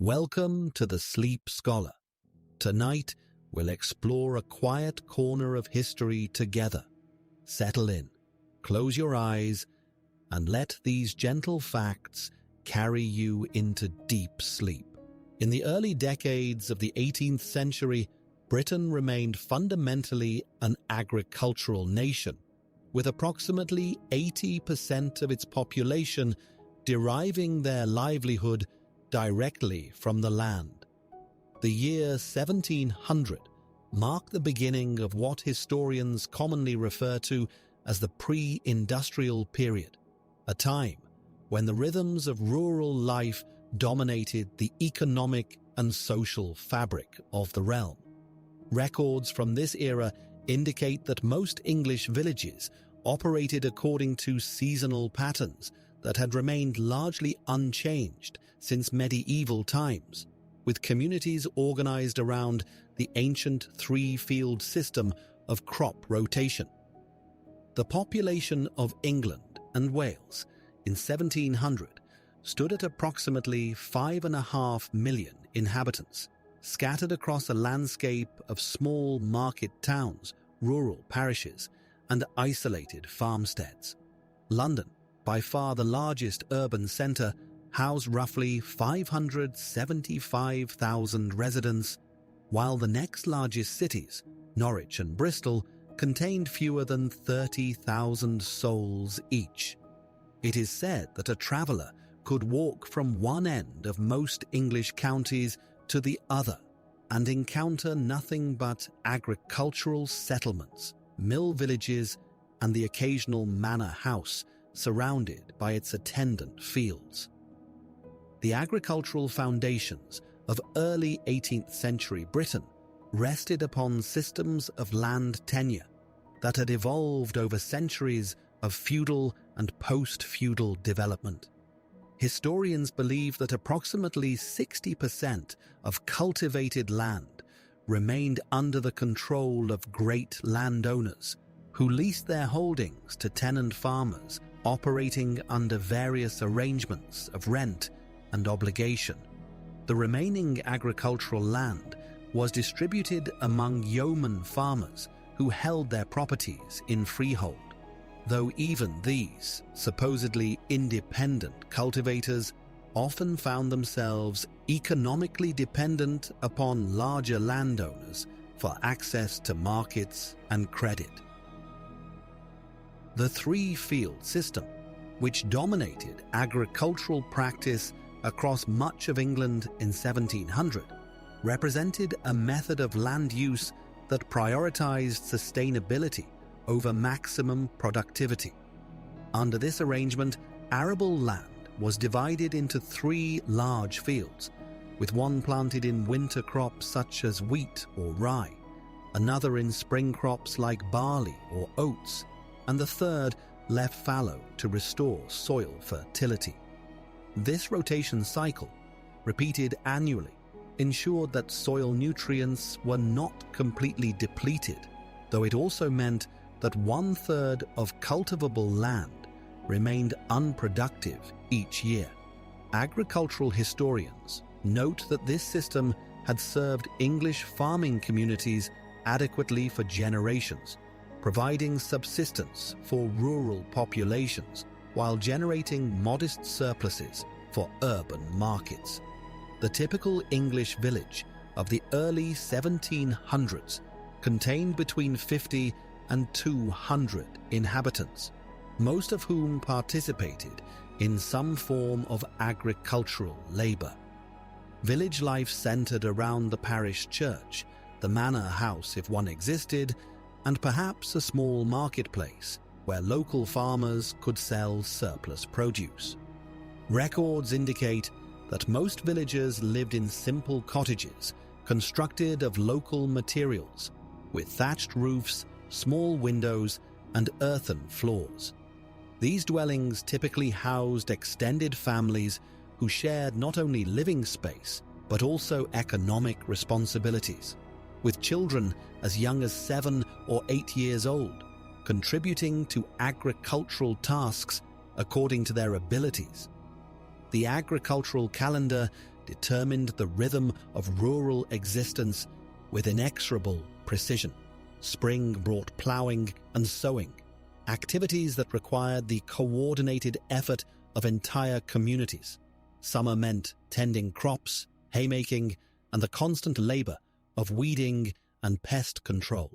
Welcome to the Sleep Scholar. Tonight, we'll explore a quiet corner of history together. Settle in, close your eyes, and let these gentle facts carry you into deep sleep. In the early decades of the 18th century, Britain remained fundamentally an agricultural nation, with approximately 80% of its population deriving their livelihood directly from the land. The year 1700 marked the beginning of what historians commonly refer to as the pre-industrial period, a time when the rhythms of rural life dominated the economic and social fabric of the realm. Records from this era indicate that most English villages operated according to seasonal patterns that had remained largely unchanged since medieval times, with communities organized around the ancient three-field system of crop rotation. The population of England and Wales in 1700 stood at approximately 5.5 million inhabitants, scattered across a landscape of small market towns, rural parishes, and isolated farmsteads. London, by far the largest urban centre, housed roughly 575,000 residents, while the next largest cities, Norwich and Bristol, contained fewer than 30,000 souls each. It is said that a traveller could walk from one end of most English counties to the other and encounter nothing but agricultural settlements, mill villages, and the occasional manor house surrounded by its attendant fields. The agricultural foundations of early 18th century Britain rested upon systems of land tenure that had evolved over centuries of feudal and post-feudal development. Historians believe that approximately 60% of cultivated land remained under the control of great landowners who leased their holdings to tenant farmers operating under various arrangements of rent and obligation. The remaining agricultural land was distributed among yeoman farmers who held their properties in freehold, though even these supposedly independent cultivators often found themselves economically dependent upon larger landowners for access to markets and credit. The three-field system, which dominated agricultural practice across much of England in 1700, represented a method of land use that prioritized sustainability over maximum productivity. Under this arrangement, arable land was divided into three large fields, with one planted in winter crops such as wheat or rye, another in spring crops like barley or oats, and the third left fallow to restore soil fertility. This rotation cycle, repeated annually, ensured that soil nutrients were not completely depleted, though it also meant that 1/3 of cultivable land remained unproductive each year. Agricultural historians note that this system had served English farming communities adequately for generations, providing subsistence for rural populations while generating modest surpluses for urban markets. The typical English village of the early 1700s contained between 50 and 200 inhabitants, most of whom participated in some form of agricultural labor. Village life centered around the parish church, the manor house if one existed, and perhaps a small marketplace where local farmers could sell surplus produce. Records indicate that most villagers lived in simple cottages constructed of local materials, with thatched roofs, small windows, and earthen floors. These dwellings typically housed extended families who shared not only living space but also economic responsibilities, with children as young as 7 or 8 years old, contributing to agricultural tasks according to their abilities. The agricultural calendar determined the rhythm of rural existence with inexorable precision. Spring brought ploughing and sowing, activities that required the coordinated effort of entire communities. Summer meant tending crops, haymaking, and the constant labor of weeding and pest control.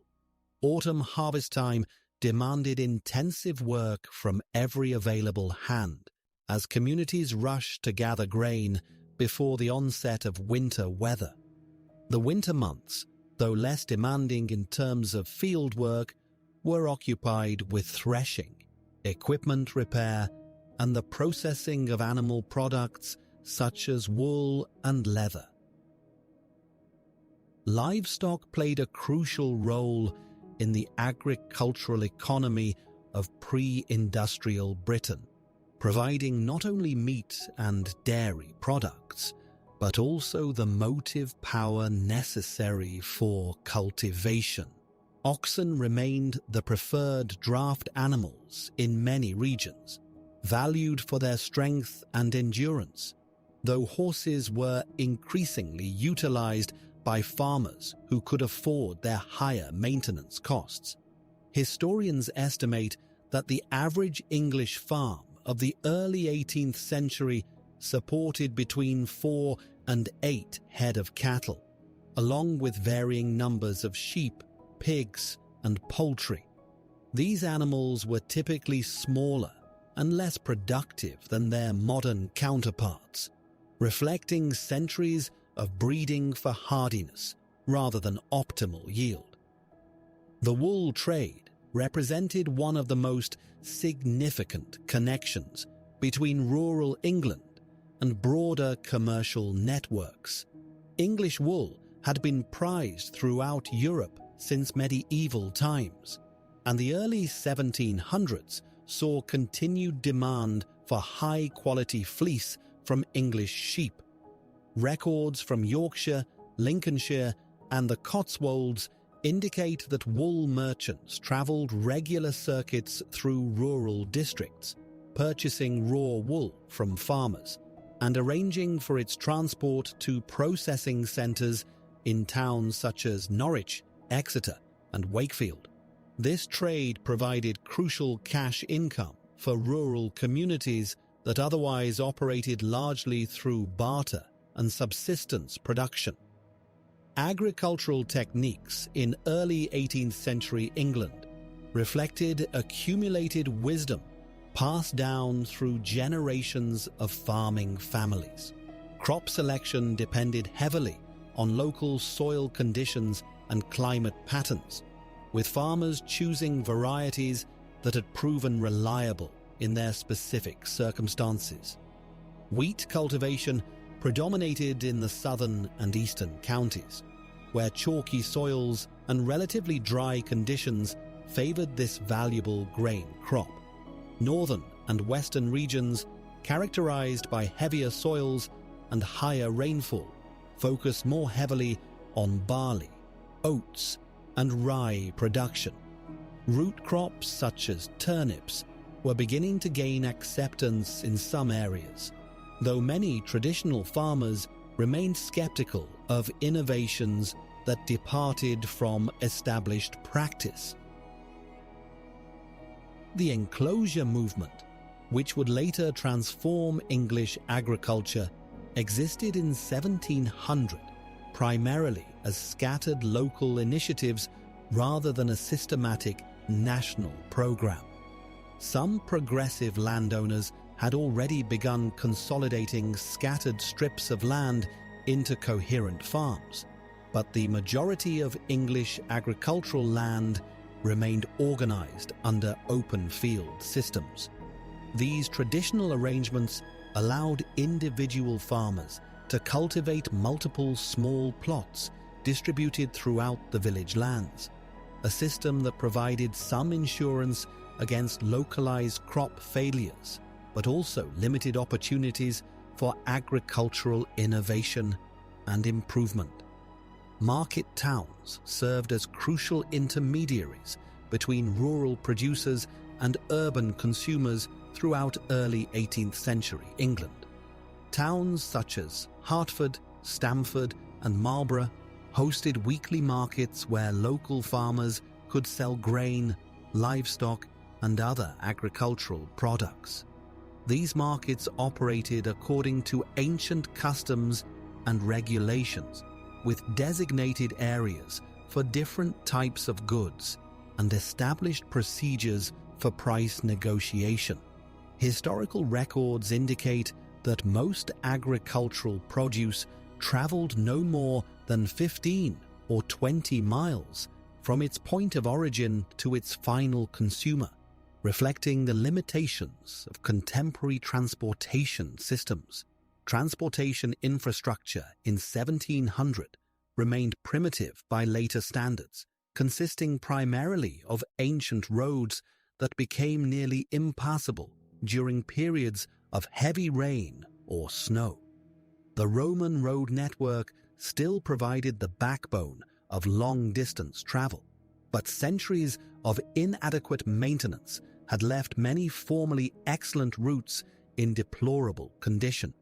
Autumn harvest time demanded intensive work from every available hand, as communities rushed to gather grain before the onset of winter weather. The winter months, though less demanding in terms of field work, were occupied with threshing, equipment repair, and the processing of animal products such as wool and leather. Livestock played a crucial role in the agricultural economy of pre-industrial Britain, providing not only meat and dairy products, but also the motive power necessary for cultivation. Oxen remained the preferred draft animals in many regions, valued for their strength and endurance, though horses were increasingly utilized by farmers who could afford their higher maintenance costs. Historians estimate that the average English farm of the early 18th century supported between 4 and 8 head of cattle, along with varying numbers of sheep, pigs, and poultry. These animals were typically smaller and less productive than their modern counterparts, reflecting centuries of breeding for hardiness rather than optimal yield. The wool trade represented one of the most significant connections between rural England and broader commercial networks. English wool had been prized throughout Europe since medieval times, and the early 1700s saw continued demand for high-quality fleece from English sheep. Records from Yorkshire, Lincolnshire, and the Cotswolds indicate that wool merchants travelled regular circuits through rural districts, purchasing raw wool from farmers and arranging for its transport to processing centres in towns such as Norwich, Exeter, and Wakefield. This trade provided crucial cash income for rural communities that otherwise operated largely through barter and subsistence production. Agricultural techniques in early 18th century England reflected accumulated wisdom passed down through generations of farming families. Crop selection depended heavily on local soil conditions and climate patterns, with farmers choosing varieties that had proven reliable in their specific circumstances. Wheat cultivation predominated in the southern and eastern counties, where chalky soils and relatively dry conditions favoured this valuable grain crop. Northern and western regions, characterised by heavier soils and higher rainfall, focused more heavily on barley, oats, and rye production. Root crops such as turnips were beginning to gain acceptance in some areas, though many traditional farmers remained skeptical of innovations that departed from established practice. The enclosure movement, which would later transform English agriculture, existed in 1700, primarily as scattered local initiatives rather than a systematic national program. Some progressive landowners had already begun consolidating scattered strips of land into coherent farms, but the majority of English agricultural land remained organized under open field systems. These traditional arrangements allowed individual farmers to cultivate multiple small plots distributed throughout the village lands, a system that provided some insurance against localized crop failures, but also limited opportunities for agricultural innovation and improvement. Market towns served as crucial intermediaries between rural producers and urban consumers throughout early 18th century England. Towns such as Hertford, Stamford, and Marlborough hosted weekly markets where local farmers could sell grain, livestock, and other agricultural products. These markets operated according to ancient customs and regulations, with designated areas for different types of goods and established procedures for price negotiation. Historical records indicate that most agricultural produce traveled no more than 15 or 20 miles from its point of origin to its final consumer, reflecting the limitations of contemporary transportation systems. Transportation infrastructure in 1700 remained primitive by later standards, consisting primarily of ancient roads that became nearly impassable during periods of heavy rain or snow. The Roman road network still provided the backbone of long-distance travel, but centuries of inadequate maintenance had left many formerly excellent routes in deplorable condition.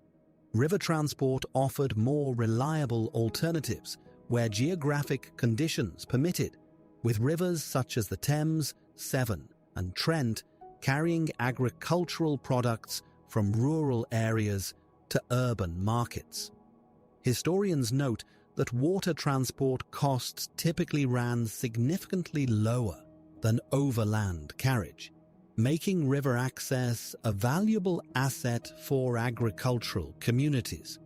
River transport offered more reliable alternatives where geographic conditions permitted, with rivers such as the Thames, Severn, and Trent carrying agricultural products from rural areas to urban markets. Historians note that water transport costs typically ran significantly lower than overland carriage, making river access a valuable asset for agricultural communities.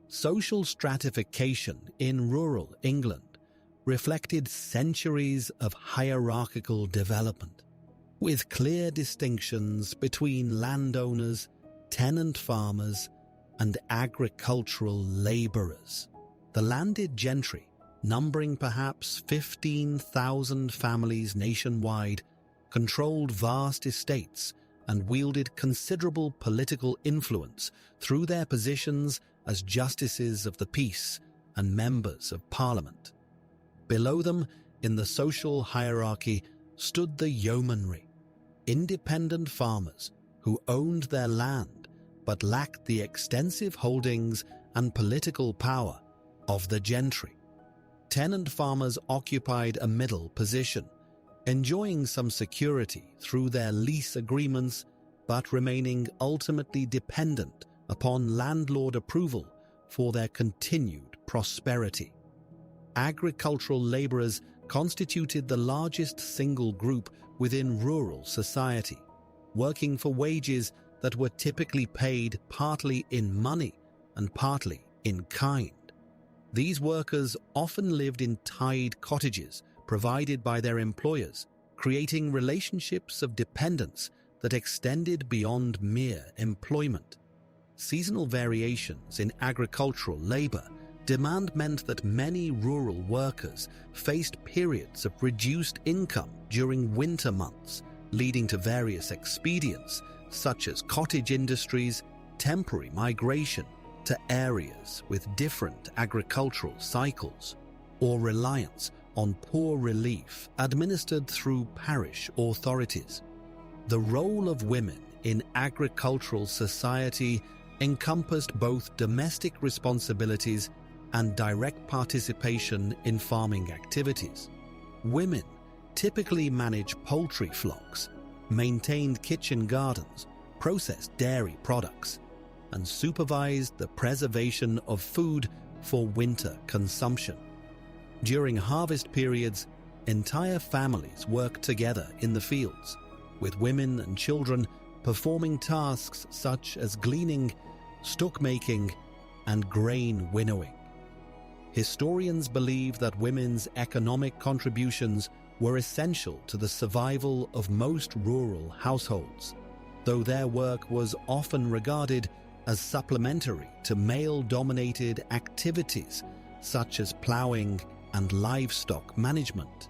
Social stratification in rural England reflected centuries of hierarchical development, with clear distinctions between landowners, tenant farmers, and agricultural labourers. The landed gentry, numbering perhaps 15,000 families nationwide, controlled vast estates and wielded considerable political influence through their positions as justices of the peace and members of parliament. Below them, in the social hierarchy, stood the yeomanry, independent farmers who owned their land but lacked the extensive holdings and political power of the gentry. Tenant farmers occupied a middle position, enjoying some security through their lease agreements but remaining ultimately dependent upon landlord approval for their continued prosperity. Agricultural labourers constituted the largest single group within rural society, working for wages that were typically paid partly in money and partly in kind. These workers often lived in tied cottages provided by their employers, creating relationships of dependence that extended beyond mere employment. Seasonal variations in agricultural labor demand meant that many rural workers faced periods of reduced income during winter months, leading to various expedients such as cottage industries, temporary migration to areas with different agricultural cycles, or reliance on poor relief administered through parish authorities. The role of women in agricultural society encompassed both domestic responsibilities and direct participation in farming activities. Women typically managed poultry flocks, maintained kitchen gardens, processed dairy products, and supervised the preservation of food for winter consumption. During harvest periods, entire families worked together in the fields, with women and children performing tasks such as gleaning, stock-making, and grain winnowing. Historians believe that women's economic contributions were essential to the survival of most rural households, though their work was often regarded as supplementary to male-dominated activities such as ploughing and livestock management.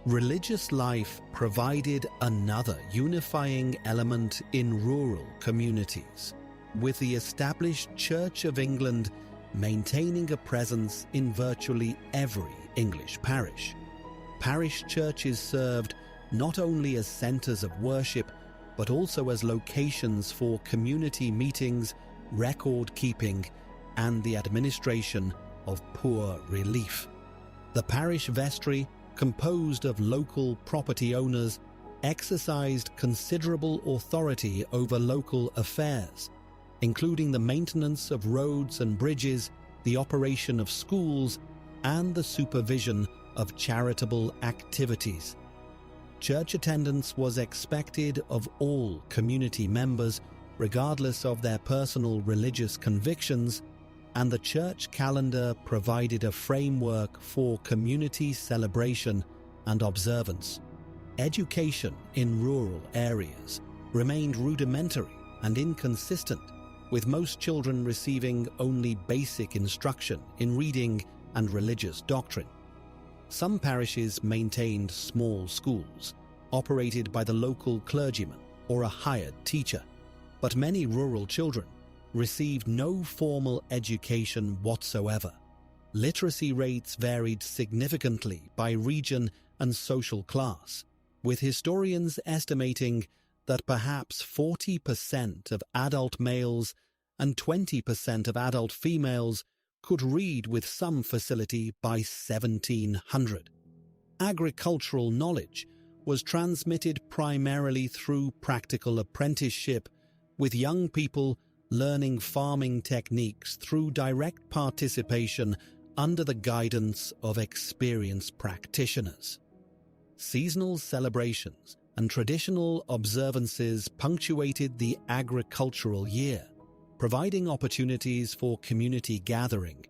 Religious life provided another unifying element in rural communities, with the established Church of England maintaining a presence in virtually every English parish. Parish churches served not only as centres of worship, but also as locations for community meetings, record-keeping, and the administration of poor relief. The parish vestry, composed of local property owners, exercised considerable authority over local affairs, including the maintenance of roads and bridges, the operation of schools, and the supervision of charitable activities. Church attendance was expected of all community members, regardless of their personal religious convictions, and the church calendar provided a framework for community celebration and observance. Education in rural areas remained rudimentary and inconsistent, with most children receiving only basic instruction in reading and religious doctrine. Some parishes maintained small schools, operated by the local clergyman or a hired teacher, but many rural children received no formal education whatsoever. Literacy rates varied significantly by region and social class, with historians estimating that perhaps 40% of adult males and 20% of adult females could read with some facility by 1700. Agricultural knowledge was transmitted primarily through practical apprenticeship, with young people learning farming techniques through direct participation under the guidance of experienced practitioners. Seasonal celebrations and traditional observances punctuated the agricultural year, providing opportunities for community gathering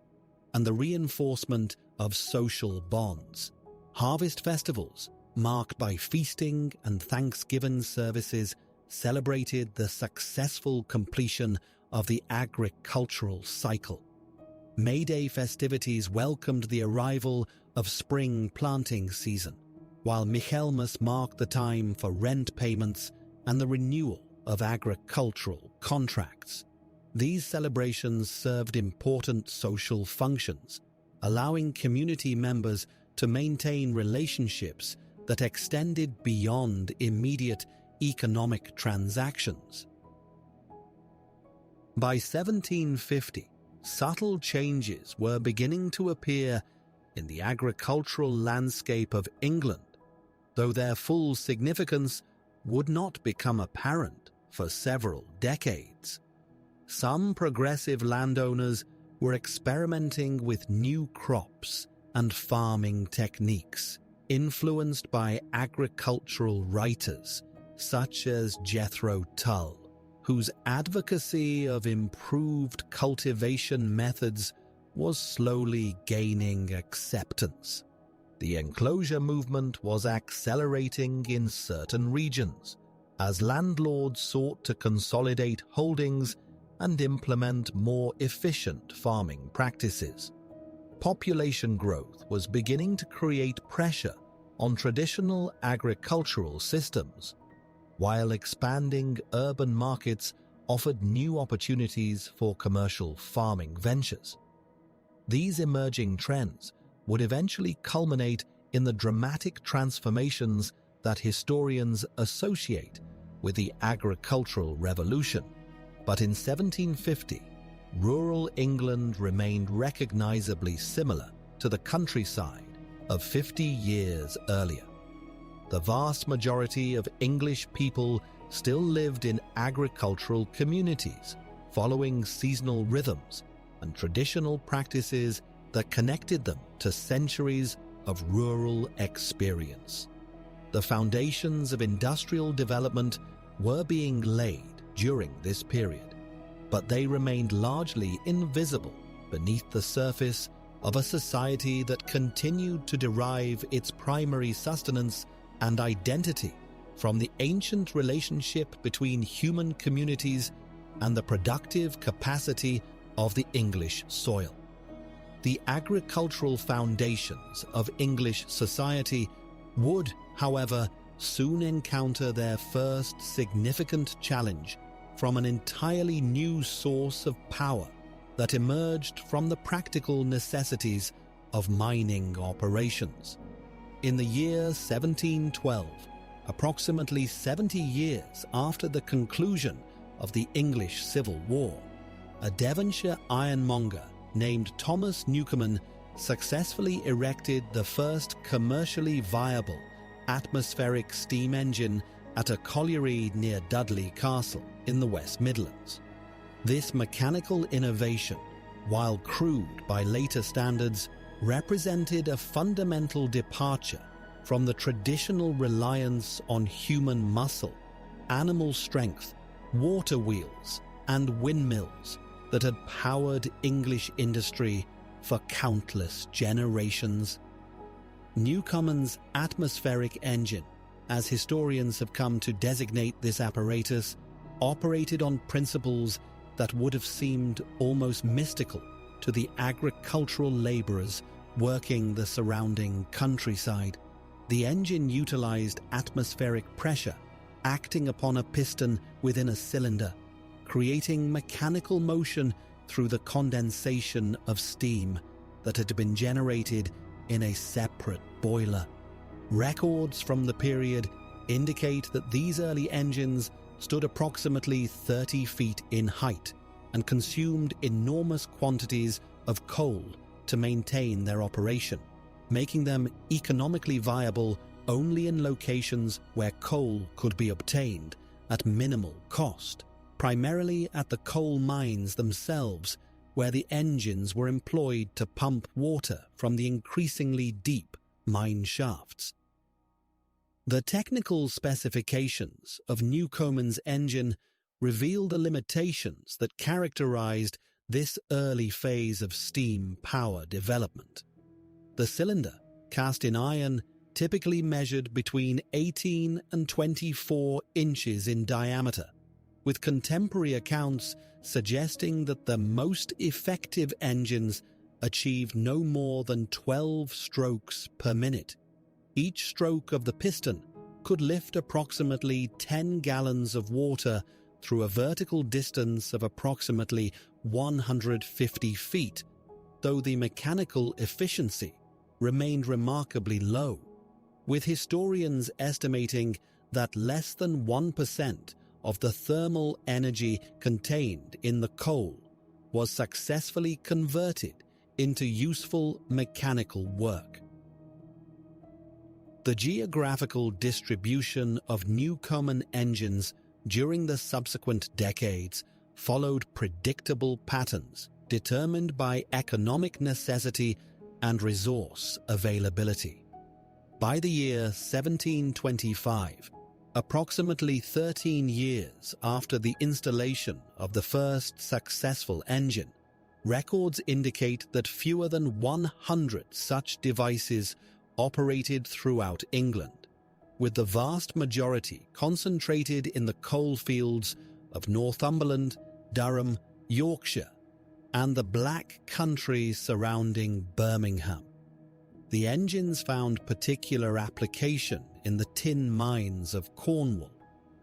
and the reinforcement of social bonds. Harvest festivals, marked by feasting and Thanksgiving services, celebrated the successful completion of the agricultural cycle. May Day festivities welcomed the arrival of spring planting season, while Michaelmas marked the time for rent payments and the renewal of agricultural contracts. These celebrations served important social functions, allowing community members to maintain relationships that extended beyond immediate economic transactions. By 1750, subtle changes were beginning to appear in the agricultural landscape of England, though their full significance would not become apparent for several decades. Some progressive landowners were experimenting with new crops and farming techniques, influenced by agricultural writers such as Jethro Tull, whose advocacy of improved cultivation methods was slowly gaining acceptance. The enclosure movement was accelerating in certain regions, as landlords sought to consolidate holdings and implement more efficient farming practices. Population growth was beginning to create pressure on traditional agricultural systems, while expanding urban markets offered new opportunities for commercial farming ventures. These emerging trends would eventually culminate in the dramatic transformations that historians associate with the agricultural revolution. But in 1750, rural England remained recognizably similar to the countryside of 50 years earlier. The vast majority of English people still lived in agricultural communities, following seasonal rhythms and traditional practices that connected them to centuries of rural experience. The foundations of industrial development were being laid during this period, but they remained largely invisible beneath the surface of a society that continued to derive its primary sustenance and identity from the ancient relationship between human communities and the productive capacity of the English soil. The agricultural foundations of English society would, however, soon encounter their first significant challenge from an entirely new source of power that emerged from the practical necessities of mining operations. In the year 1712, approximately 70 years after the conclusion of the English Civil War, a Devonshire ironmonger named Thomas Newcomen successfully erected the first commercially viable atmospheric steam engine at a colliery near Dudley Castle in the West Midlands. This mechanical innovation, while crude by later standards, represented a fundamental departure from the traditional reliance on human muscle, animal strength, water wheels, and windmills that had powered English industry for countless generations. Newcomen's atmospheric engine, as historians have come to designate this apparatus, operated on principles that would have seemed almost mystical to the agricultural labourers working the surrounding countryside. The engine utilized atmospheric pressure acting upon a piston within a cylinder, creating mechanical motion through the condensation of steam that had been generated in a separate boiler. Records from the period indicate that these early engines stood approximately 30 feet in height and consumed enormous quantities of coal to maintain their operation, making them economically viable only in locations where coal could be obtained at minimal cost, primarily at the coal mines themselves, where the engines were employed to pump water from the increasingly deep mine shafts. The technical specifications of Newcomen's engine reveal the limitations that characterized this early phase of steam power development. The cylinder, cast in iron, typically measured between 18 and 24 inches in diameter, with contemporary accounts suggesting that the most effective engines achieved no more than 12 strokes per minute. Each stroke of the piston could lift approximately 10 gallons of water through a vertical distance of approximately 150 feet, though the mechanical efficiency remained remarkably low, with historians estimating that less than 1% of the thermal energy contained in the coal was successfully converted into useful mechanical work. The geographical distribution of Newcomen engines during the subsequent decades followed predictable patterns determined by economic necessity and resource availability. By the year 1725, approximately 13 years after the installation of the first successful engine, records indicate that fewer than 100 such devices operated throughout England, with the vast majority concentrated in the coal fields of Northumberland, Durham, Yorkshire, and the Black Country surrounding Birmingham. The engines found particular application in the tin mines of Cornwall,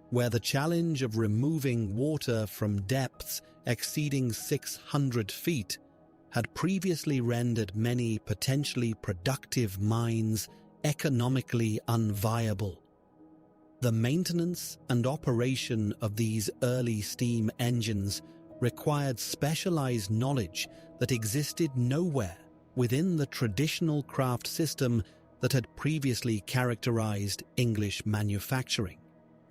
where the challenge of removing water from depths exceeding 600 feet had previously rendered many potentially productive mines economically unviable. The maintenance and operation of these early steam engines required specialized knowledge that existed nowhere within the traditional craft system that had previously characterized English manufacturing.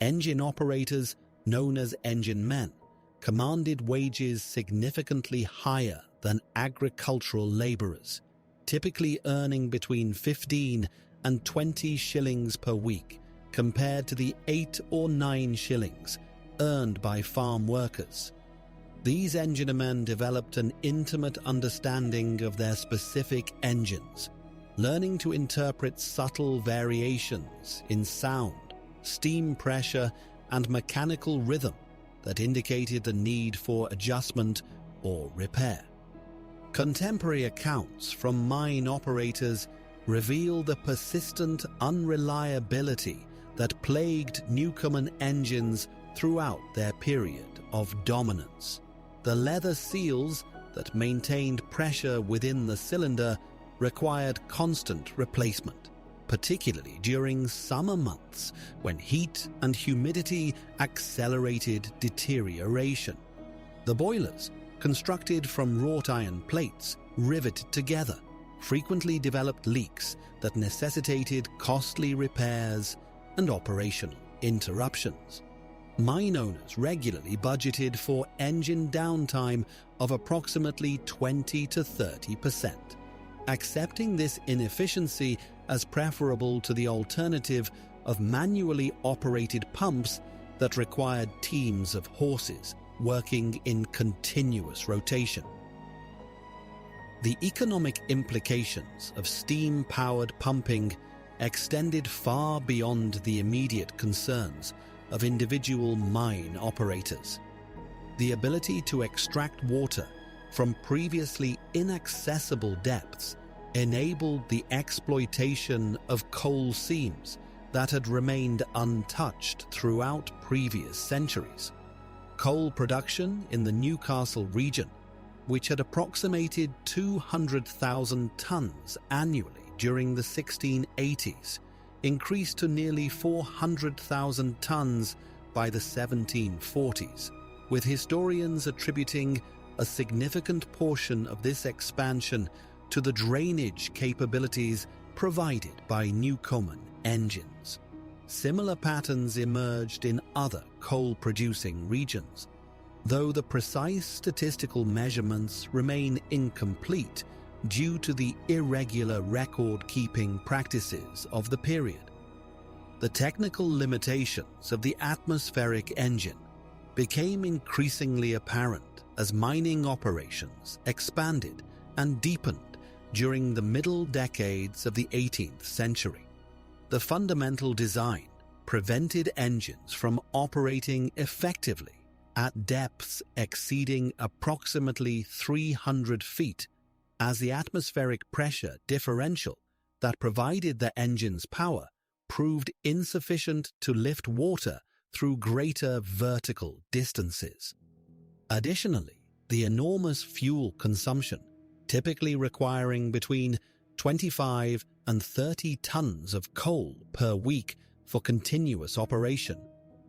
Engine operators, known as engine men, commanded wages significantly higher than agricultural labourers, typically earning between 15 and 20 shillings per week, compared to the 8 or 9 shillings earned by farm workers. These enginemen developed an intimate understanding of their specific engines, learning to interpret subtle variations in sound, steam pressure, and mechanical rhythm that indicated the need for adjustment or repair. Contemporary accounts from mine operators reveal the persistent unreliability that plagued Newcomen engines throughout their period of dominance. The leather seals that maintained pressure within the cylinder required constant replacement, particularly during summer months when heat and humidity accelerated deterioration. The boilers, constructed from wrought iron plates riveted together, frequently developed leaks that necessitated costly repairs and operational interruptions. Mine owners regularly budgeted for engine downtime of approximately 20 to 30%, accepting this inefficiency as preferable to the alternative of manually operated pumps that required teams of horses working in continuous rotation. The economic implications of steam-powered pumping extended far beyond the immediate concerns of individual mine operators. The ability to extract water from previously inaccessible depths enabled the exploitation of coal seams that had remained untouched throughout previous centuries. Coal production in the Newcastle region, which had approximated 200,000 tons annually during the 1680s, increased to nearly 400,000 tons by the 1740s, with historians attributing a significant portion of this expansion to the drainage capabilities provided by Newcomen engines. Similar patterns emerged in other coal-producing regions, though the precise statistical measurements remain incomplete due to the irregular record-keeping practices of the period. The technical limitations of the atmospheric engine became increasingly apparent as mining operations expanded and deepened during the middle decades of the 18th century. The fundamental design prevented engines from operating effectively at depths exceeding approximately 300 feet, as the atmospheric pressure differential that provided the engine's power proved insufficient to lift water through greater vertical distances. Additionally, the enormous fuel consumption, typically requiring between 25 and 30 tons of coal per week for continuous operation,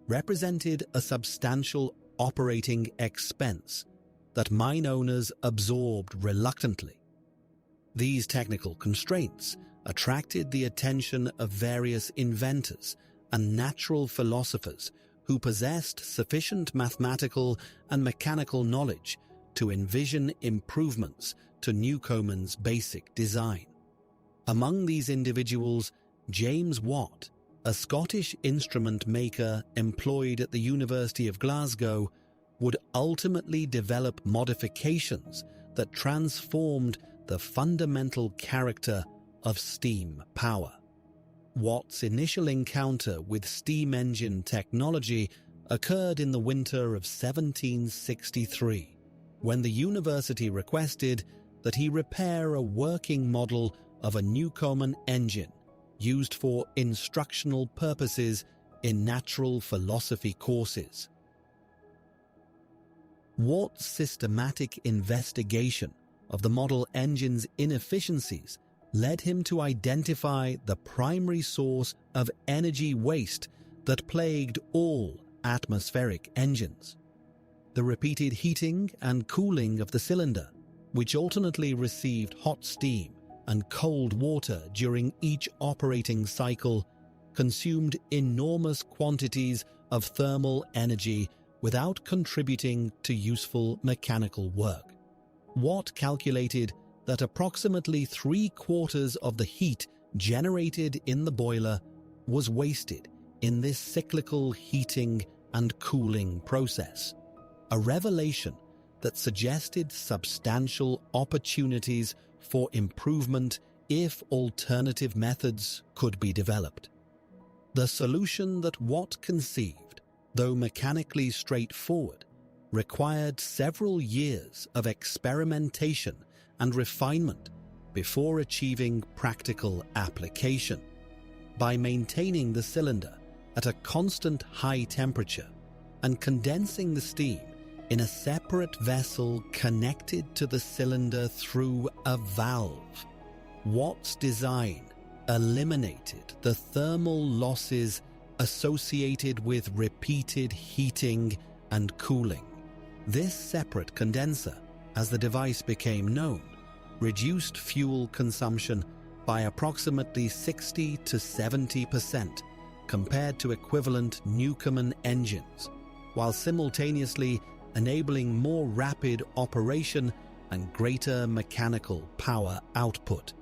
represented a substantial operating expense that mine owners absorbed reluctantly. These technical constraints attracted the attention of various inventors and natural philosophers who possessed sufficient mathematical and mechanical knowledge to envision improvements to Newcomen's basic design. Among these individuals, James Watt, a Scottish instrument maker employed at the University of Glasgow, would ultimately develop modifications that transformed the fundamental character of steam power. Watt's initial encounter with steam engine technology occurred in the winter of 1763, when the university requested that he repair a working model of a Newcomen engine used for instructional purposes in natural philosophy courses. Watt's systematic investigation of the model engine's inefficiencies led him to identify the primary source of energy waste that plagued all atmospheric engines: the repeated heating and cooling of the cylinder, which alternately received hot steam and cold water during each operating cycle, consumed enormous quantities of thermal energy without contributing to useful mechanical work. Watt calculated that approximately 3/4 of the heat generated in the boiler was wasted in this cyclical heating and cooling process, a revelation that suggested substantial opportunities for improvement if alternative methods could be developed. The solution that Watt conceived, though mechanically straightforward, required several years of experimentation and refinement before achieving practical application. By maintaining the cylinder at a constant high temperature and condensing the steam in a separate vessel connected to the cylinder through a valve, Watt's design eliminated the thermal losses associated with repeated heating and cooling. This separate condenser, as the device became known, reduced fuel consumption by approximately 60 to 70% compared to equivalent Newcomen engines, while simultaneously enabling more rapid operation and greater mechanical power output.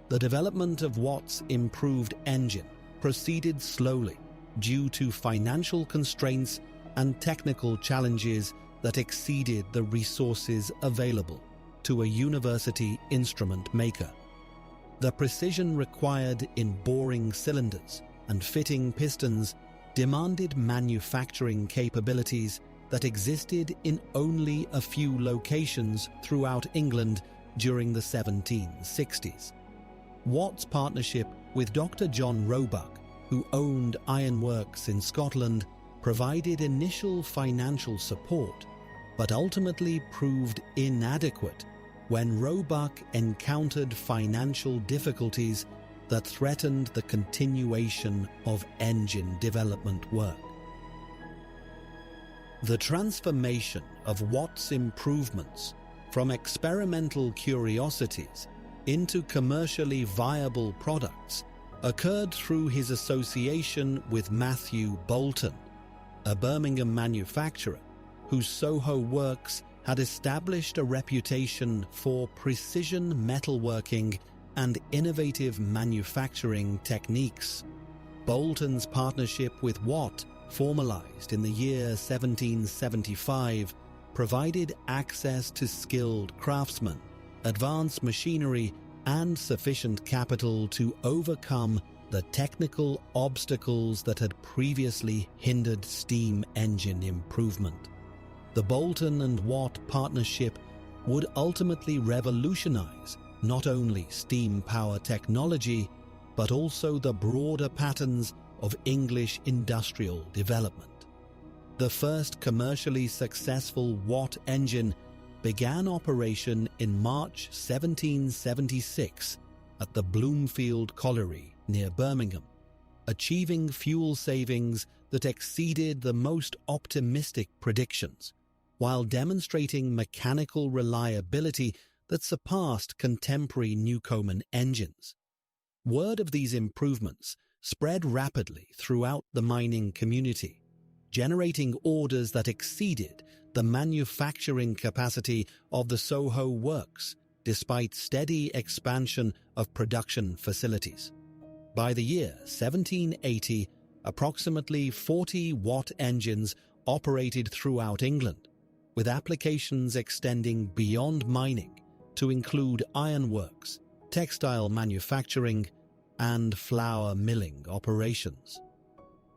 The development of Watt's improved engine proceeded slowly due to financial constraints and technical challenges that exceeded the resources available to a university instrument maker. The precision required in boring cylinders and fitting pistons demanded manufacturing capabilities that existed in only a few locations throughout England during the 1760s. Watt's partnership with Dr. John Roebuck, who owned ironworks in Scotland, provided initial financial support, but ultimately proved inadequate when Roebuck encountered financial difficulties that threatened the continuation of engine development work. The transformation of Watt's improvements from experimental curiosities into commercially viable products occurred through his association with Matthew Boulton, a Birmingham manufacturer whose Soho works had established a reputation for precision metalworking and innovative manufacturing techniques. Boulton's partnership with Watt, formalized in the year 1775, provided access to skilled craftsmen, advanced machinery, and sufficient capital to overcome the technical obstacles that had previously hindered steam engine improvement. The Boulton and Watt partnership would ultimately revolutionize not only steam power technology, but also the broader patterns of English industrial development. The first commercially successful Watt engine began operation in March 1776 at the Bloomfield Colliery near Birmingham, achieving fuel savings that exceeded the most optimistic predictions, while demonstrating mechanical reliability that surpassed contemporary Newcomen engines. Word of these improvements spread rapidly throughout the mining community, generating orders that exceeded the manufacturing capacity of the Soho works, despite steady expansion of production facilities. By the year 1780, approximately 40 Watt engines operated throughout England, with applications extending beyond mining to include ironworks, textile manufacturing, and flour milling operations.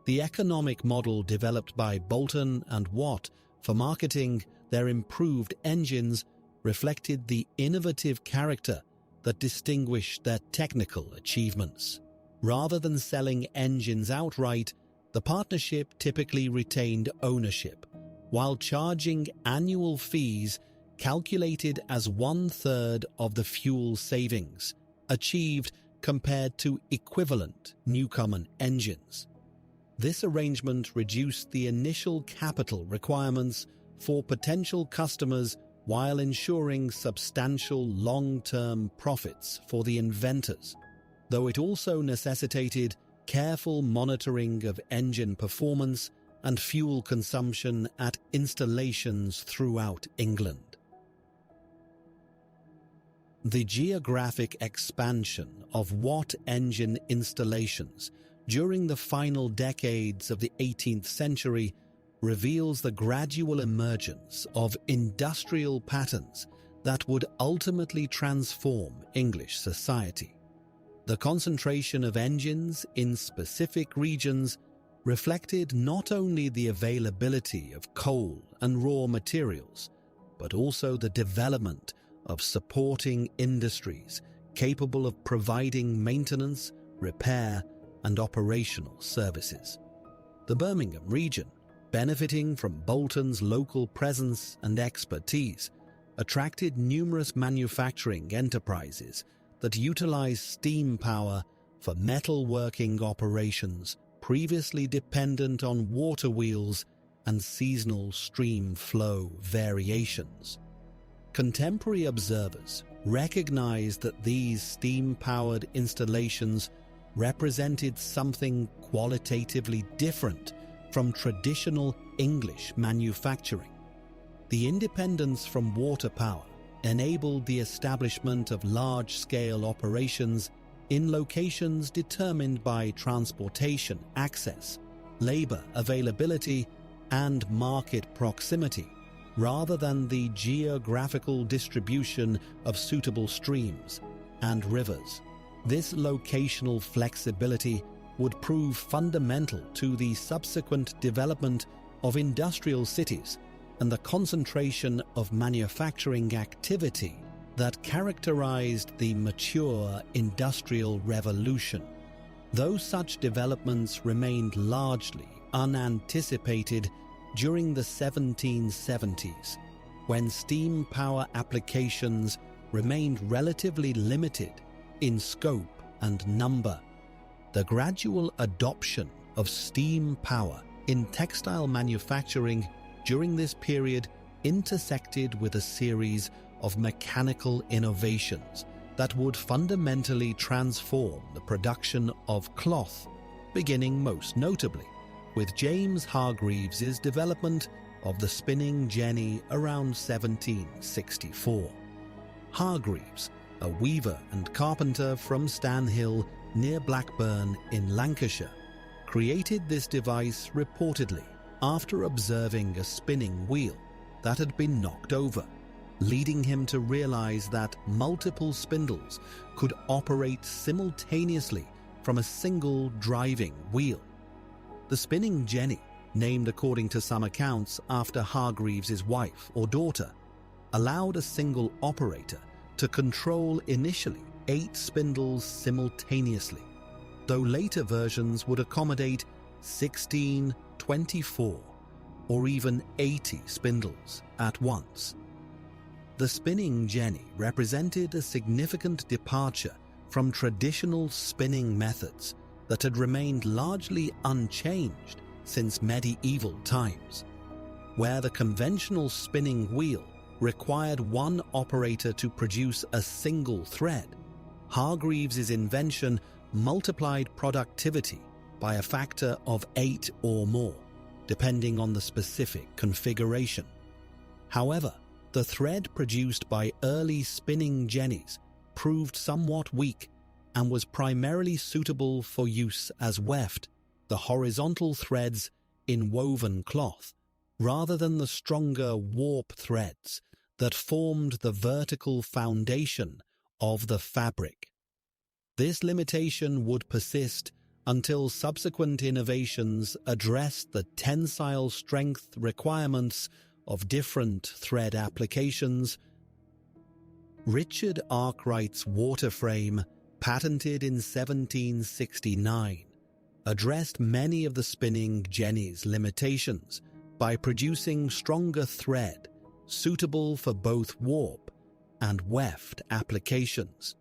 The economic model developed by Boulton and Watt for marketing their improved engines reflected the innovative character that distinguished their technical achievements. Rather than selling engines outright, the partnership typically retained ownership, while charging annual fees calculated as 1/3 of the fuel savings achieved compared to equivalent Newcomen engines. This arrangement reduced the initial capital requirements for potential customers while ensuring substantial long-term profits for the inventors, though it also necessitated careful monitoring of engine performance and fuel consumption at installations throughout England. The geographic expansion of Watt engine installations during the final decades of the 18th century reveals the gradual emergence of industrial patterns that would ultimately transform English society. The concentration of engines in specific regions reflected not only the availability of coal and raw materials, but also the development of supporting industries capable of providing maintenance, repair, and operational services. The Birmingham region, benefiting from Boulton's local presence and expertise, attracted numerous manufacturing enterprises that utilized steam power for metalworking operations previously dependent on water wheels and seasonal stream flow variations. Contemporary observers recognized that these steam-powered installations represented something qualitatively different from traditional English manufacturing. The independence from water power enabled the establishment of large-scale operations in locations determined by transportation access, labor availability, and market proximity, rather than the geographical distribution of suitable streams and rivers. This locational flexibility would prove fundamental to the subsequent development of industrial cities and the concentration of manufacturing activity that characterized the mature Industrial Revolution. Though such developments remained largely unanticipated during the 1770s, when steam power applications remained relatively limited in scope and number, the gradual adoption of steam power in textile manufacturing during this period intersected with a series of mechanical innovations that would fundamentally transform the production of cloth, beginning most notably with James Hargreaves's development of the spinning jenny around 1764. Hargreaves, a weaver and carpenter from Stanhill near Blackburn in Lancashire, created this device reportedly after observing a spinning wheel that had been knocked over, leading him to realize that multiple spindles could operate simultaneously from a single driving wheel. The spinning jenny, named according to some accounts after Hargreaves's wife or daughter, allowed a single operator to control initially 8 spindles simultaneously, though later versions would accommodate 16, 24, or even 80 spindles at once. The spinning jenny represented a significant departure from traditional spinning methods that had remained largely unchanged since medieval times, where the conventional spinning wheel required one operator to produce a single thread. Hargreaves's invention multiplied productivity by a factor of 8 or more, depending on the specific configuration. However, the thread produced by early spinning jennies proved somewhat weak and was primarily suitable for use as weft, the horizontal threads in woven cloth, rather than the stronger warp threads that formed the vertical foundation of the fabric. This limitation would persist until subsequent innovations addressed the tensile strength requirements of different thread applications. Richard Arkwright's water frame, patented in 1769, addressed many of the spinning jenny's limitations by producing stronger thread suitable for both warp and weft applications.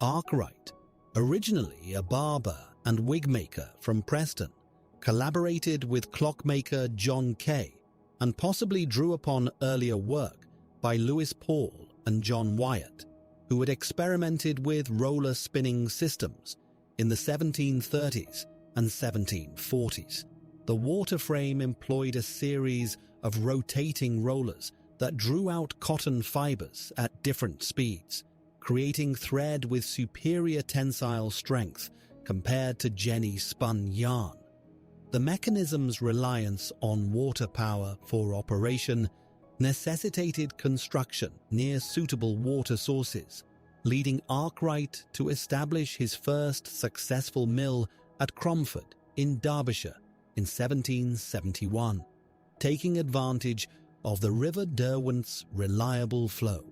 Arkwright, originally a barber and wig maker from Preston, collaborated with clockmaker John Kay and possibly drew upon earlier work by Lewis Paul and John Wyatt, who had experimented with roller spinning systems in the 1730s and 1740s. The water frame employed a series of rotating rollers that drew out cotton fibers at different speeds, creating thread with superior tensile strength compared to jenny-spun yarn. The mechanism's reliance on water power for operation necessitated construction near suitable water sources, leading Arkwright to establish his first successful mill at Cromford in Derbyshire in 1771, taking advantage of the River Derwent's reliable flow.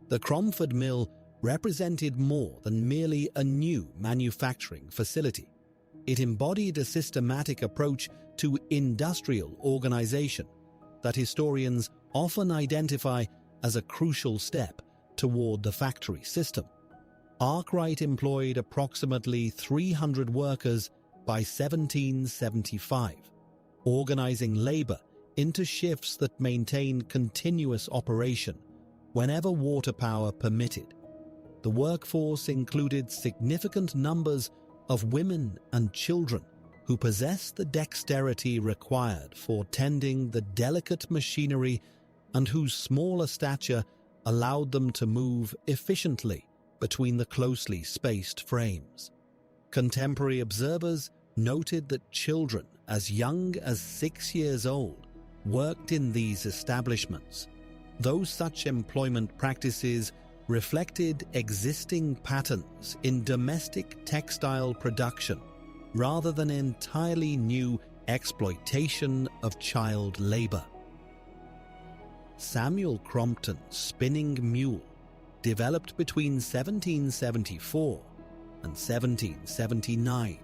The Cromford mill represented more than merely a new manufacturing facility. It embodied a systematic approach to industrial organization that historians often identify as a crucial step toward the factory system. Arkwright employed approximately 300 workers by 1775, organizing labor into shifts that maintained continuous operation whenever water power permitted. The workforce included significant numbers of women and children who possessed the dexterity required for tending the delicate machinery and whose smaller stature allowed them to move efficiently between the closely spaced frames. Contemporary observers noted that children as young as 6 years old worked in these establishments, though such employment practices reflected existing patterns in domestic textile production rather than entirely new exploitation of child labor. Samuel Crompton's spinning mule, developed between 1774 and 1779,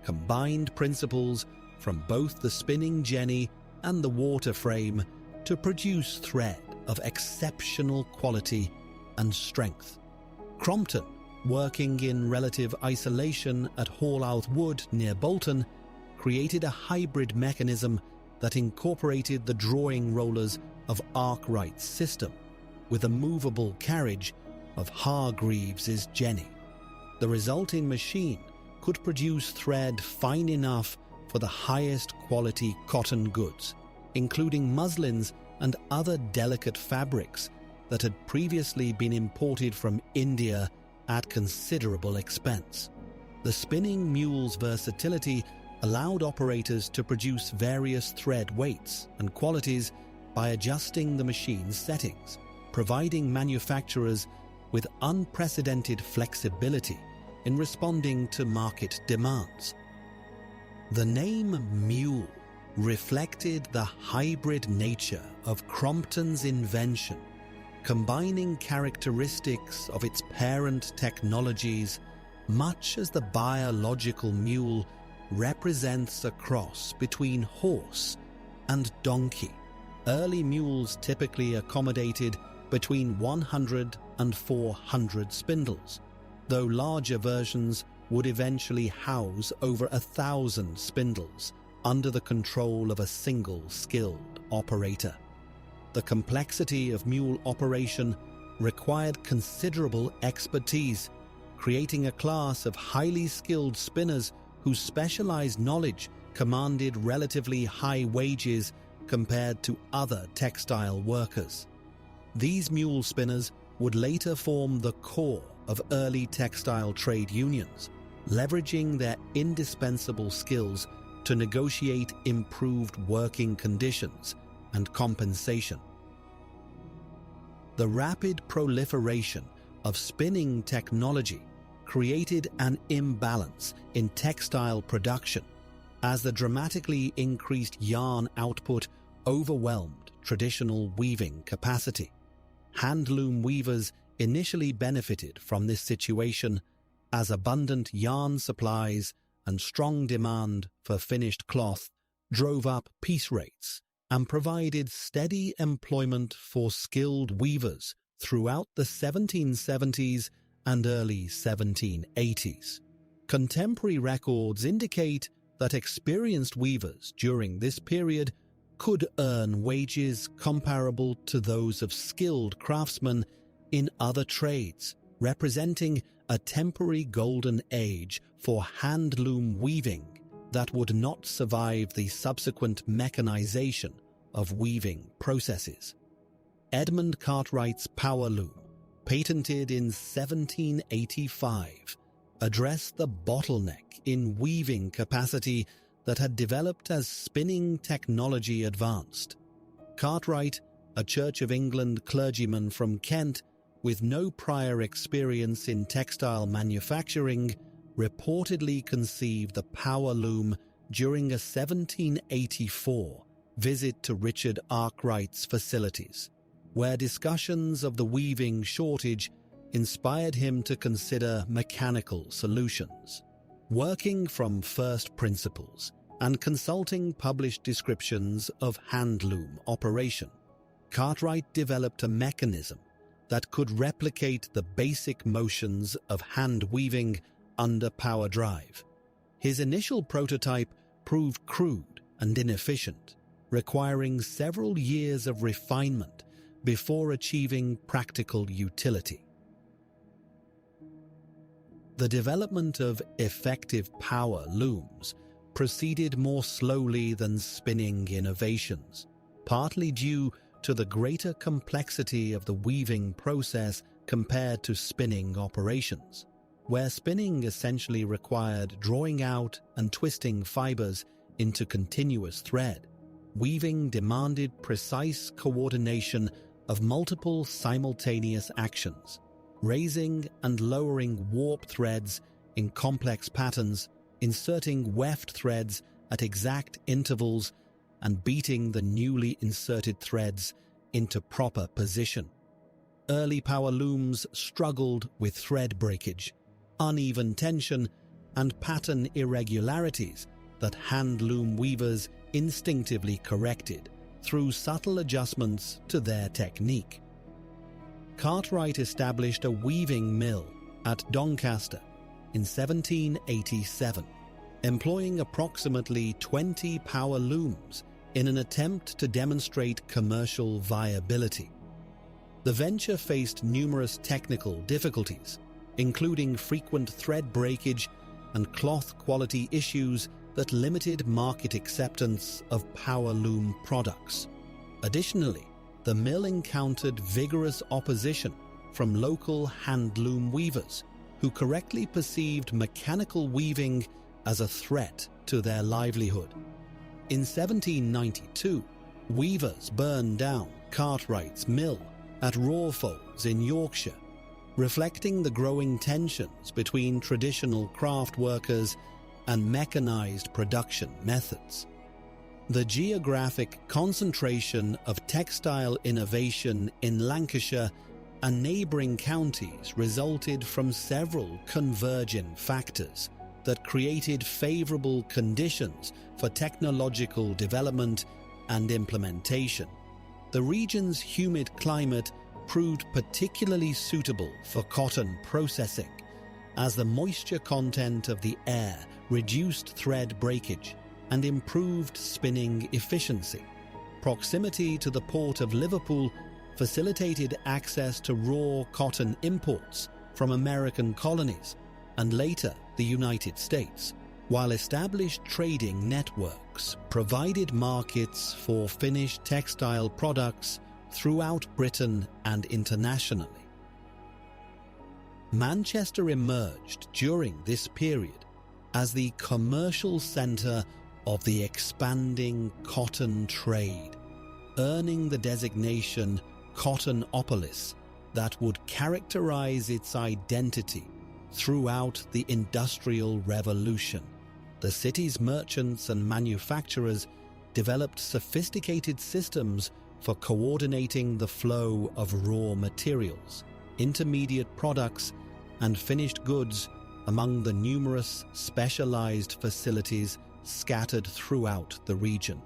combined principles from both the spinning jenny and the water frame to produce thread of exceptional quality and strength. Crompton, working in relative isolation at Hallowth Wood near Bolton, created a hybrid mechanism that incorporated the drawing rollers of Arkwright's system with a movable carriage of Hargreaves's jenny. The resulting machine could produce thread fine enough for the highest quality cotton goods, including muslins and other delicate fabrics that had previously been imported from India at considerable expense. The spinning mule's versatility allowed operators to produce various thread weights and qualities by adjusting the machine's settings, providing manufacturers with unprecedented flexibility in responding to market demands. The name mule reflected the hybrid nature of Crompton's invention, combining characteristics of its parent technologies, much as the biological mule represents a cross between horse and donkey. Early mules typically accommodated between 100 and 400 spindles, though larger versions would eventually house over 1,000 spindles under the control of a single skilled operator. The complexity of mule operation required considerable expertise, creating a class of highly skilled spinners whose specialized knowledge commanded relatively high wages compared to other textile workers. These mule spinners would later form the core of early textile trade unions, leveraging their indispensable skills to negotiate improved working conditions and compensation. The rapid proliferation of spinning technology created an imbalance in textile production, as the dramatically increased yarn output overwhelmed traditional weaving capacity. Handloom weavers initially benefited from this situation, as abundant yarn supplies and strong demand for finished cloth drove up piece rates and provided steady employment for skilled weavers throughout the 1770s and early 1780s. Contemporary records indicate that experienced weavers during this period could earn wages comparable to those of skilled craftsmen in other trades, representing a temporary golden age for handloom weaving that would not survive the subsequent mechanization of weaving processes. Edmund Cartwright's power loom, patented in 1785, addressed the bottleneck in weaving capacity that had developed as spinning technology advanced. Cartwright, a Church of England clergyman from Kent with no prior experience in textile manufacturing, reportedly conceived the power loom during a 1784 visit to Richard Arkwright's facilities, where discussions of the weaving shortage inspired him to consider mechanical solutions. Working from first principles and consulting published descriptions of handloom operation, Cartwright developed a mechanism that could replicate the basic motions of hand weaving under power drive. His initial prototype proved crude and inefficient, requiring several years of refinement before achieving practical utility. The development of effective power looms proceeded more slowly than spinning innovations, partly due to the greater complexity of the weaving process compared to spinning operations, where spinning essentially required drawing out and twisting fibers into continuous thread. Weaving demanded precise coordination of multiple simultaneous actions, raising and lowering warp threads in complex patterns, inserting weft threads at exact intervals, and beating the newly inserted threads into proper position. Early power looms struggled with thread breakage, uneven tension, and pattern irregularities that hand loom weavers instinctively corrected through subtle adjustments to their technique. Cartwright established a weaving mill at Doncaster in 1787, employing approximately 20 power looms in an attempt to demonstrate commercial viability. The venture faced numerous technical difficulties, including frequent thread breakage and cloth quality issues that limited market acceptance of power loom products. Additionally, the mill encountered vigorous opposition from local hand loom weavers who correctly perceived mechanical weaving as a threat to their livelihood. In 1792, weavers burned down Cartwright's mill at Rawfolds in Yorkshire, reflecting the growing tensions between traditional craft workers and mechanized production methods. The geographic concentration of textile innovation in Lancashire and neighbouring counties resulted from several convergent factors that created favourable conditions for technological development and implementation. The region's humid climate proved particularly suitable for cotton processing, as the moisture content of the air reduced thread breakage and improved spinning efficiency. Proximity to the port of Liverpool facilitated access to raw cotton imports from American colonies and later the United States, while established trading networks provided markets for finished textile products throughout Britain and internationally. Manchester emerged during this period as the commercial centre of the expanding cotton trade, earning the designation Cottonopolis that would characterize its identity throughout the Industrial Revolution. The city's merchants and manufacturers developed sophisticated systems for coordinating the flow of raw materials, intermediate products, and finished goods among the numerous specialized facilities scattered throughout the region.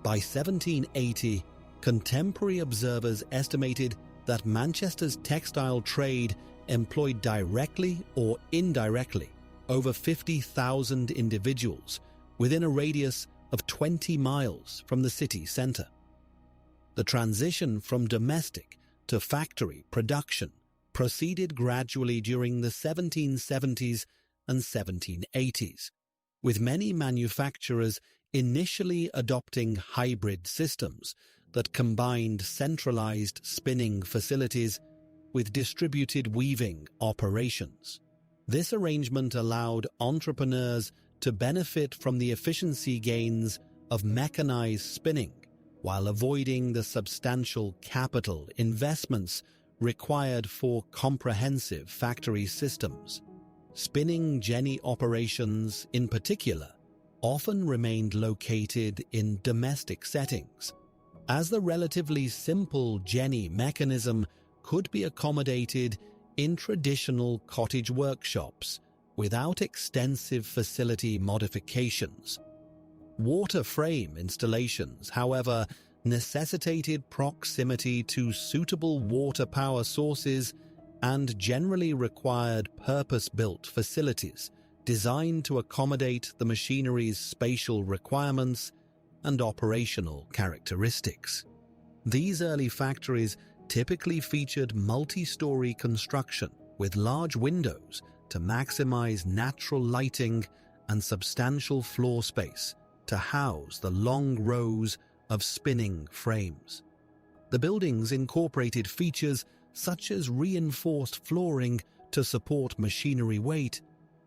By 1780, contemporary observers estimated that Manchester's textile trade employed directly or indirectly over 50,000 individuals within a radius of 20 miles from the city centre. The transition from domestic to factory production proceeded gradually during the 1770s and 1780s, with many manufacturers initially adopting hybrid systems that combined centralized spinning facilities with distributed weaving operations. This arrangement allowed entrepreneurs to benefit from the efficiency gains of mechanized spinning while avoiding the substantial capital investments required for comprehensive factory systems. Spinning jenny operations, in particular, often remained located in domestic settings, as the relatively simple jenny mechanism could be accommodated in traditional cottage workshops without extensive facility modifications. Water frame installations, however, necessitated proximity to suitable water power sources and generally required purpose-built facilities designed to accommodate the machinery's spatial requirements and operational characteristics. These early factories typically featured multi-story construction with large windows to maximize natural lighting and substantial floor space to house the long rows of spinning frames. The buildings incorporated features such as reinforced flooring to support machinery weight,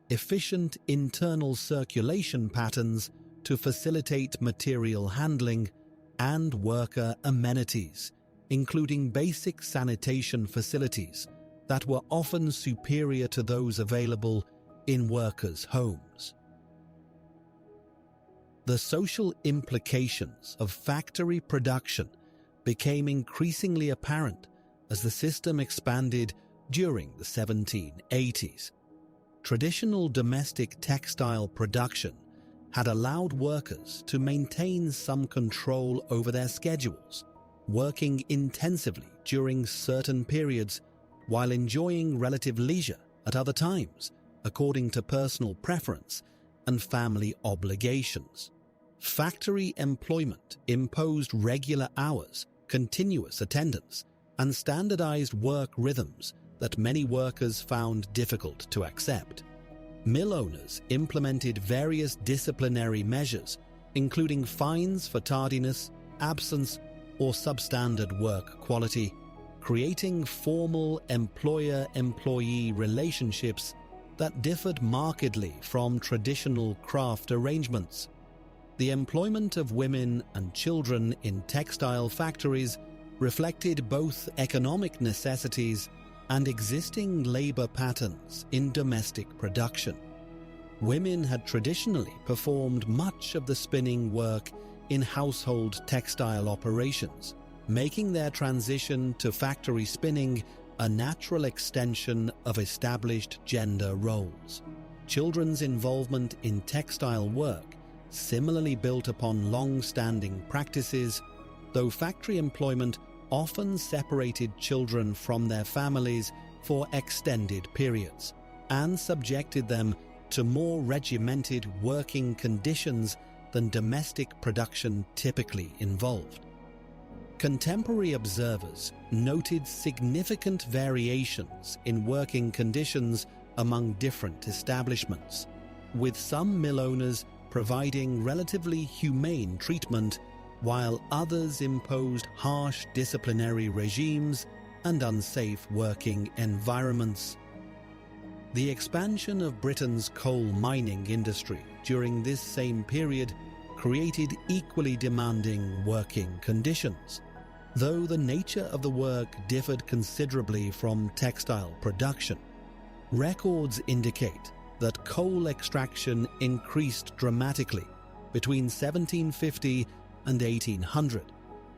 efficient internal circulation patterns to facilitate material handling, and worker amenities, including basic sanitation facilities that were often superior to those available in workers' homes. The social implications of factory production became increasingly apparent as the system expanded during the 1780s. Traditional domestic textile production had allowed workers to maintain some control over their schedules, working intensively during certain periods while enjoying relative leisure at other times, according to personal preference and family obligations. Factory employment imposed regular hours, continuous attendance, and standardized work rhythms that many workers found difficult to accept. Mill owners implemented various disciplinary measures, including fines for tardiness, absence, or substandard work quality, creating formal employer-employee relationships that differed markedly from traditional craft arrangements. The employment of women and children in textile factories reflected both economic necessities and existing labor patterns in domestic production. Women had traditionally performed much of the spinning work in household textile operations, making their transition to factory spinning a natural extension of established gender roles. Children's involvement in textile work similarly built upon long-standing practices, though factory employment often separated children from their families for extended periods and subjected them to more regimented working conditions than domestic production typically involved. Contemporary observers noted significant variations in working conditions among different establishments, with some mill owners providing relatively humane treatment while others imposed harsh disciplinary regimes and unsafe working environments. The expansion of Britain's coal mining industry during this same period created equally demanding working conditions, though the nature of the work differed considerably from textile production. Records indicate that coal extraction increased dramatically between 1750 and 1800,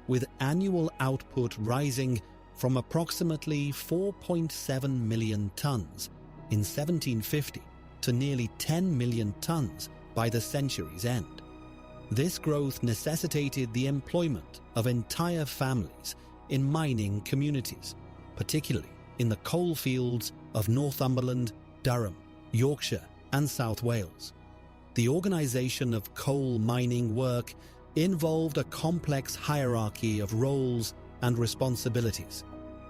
with annual output rising from approximately 4.7 million tons in 1750 to nearly 10 million tons by the century's end. This growth necessitated the employment of entire families in mining communities, particularly in the coal fields of Northumberland, Durham, Yorkshire, and South Wales. The organisation of coal mining work involved a complex hierarchy of roles and responsibilities.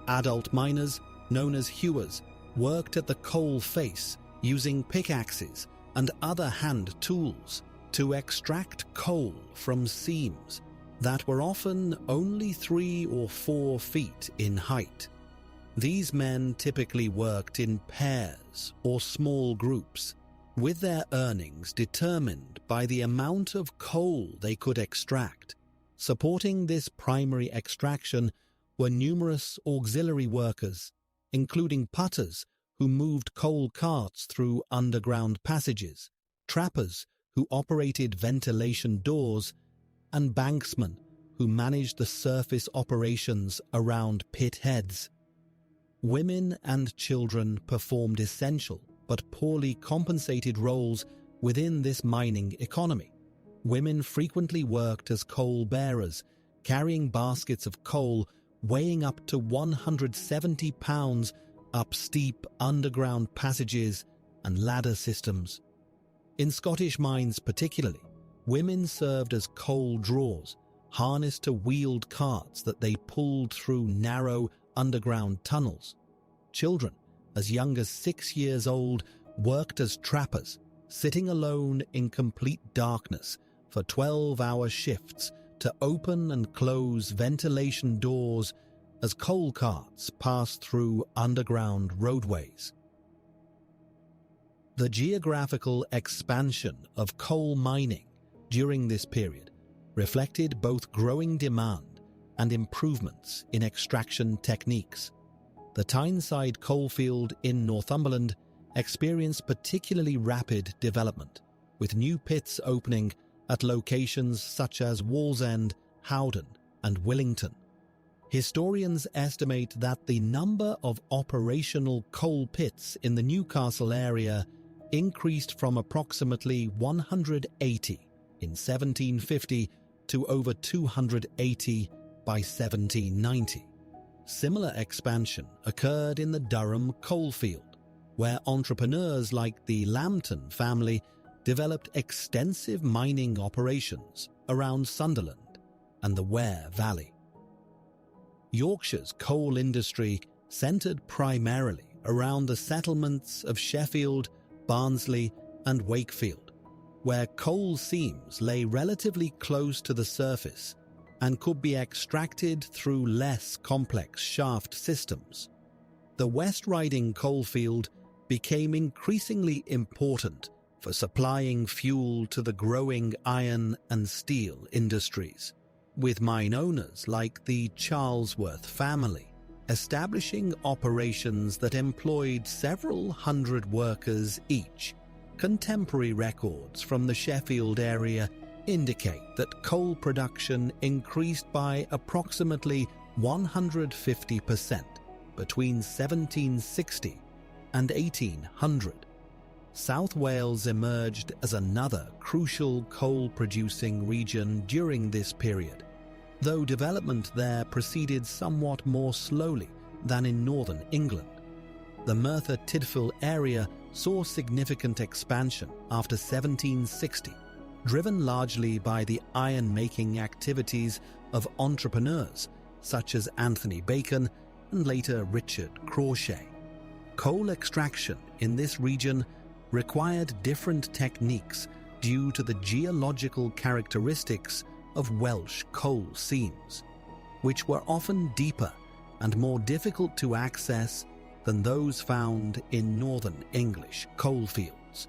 Adult miners, known as hewers, worked at the coal face using pickaxes and other hand tools to extract coal from seams that were often only 3 or 4 feet in height. These men typically worked in pairs or small groups, with their earnings determined by the amount of coal they could extract. Supporting this primary extraction were numerous auxiliary workers, including putters who moved coal carts through underground passages, trappers who operated ventilation doors, and banksmen who managed the surface operations around pit heads. Women and children performed essential but poorly compensated roles within this mining economy. Women frequently worked as coal bearers, carrying baskets of coal weighing up to 170 pounds up steep underground passages and ladder systems. In Scottish mines particularly, women served as coal drawers, harnessed to wheeled carts that they pulled through narrow underground tunnels. Children, as young as 6 years old, worked as trappers, sitting alone in complete darkness for 12-hour shifts to open and close ventilation doors as coal carts passed through underground roadways. The geographical expansion of coal mining during this period reflected both growing demand and improvements in extraction techniques. The Tyneside coalfield in Northumberland experienced particularly rapid development, with new pits opening at locations such as Wallsend, Howden, and Willington. Historians estimate that the number of operational coal pits in the Newcastle area increased from approximately 180 in 1750 to over 280 by 1790. Similar expansion occurred in the Durham coalfield, where entrepreneurs like the Lambton family developed extensive mining operations around Sunderland and the Ware Valley. Yorkshire's coal industry centred primarily around the settlements of Sheffield, Barnsley, and Wakefield, where coal seams lay relatively close to the surface and could be extracted through less complex shaft systems. The West Riding coalfield became increasingly important for supplying fuel to the growing iron and steel industries, with mine owners like the Charlesworth family establishing operations that employed several hundred workers each. Contemporary records from the Sheffield area indicate that coal production increased by approximately 150% between 1760 and 1800. South Wales emerged as another crucial coal-producing region during this period, though development there proceeded somewhat more slowly than in northern England. The Merthyr Tydfil area saw significant expansion after 1760, driven largely by the iron-making activities of entrepreneurs such as Anthony Bacon and later Richard Crawshay. Coal extraction in this region required different techniques due to the geological characteristics of Welsh coal seams, which were often deeper and more difficult to access than those found in northern English coalfields.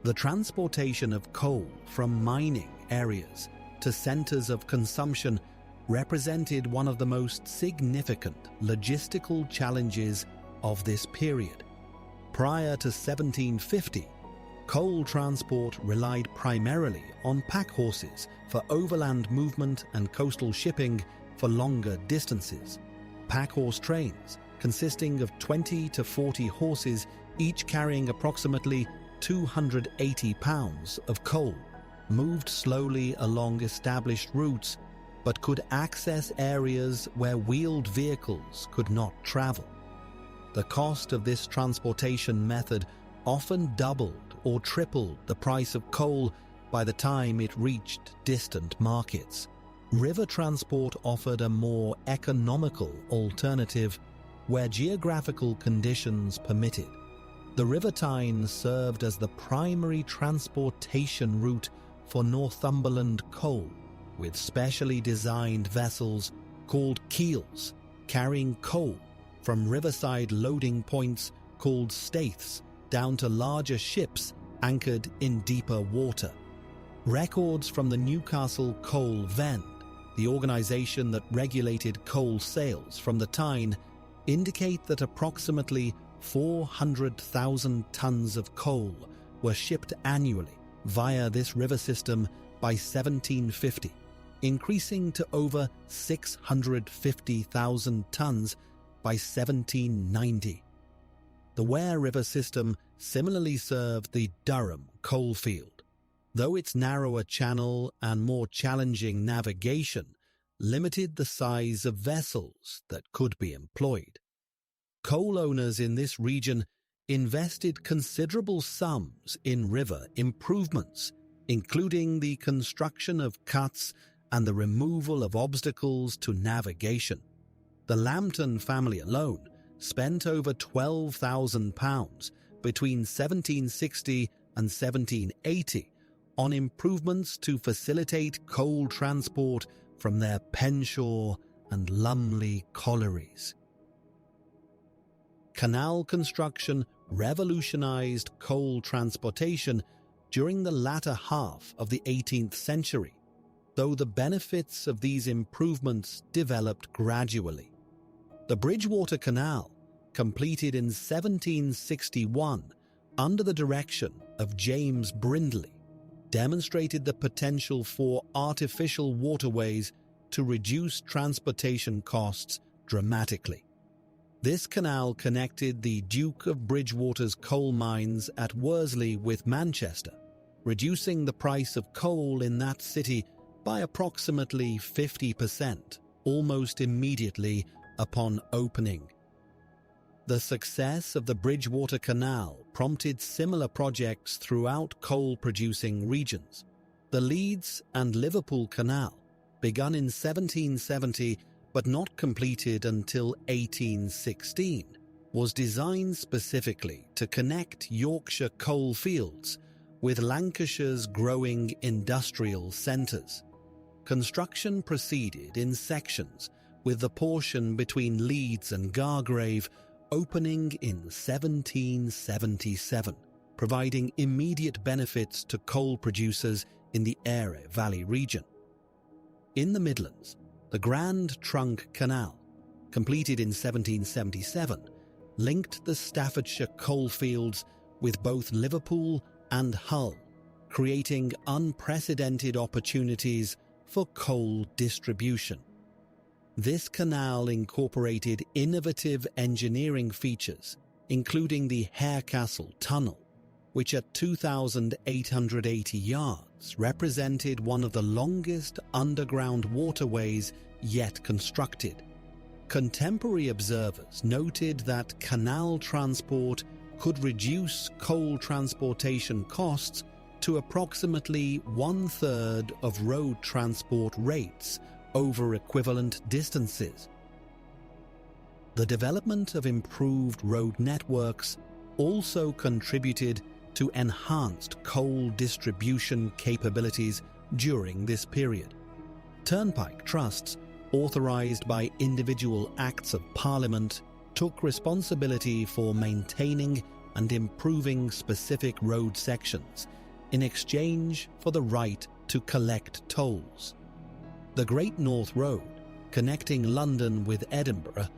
The transportation of coal from mining areas to centres of consumption represented one of the most significant logistical challenges of this period. Prior to 1750, coal transport relied primarily on pack horses for overland movement and coastal shipping for longer distances. Pack horse trains, consisting of 20 to 40 horses, each carrying approximately 280 pounds of coal, moved slowly along established routes but could access areas where wheeled vehicles could not travel. The cost of this transportation method often doubled or tripled the price of coal by the time it reached distant markets. River transport offered a more economical alternative where geographical conditions permitted. The River Tyne served as the primary transportation route for Northumberland coal, with specially designed vessels called keels carrying coal from riverside loading points called staiths down to larger ships anchored in deeper water. Records from the Newcastle Coal Vend, the organisation that regulated coal sales from the Tyne, indicate that approximately 400,000 tonnes of coal were shipped annually via this river system by 1750, increasing to over 650,000 tonnes by 1790. The Ware River system similarly served the Durham coalfield. though its narrower channel and more challenging navigation limited the size of vessels that could be employed. Coal owners in this region invested considerable sums in river improvements, including the construction of cuts and the removal of obstacles to navigation. The Lambton family alone spent over £12,000 between 1760 and 1780 on improvements to facilitate coal transport from their Penshaw and Lumley collieries. Canal construction revolutionized coal transportation during the latter half of the 18th century, though the benefits of these improvements developed gradually. The Bridgewater Canal, completed in 1761 under the direction of James Brindley, demonstrated the potential for artificial waterways to reduce transportation costs dramatically. This canal connected the Duke of Bridgewater's coal mines at Worsley with Manchester, reducing the price of coal in that city by approximately 50% almost immediately upon opening. The success of the Bridgewater Canal prompted similar projects throughout coal-producing regions. The Leeds and Liverpool Canal, begun in 1770 but not completed until 1816, was designed specifically to connect Yorkshire coal fields with Lancashire's growing industrial centres. Construction proceeded in sections, with the portion between Leeds and Gargrave opening in 1777, providing immediate benefits to coal producers in the Aire Valley region. In the Midlands, the Grand Trunk Canal, completed in 1777, linked the Staffordshire coalfields with both Liverpool and Hull, creating unprecedented opportunities for coal distribution. This canal incorporated innovative engineering features, including the Harecastle Tunnel, which at 2,880 yards represented one of the longest underground waterways yet constructed. Contemporary observers noted that canal transport could reduce coal transportation costs to approximately one-third of road transport rates over equivalent distances. The development of improved road networks also contributed to enhanced coal distribution capabilities during this period. Turnpike trusts, authorized by individual acts of Parliament, took responsibility for maintaining and improving specific road sections in exchange for the right to collect tolls. The Great North Road, connecting London with Edinburgh,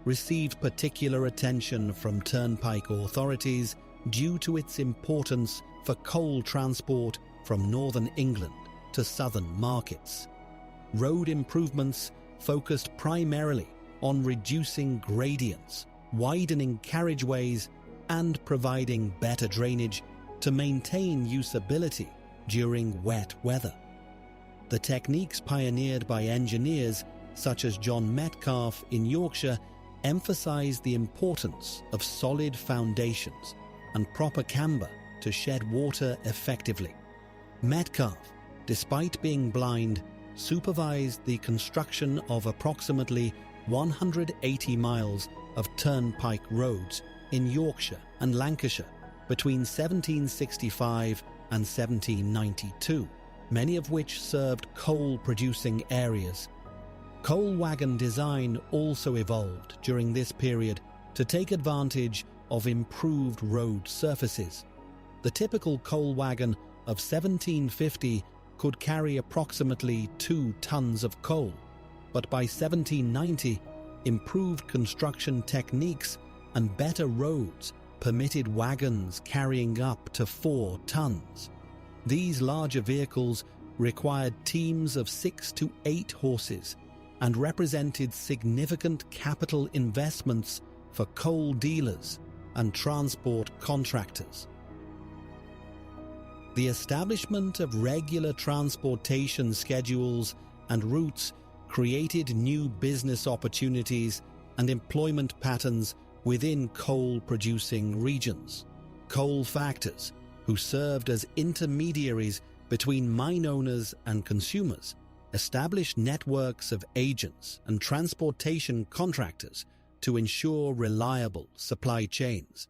received particular attention from turnpike authorities due to its importance for coal transport from northern England to southern markets. Road improvements focused primarily on reducing gradients, widening carriageways, and providing better drainage to maintain usability during wet weather. The techniques pioneered by engineers such as John Metcalfe in Yorkshire emphasized the importance of solid foundations and proper camber to shed water effectively. Metcalfe, despite being blind, supervised the construction of approximately 180 miles of turnpike roads in Yorkshire and Lancashire between 1765 and 1792, many of which served coal-producing areas. Coal wagon design also evolved during this period to take advantage of improved road surfaces. The typical coal wagon of 1750 could carry approximately 2 tons of coal, but by 1790, improved construction techniques and better roads permitted wagons carrying up to 4 tons. These larger vehicles required teams of 6 to 8 horses and represented significant capital investments for coal dealers and transport contractors. The establishment of regular transportation schedules and routes created new business opportunities and employment patterns within coal-producing regions. Coal factors, who served as intermediaries between mine owners and consumers, established networks of agents and transportation contractors to ensure reliable supply chains.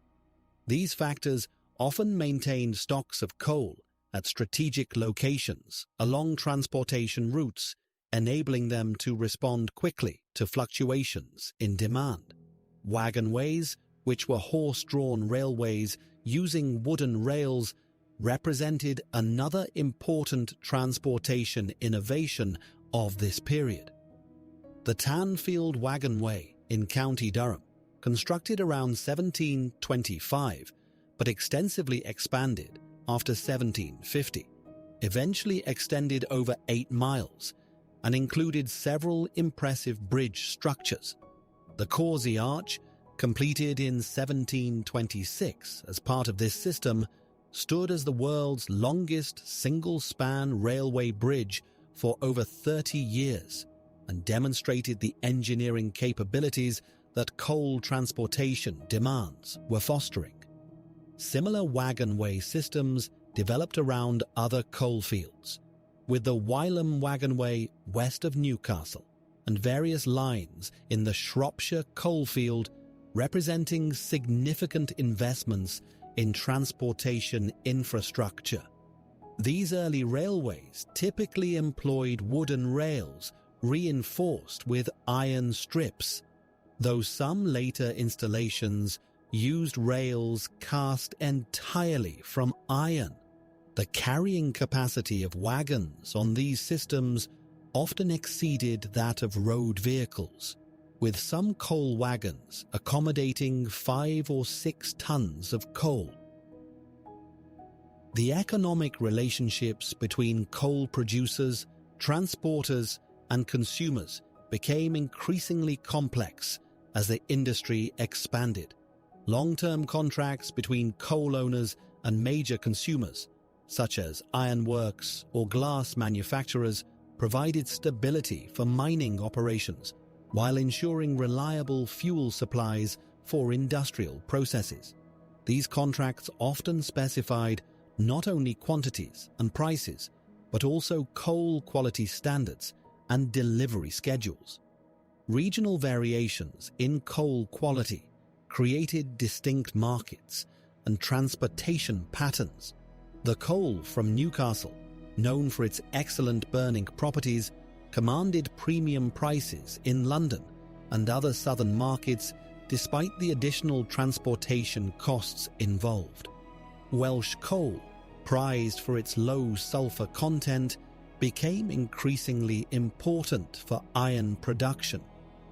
These factors often maintained stocks of coal at strategic locations along transportation routes, enabling them to respond quickly to fluctuations in demand. Wagonways, which were horse-drawn railways using wooden rails, represented another important transportation innovation of this period. The Tanfield Wagonway in County Durham, constructed around 1725 but extensively expanded after 1750, eventually extended over 8 miles and included several impressive bridge structures. The Causey Arch, completed in 1726 as part of this system, stood as the world's longest single-span railway bridge for over 30 years and demonstrated the engineering capabilities that coal transportation demands were fostering. Similar wagonway systems developed around other coalfields, with the Wylam Wagonway west of Newcastle and various lines in the Shropshire coalfield representing significant investments in transportation infrastructure. These early railways typically employed wooden rails reinforced with iron strips, though some later installations used rails cast entirely from iron. The carrying capacity of wagons on these systems often exceeded that of road vehicles, with some coal wagons accommodating 5 or 6 tons of coal. The economic relationships between coal producers, transporters, and consumers became increasingly complex as the industry expanded. Long-term contracts between coal owners and major consumers, such as ironworks or glass manufacturers, provided stability for mining operations while ensuring reliable fuel supplies for industrial processes. These contracts often specified not only quantities and prices, but also coal quality standards and delivery schedules. Regional variations in coal quality created distinct markets and transportation patterns. The coal from Newcastle, known for its excellent burning properties, commanded premium prices in London and other southern markets despite the additional transportation costs involved. Welsh coal, prized for its low sulfur content, became increasingly important for iron production,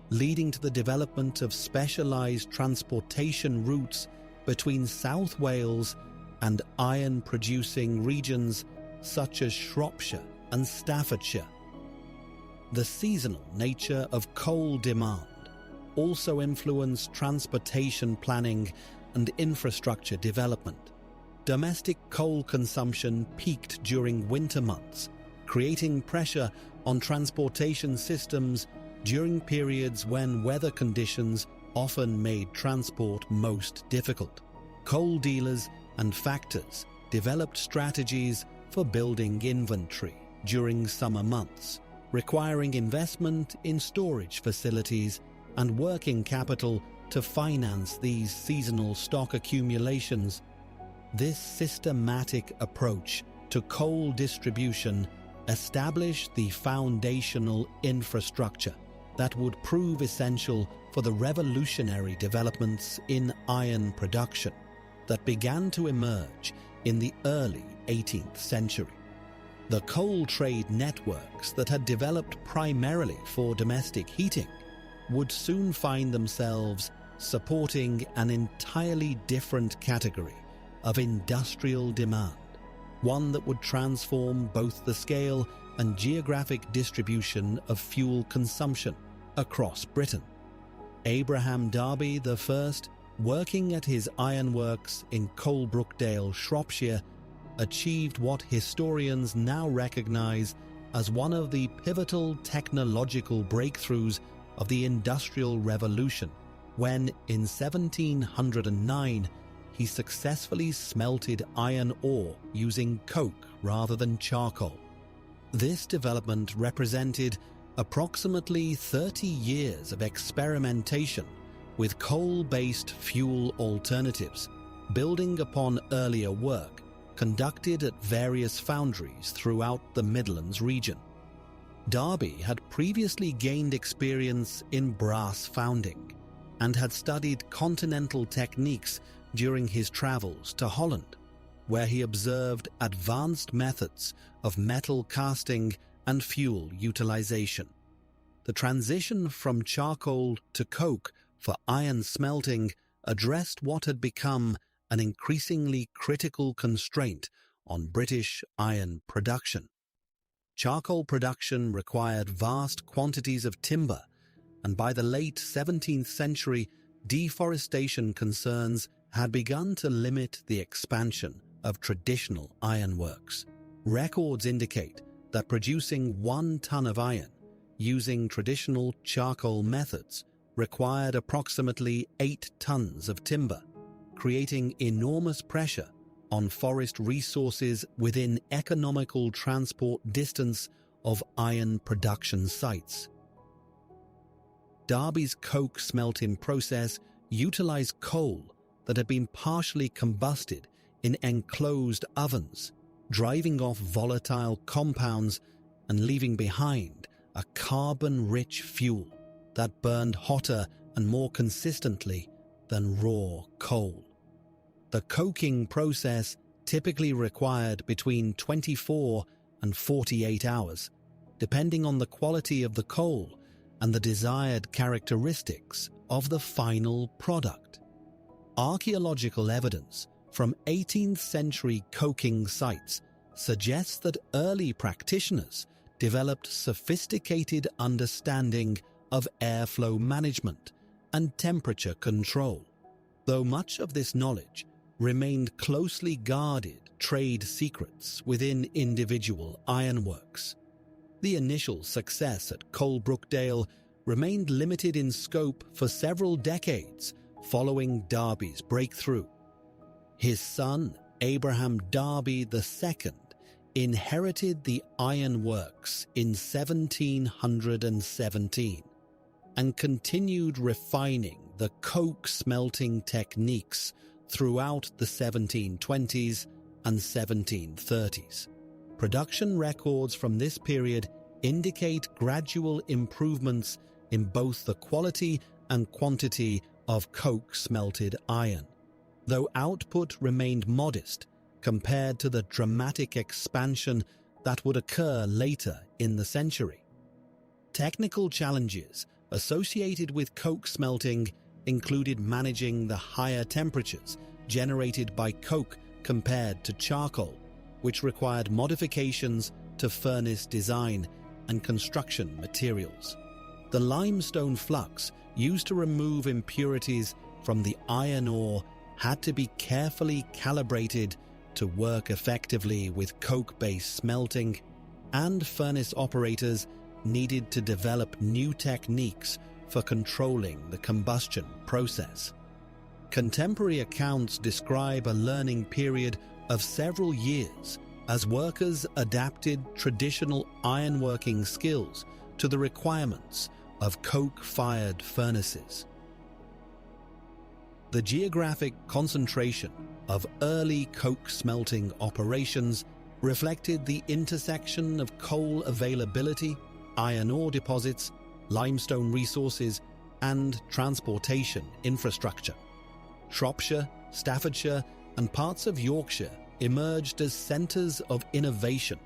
leading to the development of specialised transportation routes between South Wales and iron-producing regions such as Shropshire and Staffordshire. The seasonal nature of coal demand also influenced transportation planning and infrastructure development. Domestic coal consumption peaked during winter months, creating pressure on transportation systems during periods when weather conditions often made transport most difficult. Coal dealers and factors developed strategies for building inventory during summer months, requiring investment in storage facilities and working capital to finance these seasonal stock accumulations. This systematic approach to coal distribution established the foundational infrastructure that would prove essential for the revolutionary developments in iron production that began to emerge in the early 18th century. The coal trade networks that had developed primarily for domestic heating would soon find themselves supporting an entirely different category of industrial demand, one that would transform both the scale and geographic distribution of fuel consumption across Britain. Abraham Darby I, working at his ironworks in Coalbrookdale, Shropshire, achieved what historians now recognize as one of the pivotal technological breakthroughs of the Industrial Revolution, when in 1709 he successfully smelted iron ore using coke rather than charcoal. This development represented approximately 30 years of experimentation with coal-based fuel alternatives, building upon earlier work conducted at various foundries throughout the Midlands region. Derby had previously gained experience in brass founding and had studied continental techniques during his travels to Holland, where he observed advanced methods of metal casting and fuel utilization. The transition from charcoal to coke for iron smelting addressed what had become an increasingly critical constraint on British iron production. Charcoal production required vast quantities of timber, and by the late 17th century, deforestation concerns had begun to limit the expansion of traditional ironworks. Records indicate that producing 1 ton of iron using traditional charcoal methods required approximately 8 tons of timber, creating enormous pressure on forest resources within economical transport distance of iron production sites. Derby's coke smelting process utilized coal that had been partially combusted in enclosed ovens, driving off volatile compounds and leaving behind a carbon-rich fuel that burned hotter and more consistently than raw coal. The coking process typically required between 24 and 48 hours, depending on the quality of the coal and the desired characteristics of the final product. Archaeological evidence from 18th century coking sites suggests that early practitioners developed sophisticated understanding of airflow management and temperature control, though much of this knowledge remained closely guarded trade secrets within individual ironworks. The initial success at Coalbrookdale remained limited in scope for several decades following Derby's breakthrough. His son, Abraham Derby II, inherited the ironworks in 1717 and continued refining the coke smelting techniques throughout the 1720s and 1730s. Production records from this period indicate gradual improvements in both the quality and quantity of coke-smelted iron, though output remained modest compared to the dramatic expansion that would occur later in the century. Technical challenges associated with coke smelting included managing the higher temperatures generated by coke compared to charcoal, which required modifications to furnace design and construction materials. The limestone flux used to remove impurities from the iron ore had to be carefully calibrated to work effectively with coke-based smelting, and furnace operators needed to develop new techniques for controlling the combustion process. Contemporary accounts describe a learning period of several years as workers adapted traditional ironworking skills to the requirements of coke-fired furnaces. The geographic concentration of early coke smelting operations reflected the intersection of coal availability, iron ore deposits, limestone resources, and transportation infrastructure. Shropshire, Staffordshire, and parts of Yorkshire emerged as centres of innovation,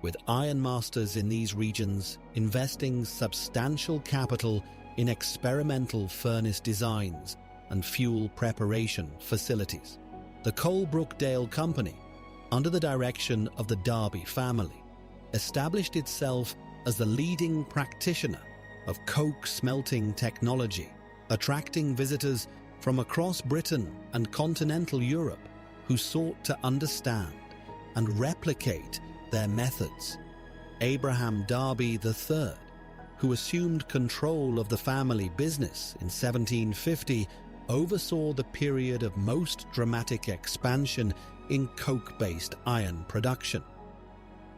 with ironmasters in these regions investing substantial capital in experimental furnace designs and fuel preparation facilities. The Coalbrookdale Company, under the direction of the Derby family, established itself as the leading practitioner of coke smelting technology, attracting visitors from across Britain and continental Europe who sought to understand and replicate their methods. Abraham Darby III, who assumed control of the family business in 1750, oversaw the period of most dramatic expansion in coke-based iron production.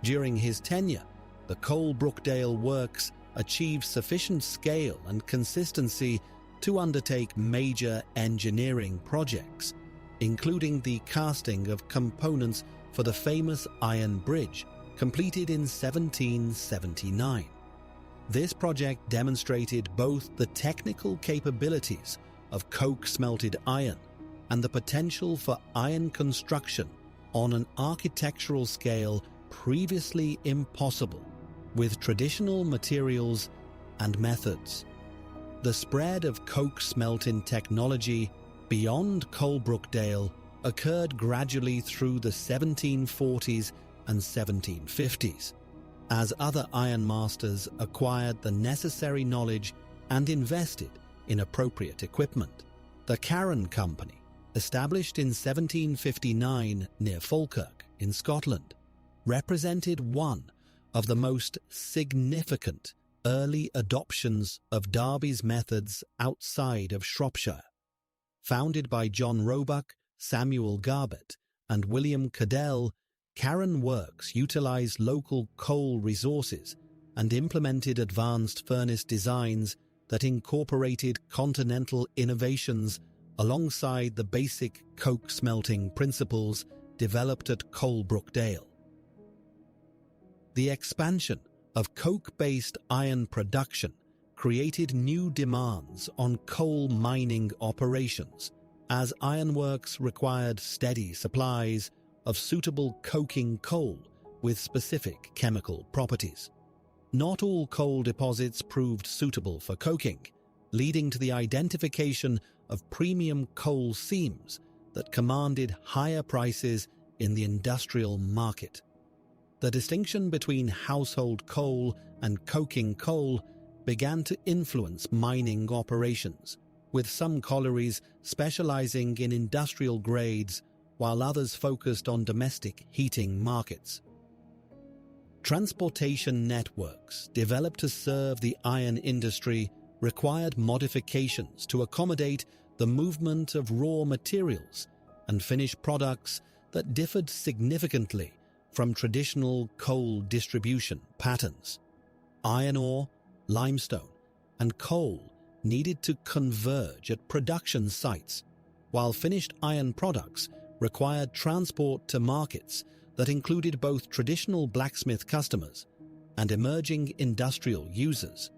During his tenure, the Coal-Brookdale Works achieved sufficient scale and consistency to undertake major engineering projects, including the casting of components for the famous Iron Bridge, completed in 1779. This project demonstrated both the technical capabilities of coke-smelted iron and the potential for iron construction on an architectural scale previously impossible with traditional materials and methods. The spread of coke-smelting technology beyond Coal-Brookdale occurred gradually through the 1740s and 1750s, as other iron masters acquired the necessary knowledge and invested in appropriate equipment. The Carron Company, established in 1759 near Falkirk in Scotland, represented one of the most significant early adoptions of Darby's methods outside of Shropshire. Founded by John Roebuck, Samuel Garbett, and William Cadell, Carron Works utilized local coal resources and implemented advanced furnace designs that incorporated continental innovations alongside the basic coke smelting principles developed at Coal-Brookdale. The expansion of coke-based iron production created new demands on coal mining operations, as ironworks required steady supplies of suitable coking coal with specific chemical properties. Not all coal deposits proved suitable for coking, leading to the identification of premium coal seams that commanded higher prices in the industrial market. The distinction between household coal and coking coal began to influence mining operations, with some collieries specializing in industrial grades while others focused on domestic heating markets. Transportation networks developed to serve the iron industry required modifications to accommodate the movement of raw materials and finished products that differed significantly from traditional coal distribution patterns. Iron ore, limestone, and coal needed to converge at production sites, while finished iron products required transport to markets that included both traditional blacksmith customers and emerging industrial users.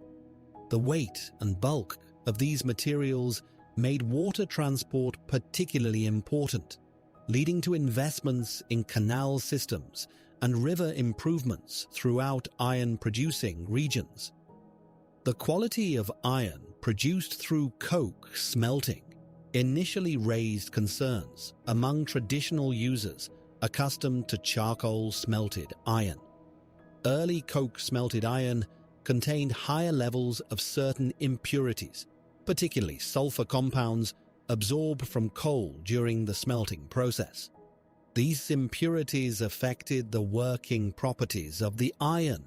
The weight and bulk of these materials made water transport particularly important, leading to investments in canal systems and river improvements throughout iron-producing regions. The quality of iron produced through coke smelting initially raised concerns among traditional users accustomed to charcoal-smelted iron. Early coke-smelted iron contained higher levels of certain impurities, particularly sulfur compounds absorbed from coal during the smelting process. These impurities affected the working properties of the iron,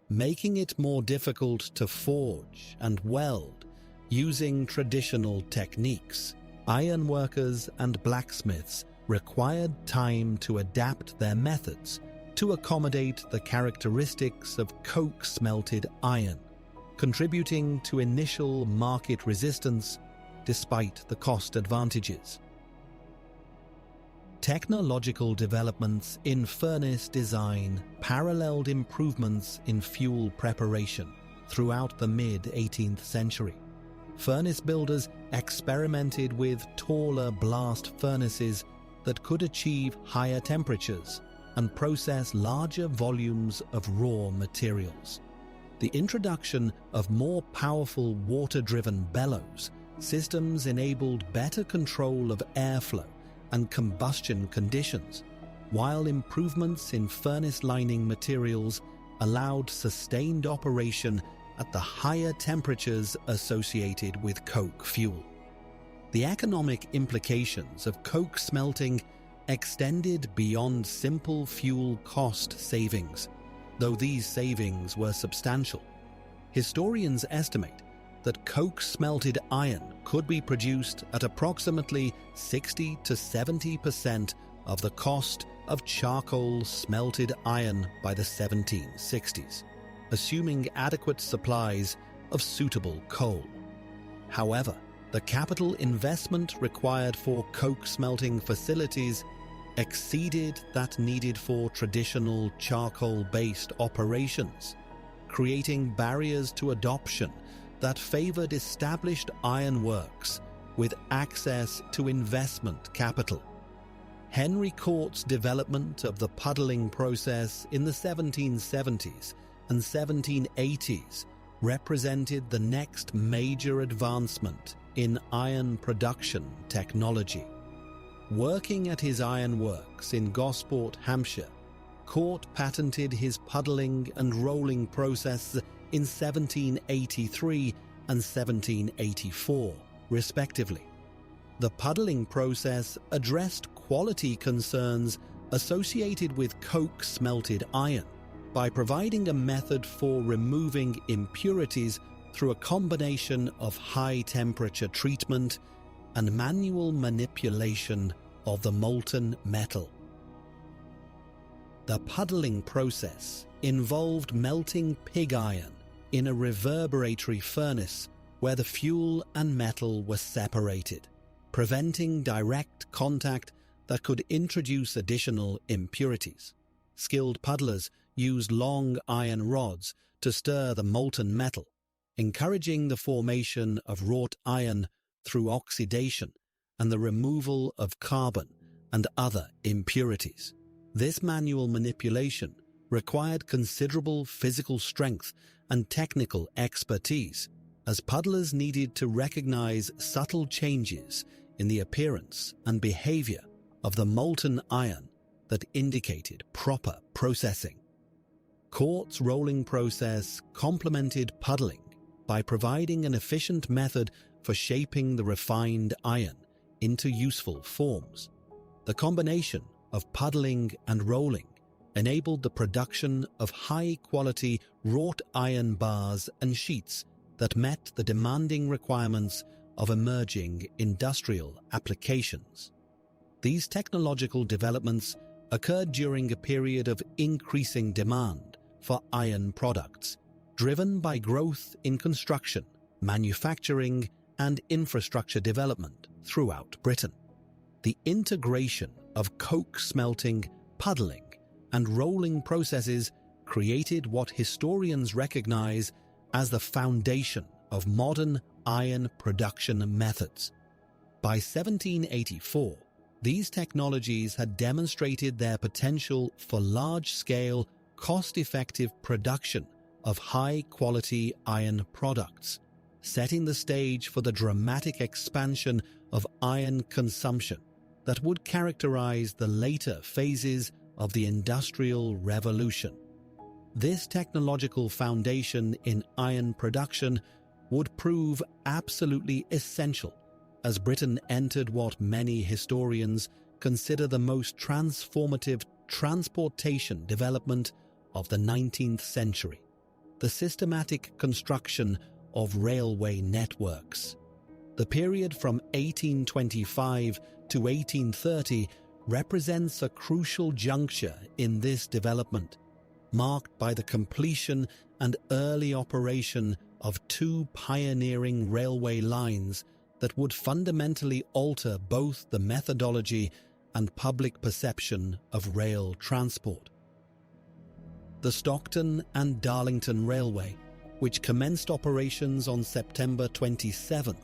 making it more difficult to forge and weld using traditional techniques. Ironworkers and blacksmiths required time to adapt their methods to accommodate the characteristics of coke-smelted iron, contributing to initial market resistance despite the cost advantages. Technological developments in furnace design paralleled improvements in fuel preparation throughout the mid-18th century. Furnace builders experimented with taller blast furnaces that could achieve higher temperatures and process larger volumes of raw materials. The introduction of more powerful water-driven bellows systems enabled better control of airflow and combustion conditions, while improvements in furnace lining materials allowed sustained operation at the higher temperatures associated with coke fuel. The economic implications of coke smelting extended beyond simple fuel cost savings, though these savings were substantial. Historians estimate that coke-smelted iron could be produced at approximately 60 to 70% of the cost of charcoal-smelted iron by the 1760s, assuming adequate supplies of suitable coal. However, the capital investment required for coke-smelting facilities exceeded that needed for traditional charcoal-based operations, creating barriers to adoption that favored established ironworks with access to investment capital. Henry Court's development of the puddling process in the 1770s and 1780s represented the next major advancement in iron production technology. Working at his ironworks in Gosport, Hampshire, Court patented his puddling and rolling process in 1783 and 1784, respectively. The puddling process addressed quality concerns associated with coke-smelted iron by providing a method for removing impurities through a combination of high-temperature treatment and manual manipulation of the molten metal. The puddling process involved melting pig iron in a reverberatory furnace where the fuel and metal were separated, preventing direct contact that could introduce additional impurities. Skilled puddlers used long iron rods to stir the molten metal, encouraging the formation of wrought iron through oxidation and the removal of carbon and other impurities. This manual manipulation required considerable physical strength and technical expertise, as puddlers needed to recognize subtle changes in the appearance and behavior of the molten iron that indicated proper processing. Court's rolling process complemented puddling by providing an efficient method for shaping the refined iron into useful forms. The combination of puddling and rolling enabled the production of high-quality wrought iron bars and sheets that met the demanding requirements of emerging industrial applications. These technological developments occurred during a period of increasing demand for iron products, driven by growth in construction, manufacturing, and infrastructure development throughout Britain. The integration of coke smelting, puddling, and rolling processes created what historians recognize as the foundation of modern iron production methods. By 1784, these technologies had demonstrated their potential for large-scale, cost-effective production of high-quality iron products, setting the stage for the dramatic expansion of iron consumption that would characterize the later phases of the Industrial Revolution. This technological foundation in iron production would prove absolutely essential as Britain entered what many historians consider the most transformative transportation development of the 19th century: the systematic construction of railway networks. The period from 1825 to 1830 represents a crucial juncture in this development, marked by the completion and early operation of two pioneering railway lines that would fundamentally alter both the methodology and public perception of rail transport. The Stockton and Darlington Railway, which commenced operations on September 27,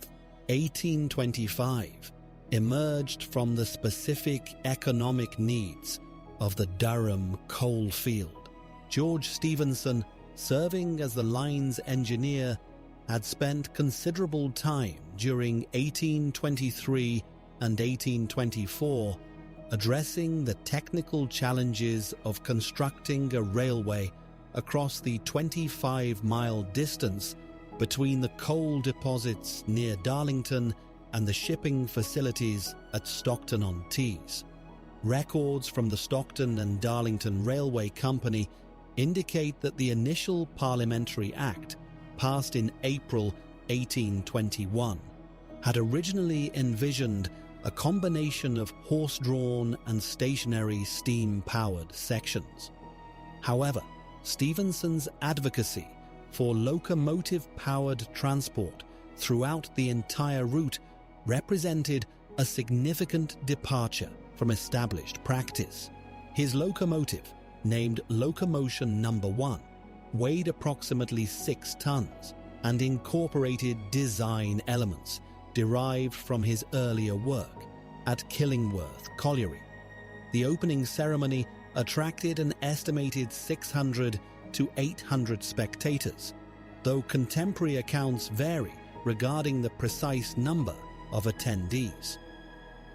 1825, emerged from the specific economic needs of the Durham coal field. George Stephenson, serving as the line's engineer, had spent considerable time during 1823 and 1824 addressing the technical challenges of constructing a railway across the 25-mile distance between the coal deposits near Darlington and the shipping facilities at Stockton-on-Tees. Records from the Stockton and Darlington Railway Company indicate that the initial Parliamentary Act, passed in April 1821, had originally envisioned a combination of horse-drawn and stationary steam-powered sections. However, Stephenson's advocacy for locomotive-powered transport throughout the entire route represented a significant departure from established practice. His locomotive, named Locomotion No. 1, weighed approximately 6 tons and incorporated design elements derived from his earlier work at Killingworth Colliery. The opening ceremony attracted an estimated 600 to 800 spectators, though contemporary accounts vary regarding the precise number of attendees.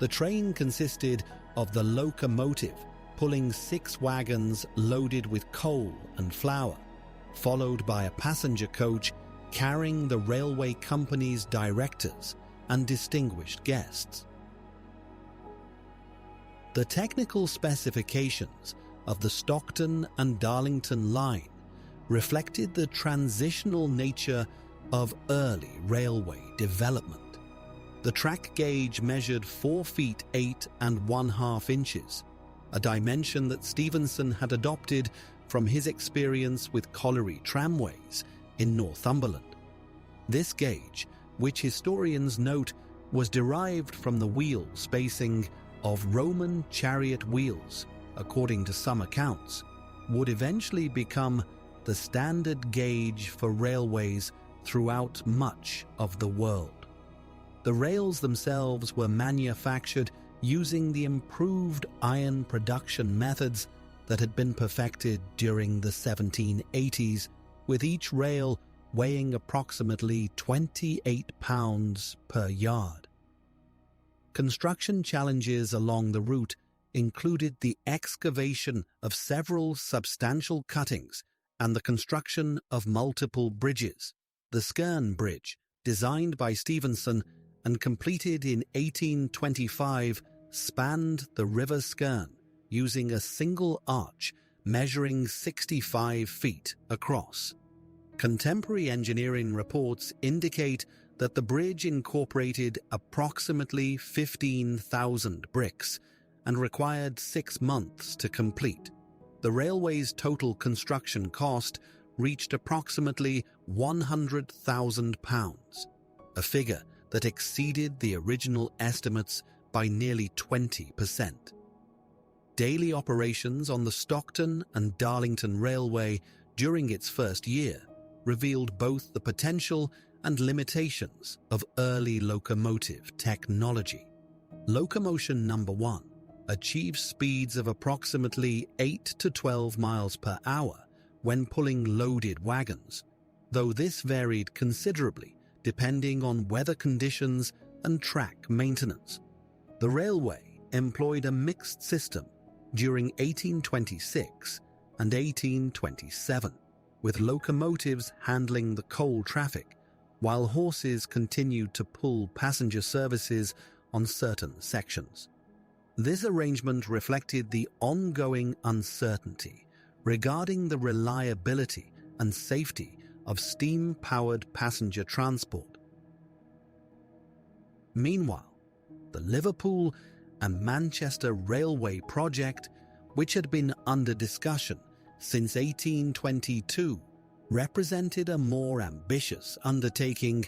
The train consisted of the locomotive pulling 6 wagons loaded with coal and flour, followed by a passenger coach carrying the railway company's directors and distinguished guests. The technical specifications of the Stockton and Darlington line reflected the transitional nature of early railway development. The track gauge measured 4 feet 8 1/2 inches, a dimension that Stephenson had adopted from his experience with colliery tramways in Northumberland. This gauge, which historians note was derived from the wheel spacing of Roman chariot wheels, according to some accounts, would eventually become the standard gauge for railways throughout much of the world. The rails themselves were manufactured using the improved iron production methods that had been perfected during the 1780s, with each rail weighing approximately 28 pounds per yard. Construction challenges along the route included the excavation of several substantial cuttings and the construction of multiple bridges. The Skerne Bridge, designed by Stephenson and completed in 1825, spanned the River Skerne using a single arch measuring 65 feet across. Contemporary engineering reports indicate that the bridge incorporated approximately 15,000 bricks and required 6 months to complete. The railway's total construction cost reached approximately £100,000, a figure that exceeded the original estimates by nearly 20%. Daily operations on the Stockton and Darlington Railway during its first year revealed both the potential and limitations of early locomotive technology. Locomotion No. 1 achieved speeds of approximately 8 to 12 miles per hour when pulling loaded wagons, though this varied considerably depending on weather conditions and track maintenance. The railway employed a mixed system during 1826 and 1827, with locomotives handling the coal traffic, while horses continued to pull passenger services on certain sections. This arrangement reflected the ongoing uncertainty regarding the reliability and safety of steam-powered passenger transport. Meanwhile, the Liverpool and Manchester Railway project, which had been under discussion since 1822, represented a more ambitious undertaking,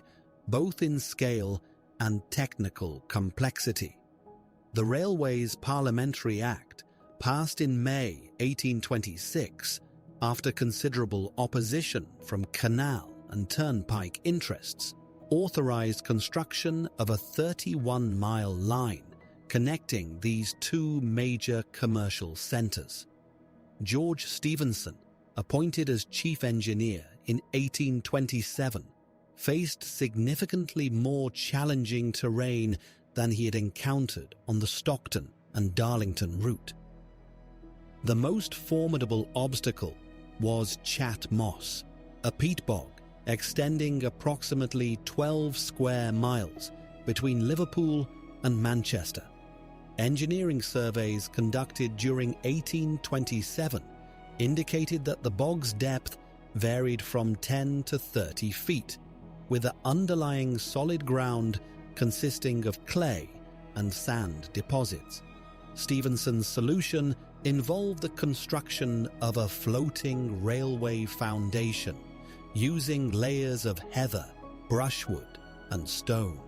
both in scale and technical complexity. The Railways Parliamentary Act, passed in May 1826, after considerable opposition from canal and turnpike interests, authorized construction of a 31-mile line connecting these two major commercial centers. George Stephenson, appointed as chief engineer in 1827, faced significantly more challenging terrain than he had encountered on the Stockton and Darlington route. The most formidable obstacle was Chat Moss, a peat bog extending approximately 12 square miles between Liverpool and Manchester. Engineering surveys conducted during 1827 indicated that the bog's depth varied from 10 to 30 feet, with the underlying solid ground consisting of clay and sand deposits. Stevenson's solution involved the construction of a floating railway foundation using layers of heather, brushwood, and stone.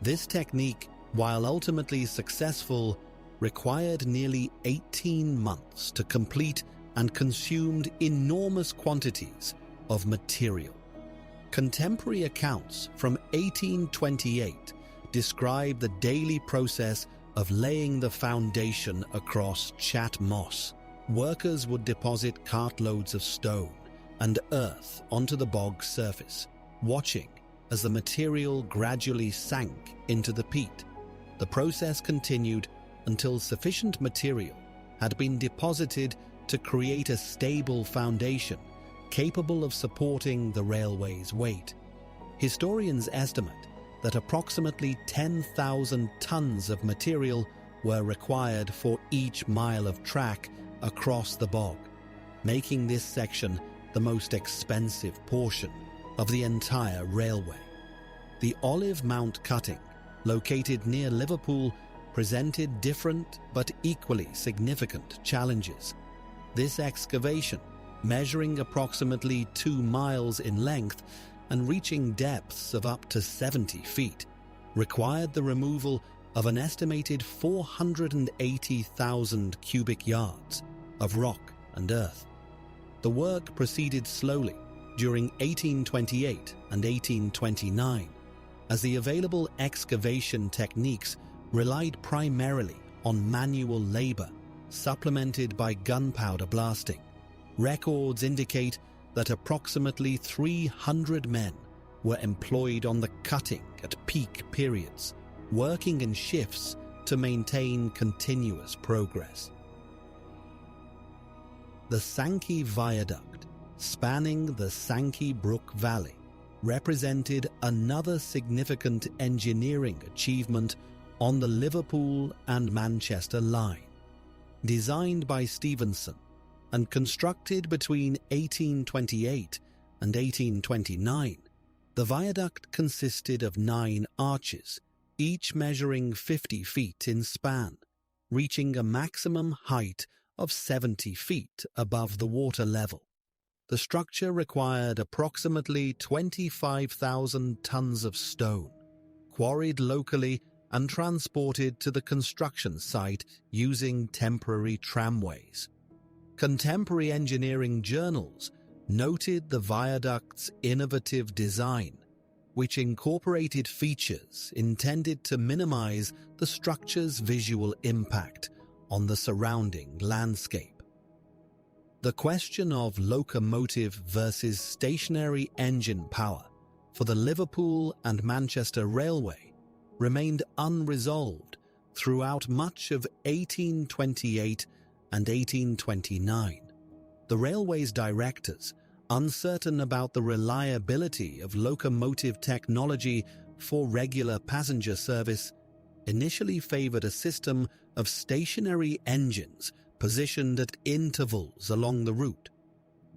This technique, while ultimately successful, required nearly 18 months to complete and consumed enormous quantities of material. Contemporary accounts from 1828 describe the daily process of laying the foundation across Chat Moss. Workers would deposit cartloads of stone and earth onto the bog's surface, watching as the material gradually sank into the peat. The process continued until sufficient material had been deposited to create a stable foundation capable of supporting the railway's weight. Historians estimate that approximately 10,000 tons of material were required for each mile of track across the bog, making this section the most expensive portion of the entire railway. The Olive Mount cutting, located near Liverpool, presented different but equally significant challenges. This excavation, measuring approximately 2 miles in length and reaching depths of up to 70 feet, required the removal of an estimated 480,000 cubic yards of rock and earth. The work proceeded slowly during 1828 and 1829, as the available excavation techniques relied primarily on manual labor, supplemented by gunpowder blasting. Records indicate that approximately 300 men were employed on the cutting at peak periods, working in shifts to maintain continuous progress. The Sankey Viaduct, spanning the Sankey Brook Valley, represented another significant engineering achievement on the Liverpool and Manchester line. Designed by Stephenson and constructed between 1828 and 1829, the viaduct consisted of 9 arches, each measuring 50 feet in span, reaching a maximum height of 70 feet above the water level. The structure required approximately 25,000 tons of stone, quarried locally and transported to the construction site using temporary tramways. Contemporary engineering journals noted the viaduct's innovative design, which incorporated features intended to minimize the structure's visual impact on the surrounding landscape. The question of locomotive versus stationary engine power for the Liverpool and Manchester Railway remained unresolved throughout much of 1828 and 1829. The railway's directors, uncertain about the reliability of locomotive technology for regular passenger service, initially favored a system of stationary engines positioned at intervals along the route.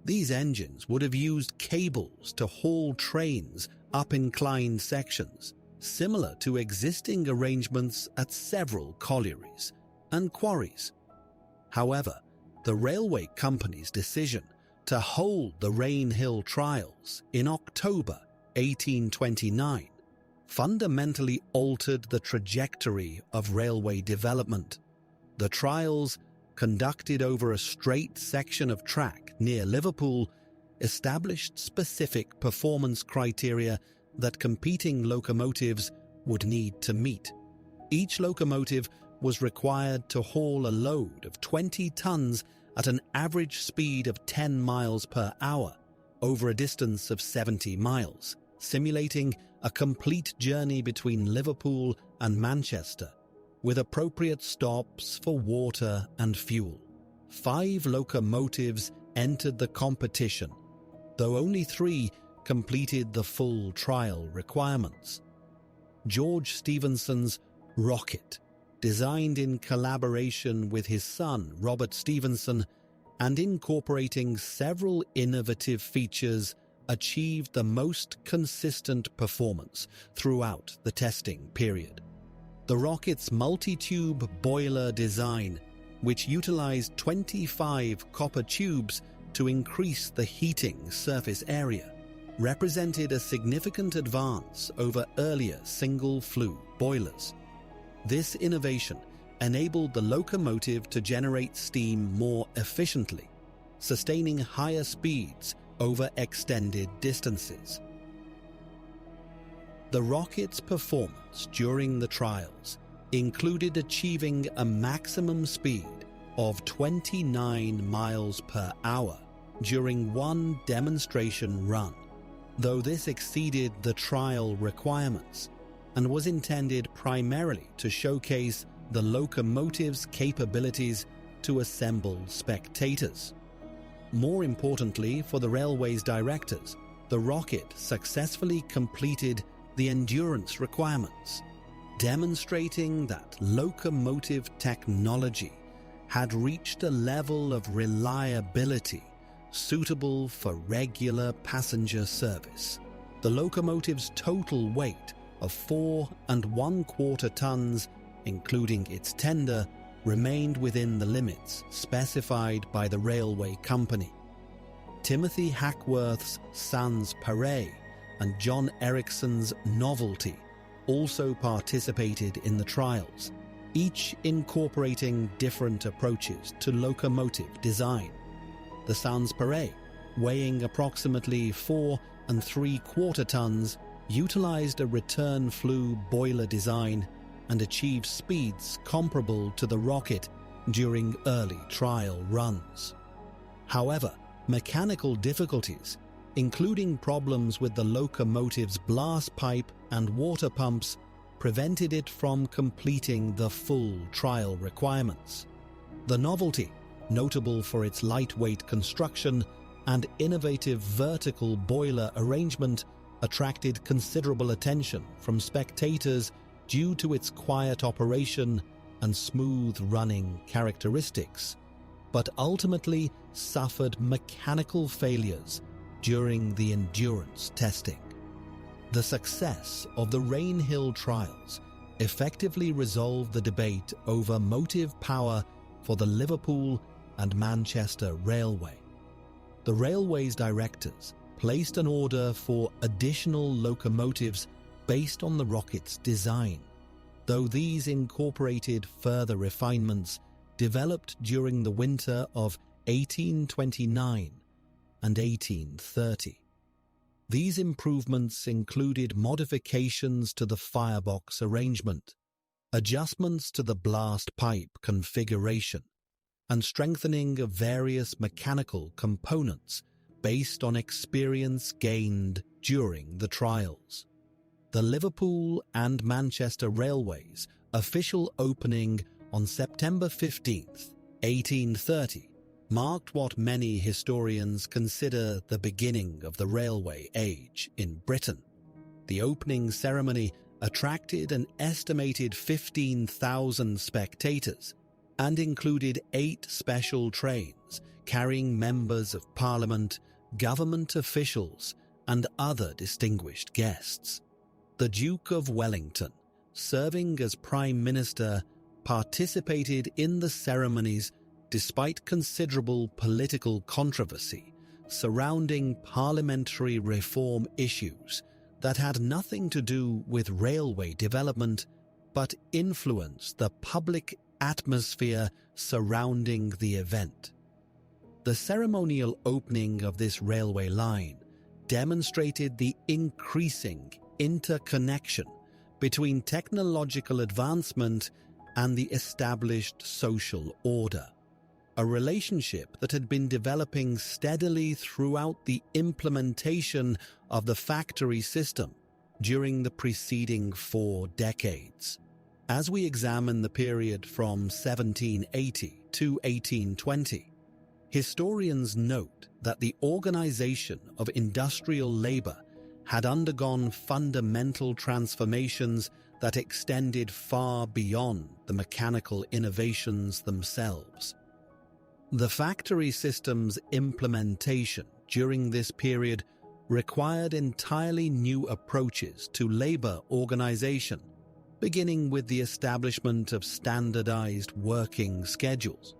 These engines would have used cables to haul trains up inclined sections, similar to existing arrangements at several collieries and quarries. However, the railway company's decision to hold the Rainhill trials in October 1829 fundamentally altered the trajectory of railway development. The trials, conducted over a straight section of track near Liverpool, established specific performance criteria that competing locomotives would need to meet. Each locomotive was required to haul a load of 20 tons at an average speed of 10 miles per hour over a distance of 70 miles, simulating a complete journey between Liverpool and Manchester, with appropriate stops for water and fuel. 5 locomotives entered the competition, though only 3 completed the full trial requirements. George Stephenson's Rocket, designed in collaboration with his son, Robert Stephenson, and incorporating several innovative features, achieved the most consistent performance throughout the testing period. The rocket's multi-tube boiler design, which utilized 25 copper tubes to increase the heating surface area, represented a significant advance over earlier single-flue boilers. This innovation enabled the locomotive to generate steam more efficiently, sustaining higher speeds over extended distances. The rocket's performance during the trials included achieving a maximum speed of 29 miles per hour during one demonstration run, though this exceeded the trial requirements and was intended primarily to showcase the locomotive's capabilities to assemble spectators. More importantly for the railway's directors, the rocket successfully completed the endurance requirements, demonstrating that locomotive technology had reached a level of reliability suitable for regular passenger service. The locomotive's total weight of 4 1/4 tons, including its tender, remained within the limits specified by the railway company. Timothy Hackworth's Sans Pareil and John Ericsson's Novelty also participated in the trials, each incorporating different approaches to locomotive design. The Sans Pareil, weighing approximately 4 3/4 tons, utilized a return flue boiler design and achieved speeds comparable to the rocket during early trial runs. However, mechanical difficulties, including problems with the locomotive's blast pipe and water pumps, prevented it from completing the full trial requirements. The Novelty, notable for its lightweight construction and innovative vertical boiler arrangement, attracted considerable attention from spectators due to its quiet operation and smooth running characteristics, but ultimately suffered mechanical failures during the endurance testing. The success of the Rainhill trials effectively resolved the debate over motive power for the Liverpool and Manchester Railway. The railway's directors placed an order for additional locomotives based on the rocket's design, though these incorporated further refinements developed during the winter of 1829 and 1830. These improvements included modifications to the firebox arrangement, adjustments to the blast pipe configuration, and strengthening of various mechanical components based on experience gained during the trials. The Liverpool and Manchester Railway's official opening on September 15, 1830, marked what many historians consider the beginning of the railway age in Britain. The opening ceremony attracted an estimated 15,000 spectators and included 8 special trains carrying members of Parliament, government officials, and other distinguished guests. The Duke of Wellington, serving as Prime Minister, participated in the ceremonies despite considerable political controversy surrounding parliamentary reform issues that had nothing to do with railway development but influenced the public atmosphere surrounding the event. The ceremonial opening of this railway line demonstrated the increasing interconnection between technological advancement and the established social order, a relationship that had been developing steadily throughout the implementation of the factory system during the preceding 4 decades. As we examine the period from 1780 to 1820, historians note that the organization of industrial labor had undergone fundamental transformations that extended far beyond the mechanical innovations themselves. The factory system's implementation during this period required entirely new approaches to labor organization, beginning with the establishment of standardized working schedules.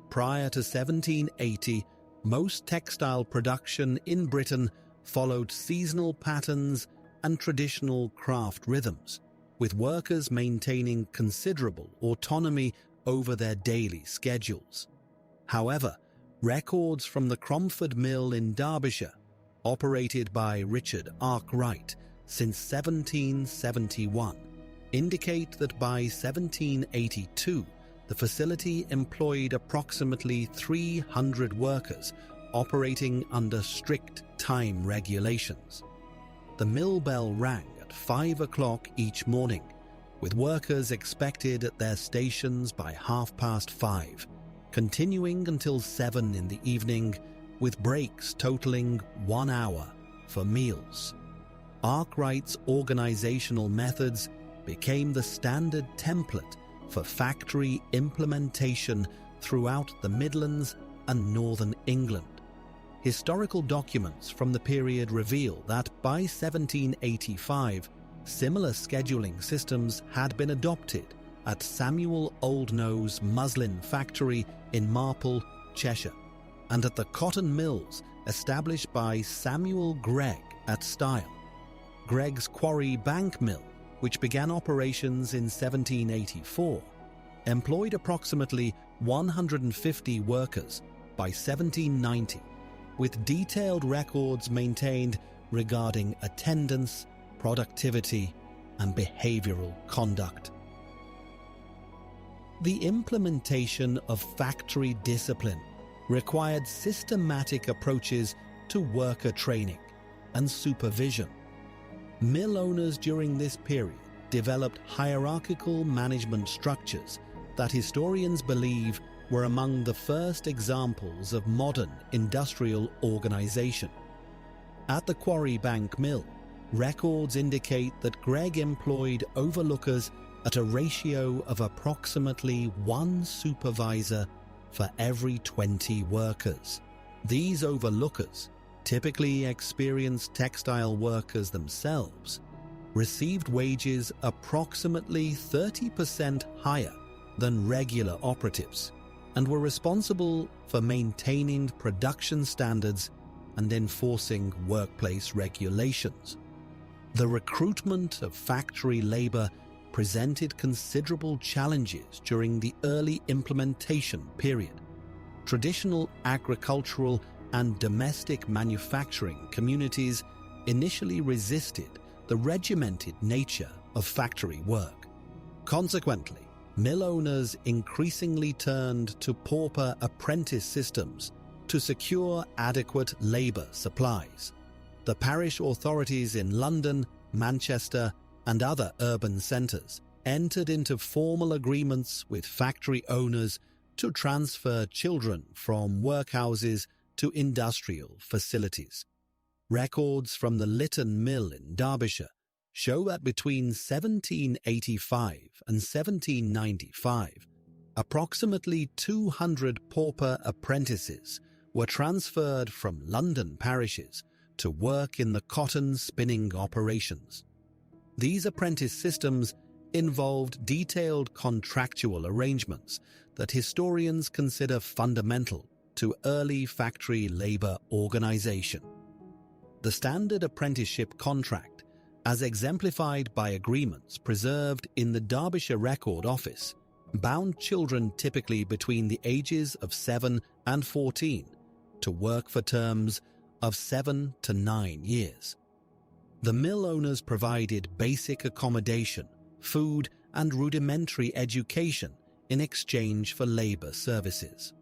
Prior to 1780, most textile production in Britain followed seasonal patterns and traditional craft rhythms, with workers maintaining considerable autonomy over their daily schedules. However, records from the Cromford Mill in Derbyshire, operated by Richard Arkwright since 1771, indicate that by 1782, the facility employed approximately 300 workers operating under strict time regulations. The mill bell rang at 5 o'clock each morning, with workers expected at their stations by 5:30, continuing until 7 in the evening, with breaks totaling 1 hour for meals. Arkwright's organizational methods became the standard template for factory implementation throughout the Midlands and Northern England. Historical documents from the period reveal that by 1785, similar scheduling systems had been adopted at Samuel Oldknow's muslin factory in Marple, Cheshire, and at the cotton mills established by Samuel Gregg at Stile. Gregg's Quarry Bank Mill, which began operations in 1784, employed approximately 150 workers by 1790, with detailed records maintained regarding attendance, productivity, and behavioral conduct. The implementation of factory discipline required systematic approaches to worker training and supervision. Mill owners during this period developed hierarchical management structures that historians believe were among the first examples of modern industrial organization. At the Quarry Bank Mill, records indicate that Gregg employed overlookers at a ratio of approximately 1 supervisor for every 20 workers. These overlookers, typically experienced textile workers themselves, received wages approximately 30% higher than regular operatives, and were responsible for maintaining production standards and enforcing workplace regulations. The recruitment of factory labor presented considerable challenges during the early implementation period. Traditional agricultural and domestic manufacturing communities initially resisted the regimented nature of factory work. Consequently, mill owners increasingly turned to pauper apprentice systems to secure adequate labor supplies. The parish authorities in London, Manchester, and other urban centres entered into formal agreements with factory owners to transfer children from workhouses to industrial facilities. Records from the Lytton Mill in Derbyshire show that between 1785 and 1795, approximately 200 pauper apprentices were transferred from London parishes to work in the cotton spinning operations. These apprentice systems involved detailed contractual arrangements that historians consider fundamental to early factory labor organization. The standard apprenticeship contract, as exemplified by agreements preserved in the Derbyshire Record Office, bound children typically between the ages of 7 and 14 to work for terms of 7 to 9 years. The mill owners provided basic accommodation, food, and rudimentary education in exchange for labor services.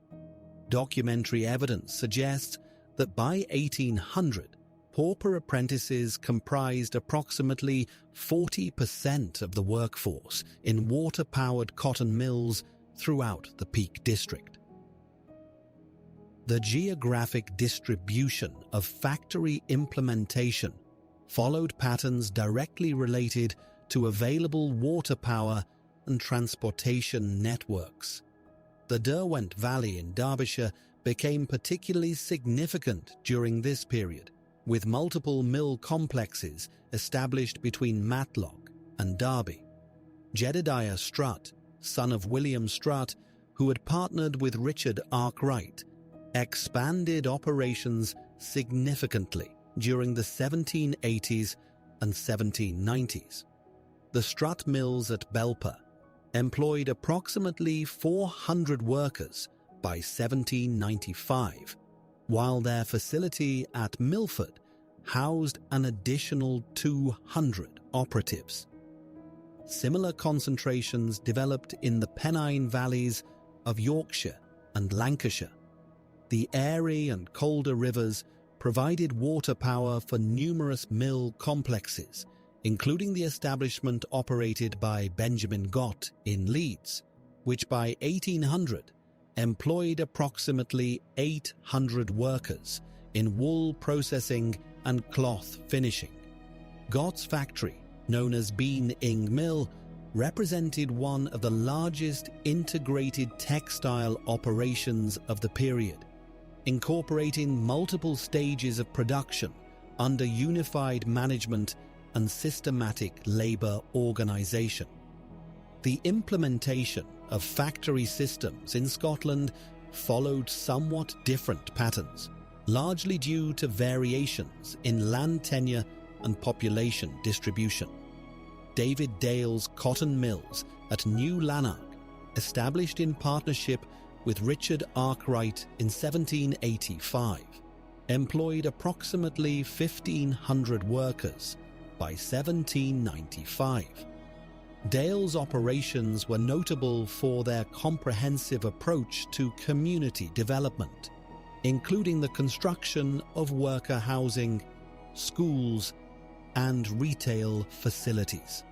Documentary evidence suggests that by 1800, pauper apprentices comprised approximately 40% of the workforce in water-powered cotton mills throughout the Peak District. The geographic distribution of factory implementation followed patterns directly related to available water power and transportation networks. The Derwent Valley in Derbyshire became particularly significant during this period, with multiple mill complexes established between Matlock and Derby. Jedediah Strutt, son of William Strutt, who had partnered with Richard Arkwright, expanded operations significantly during the 1780s and 1790s. The Strutt mills at Belper employed approximately 400 workers by 1795, while their facility at Milford housed an additional 200 operatives. Similar concentrations developed in the Pennine valleys of Yorkshire and Lancashire. The Erie and Calder rivers provided water power for numerous mill complexes, including the establishment operated by Benjamin Gott in Leeds, which by 1800 employed approximately 800 workers in wool processing and cloth finishing. Gott's factory, known as Bean Ing Mill, represented one of the largest integrated textile operations of the period, incorporating multiple stages of production under unified management and systematic labor organization. The implementation of factory systems in Scotland followed somewhat different patterns, largely due to variations in land tenure and population distribution. David Dale's cotton mills at New Lanark, established in partnership with Richard Arkwright in 1785, employed approximately 1,500 workers by 1795. Dale's operations were notable for their comprehensive approach to community development, including the construction of worker housing, schools, and retail facilities.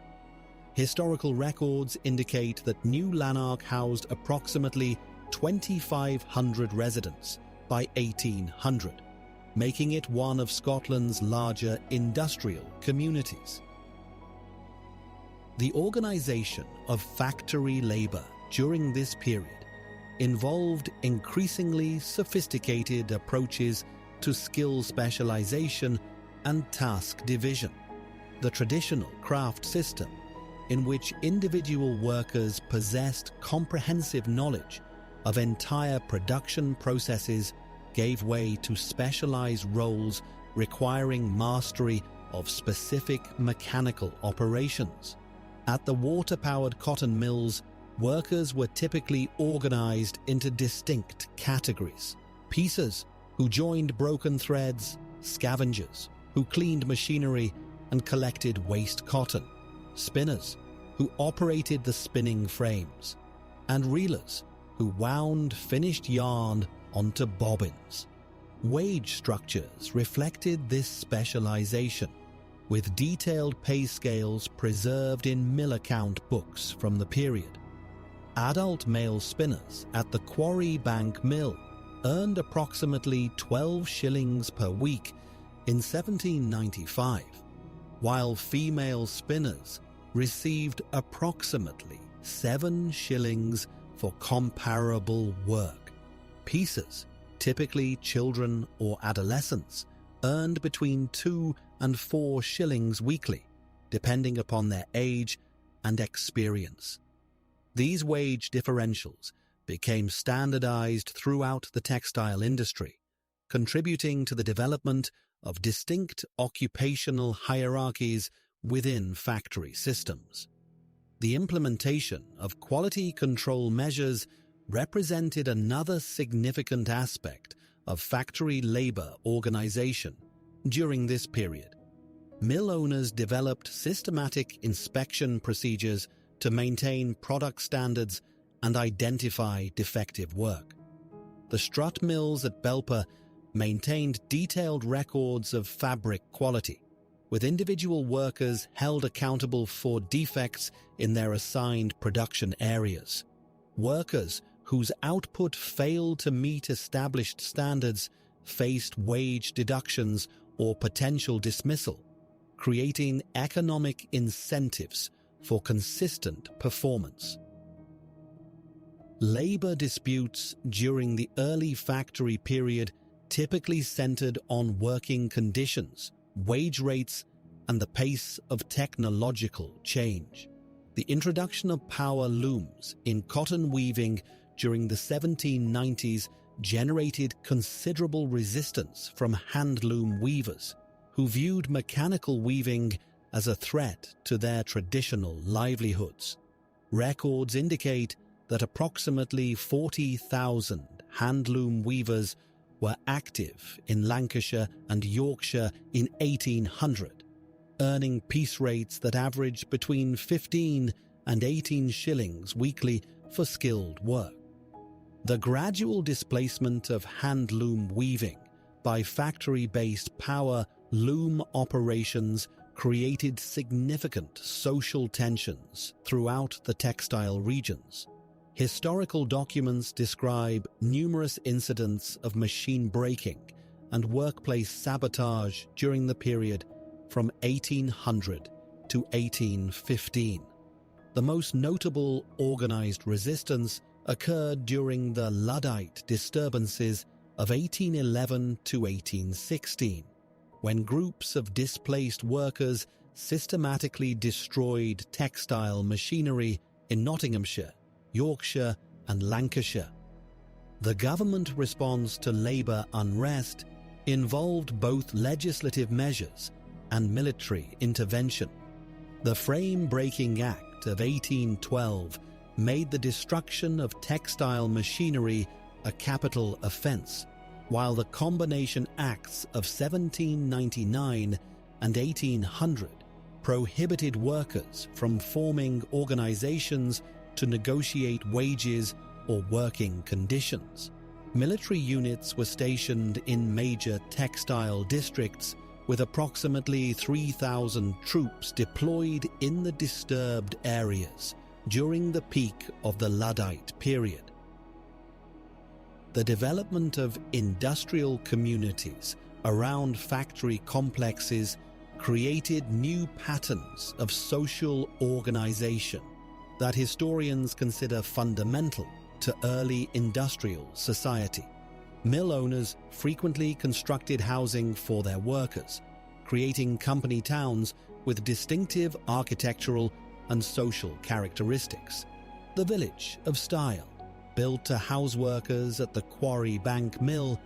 Historical records indicate that New Lanark housed approximately 2,500 residents by 1800, making it one of Scotland's larger industrial communities. The organisation of factory labour during this period involved increasingly sophisticated approaches to skill specialisation and task division. The traditional craft system, in which individual workers possessed comprehensive knowledge of entire production processes, gave way to specialized roles requiring mastery of specific mechanical operations. At the water-powered cotton mills, workers were typically organized into distinct categories: piecers, who joined broken threads; scavengers, who cleaned machinery and collected waste cotton; spinners, who operated the spinning frames; and reelers, who wound finished yarn onto bobbins. Wage structures reflected this specialization, with detailed pay scales preserved in mill account books from the period. Adult male spinners at the Quarry Bank Mill earned approximately 12 shillings per week in 1795, while female spinners received approximately 7 shillings for comparable work. Piecers, typically children or adolescents, earned between 2 and 4 shillings weekly, depending upon their age and experience. These wage differentials became standardized throughout the textile industry, contributing to the development of distinct occupational hierarchies within factory systems. The implementation of quality control measures represented another significant aspect of factory labor organization during this period. Mill owners developed systematic inspection procedures to maintain product standards and identify defective work. The Strutt mills at Belper maintained detailed records of fabric quality, with individual workers held accountable for defects in their assigned production areas. Workers whose output failed to meet established standards faced wage deductions or potential dismissal, creating economic incentives for consistent performance. Labor disputes during the early factory period typically centered on working conditions, wage rates, and the pace of technological change. The introduction of power looms in cotton weaving during the 1790s generated considerable resistance from handloom weavers, who viewed mechanical weaving as a threat to their traditional livelihoods. Records indicate that approximately 40,000 handloom weavers were active in Lancashire and Yorkshire in 1800, earning piece rates that averaged between 15 and 18 shillings weekly for skilled work. The gradual displacement of handloom weaving by factory-based power loom operations created significant social tensions throughout the textile regions. Historical documents describe numerous incidents of machine breaking and workplace sabotage during the period from 1800 to 1815. The most notable organized resistance occurred during the Luddite disturbances of 1811 to 1816, when groups of displaced workers systematically destroyed textile machinery in Nottinghamshire, Yorkshire, and Lancashire. The government response to labour unrest involved both legislative measures and military intervention. The Frame-Breaking Act of 1812 made the destruction of textile machinery a capital offence, while the Combination Acts of 1799 and 1800 prohibited workers from forming organisations to negotiate wages or working conditions. Military units were stationed in major textile districts, with approximately 3,000 troops deployed in the disturbed areas during the peak of the Luddite period. The development of industrial communities around factory complexes created new patterns of social organization that historians consider fundamental to early industrial society. Mill owners frequently constructed housing for their workers, creating company towns with distinctive architectural and social characteristics. The village of style, built to house workers at the Quarry Bank Mill,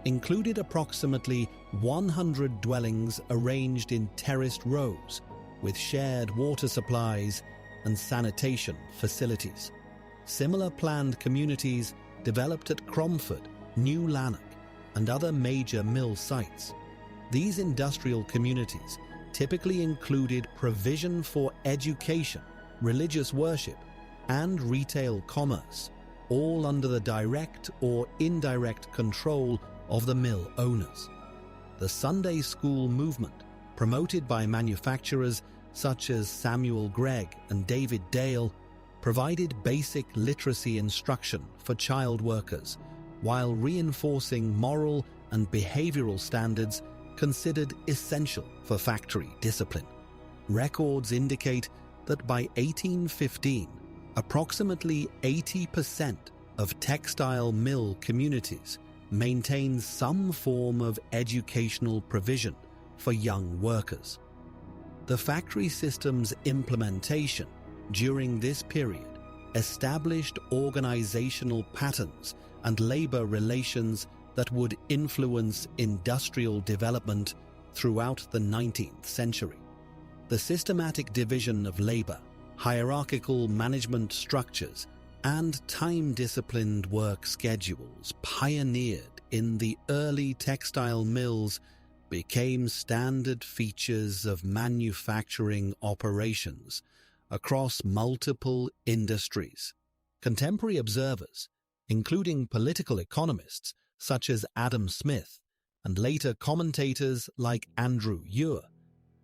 included approximately 100 dwellings arranged in terraced rows with shared water supplies and sanitation facilities. Similar planned communities developed at Cromford, New Lanark, and other major mill sites. These industrial communities typically included provision for education, religious worship, and retail commerce, all under the direct or indirect control of the mill owners. The Sunday school movement, promoted by manufacturers such as Samuel Gregg and David Dale, provided basic literacy instruction for child workers while reinforcing moral and behavioral standards considered essential for factory discipline. Records indicate that by 1815, approximately 80% of textile mill communities maintained some form of educational provision for young workers. The factory system's implementation during this period established organizational patterns and labor relations that would influence industrial development throughout the 19th century. The systematic division of labor, hierarchical management structures, and time-disciplined work schedules pioneered in the early textile mills became standard features of manufacturing operations across multiple industries. Contemporary observers, including political economists such as Adam Smith and later commentators like Andrew Ure,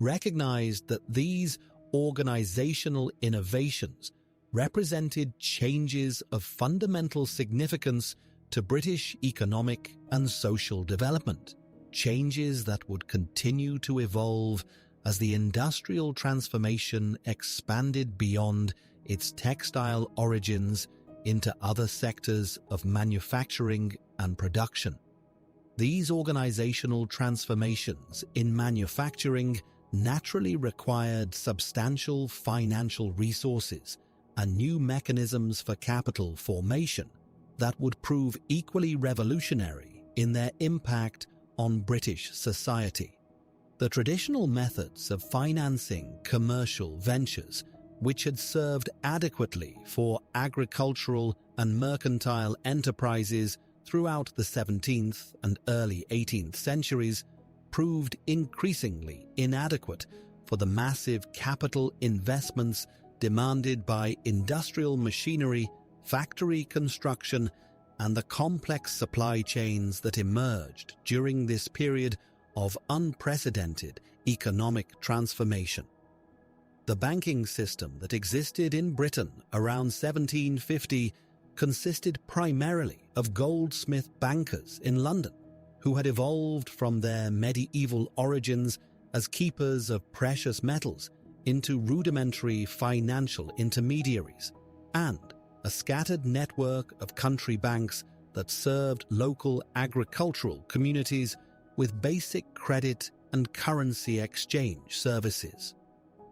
recognized that these organizational innovations represented changes of fundamental significance to British economic and social development, changes that would continue to evolve as the industrial transformation expanded beyond its textile origins into other sectors of manufacturing and production. These organizational transformations in manufacturing naturally required substantial financial resources and new mechanisms for capital formation that would prove equally revolutionary in their impact on British society. The traditional methods of financing commercial ventures, which had served adequately for agricultural and mercantile enterprises throughout the 17th and early 18th centuries, proved increasingly inadequate for the massive capital investments demanded by industrial machinery, factory construction, and the complex supply chains that emerged during this period of unprecedented economic transformation. The banking system that existed in Britain around 1750 consisted primarily of goldsmith bankers in London, who had evolved from their medieval origins as keepers of precious metals into rudimentary financial intermediaries, and a scattered network of country banks that served local agricultural communities with basic credit and currency exchange services.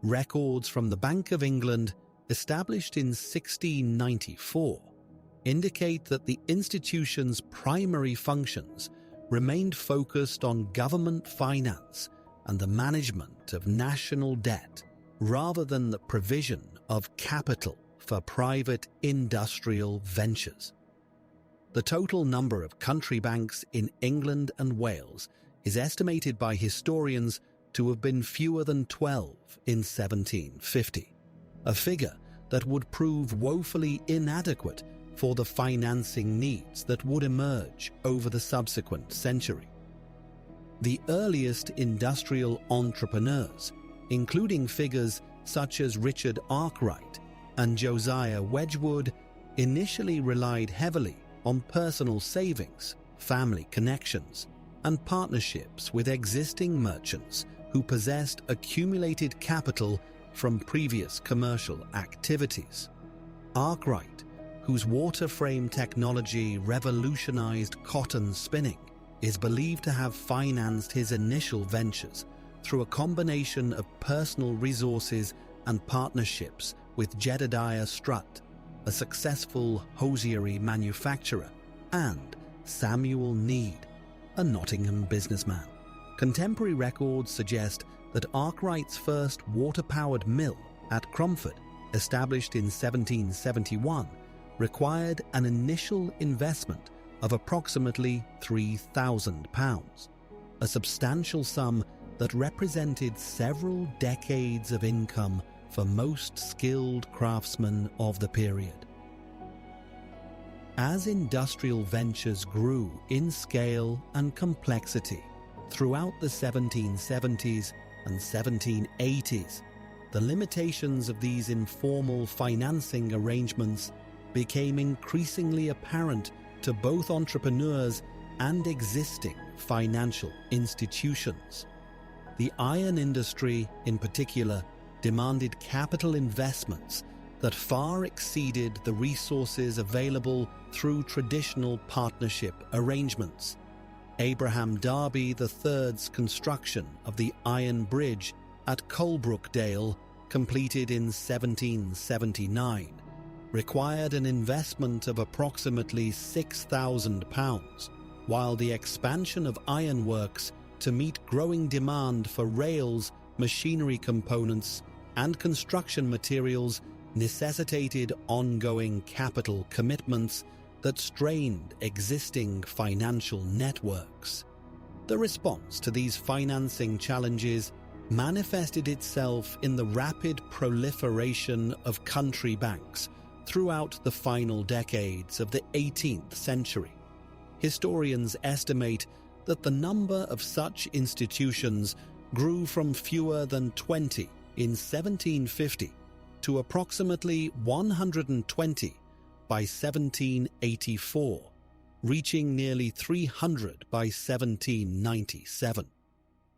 Records from the Bank of England, established in 1694, indicate that the institution's primary functions remained focused on government finance and the management of national debt, rather than the provision of capital for private industrial ventures. The total number of country banks in England and Wales is estimated by historians to have been fewer than 12 in 1750, a figure that would prove woefully inadequate for the financing needs that would emerge over the subsequent century. The earliest industrial entrepreneurs, including figures such as Richard Arkwright and Josiah Wedgwood, initially relied heavily on personal savings, family connections, and partnerships with existing merchants who possessed accumulated capital from previous commercial activities. Arkwright, whose water frame technology revolutionized cotton spinning, is believed to have financed his initial ventures through a combination of personal resources and partnerships with Jedediah Strutt, a successful hosiery manufacturer, and Samuel Need, a Nottingham businessman. Contemporary records suggest that Arkwright's first water-powered mill at Cromford, established in 1771, required an initial investment of approximately £3,000, a substantial sum that represented several decades of income for most skilled craftsmen of the period. As industrial ventures grew in scale and complexity throughout the 1770s and 1780s, the limitations of these informal financing arrangements became increasingly apparent to both entrepreneurs and existing financial institutions. The iron industry, in particular, demanded capital investments that far exceeded the resources available through traditional partnership arrangements. Abraham Darby III's construction of the Iron Bridge at Colebrookdale, completed in 1779, required an investment of approximately £6,000, while the expansion of ironworks to meet growing demand for rails, machinery components, and construction materials necessitated ongoing capital commitments that strained existing financial networks. The response to these financing challenges manifested itself in the rapid proliferation of country banks throughout the final decades of the 18th century. Historians estimate that the number of such institutions grew from fewer than 20 in 1750 to approximately 120 by 1784, reaching nearly 300 by 1797.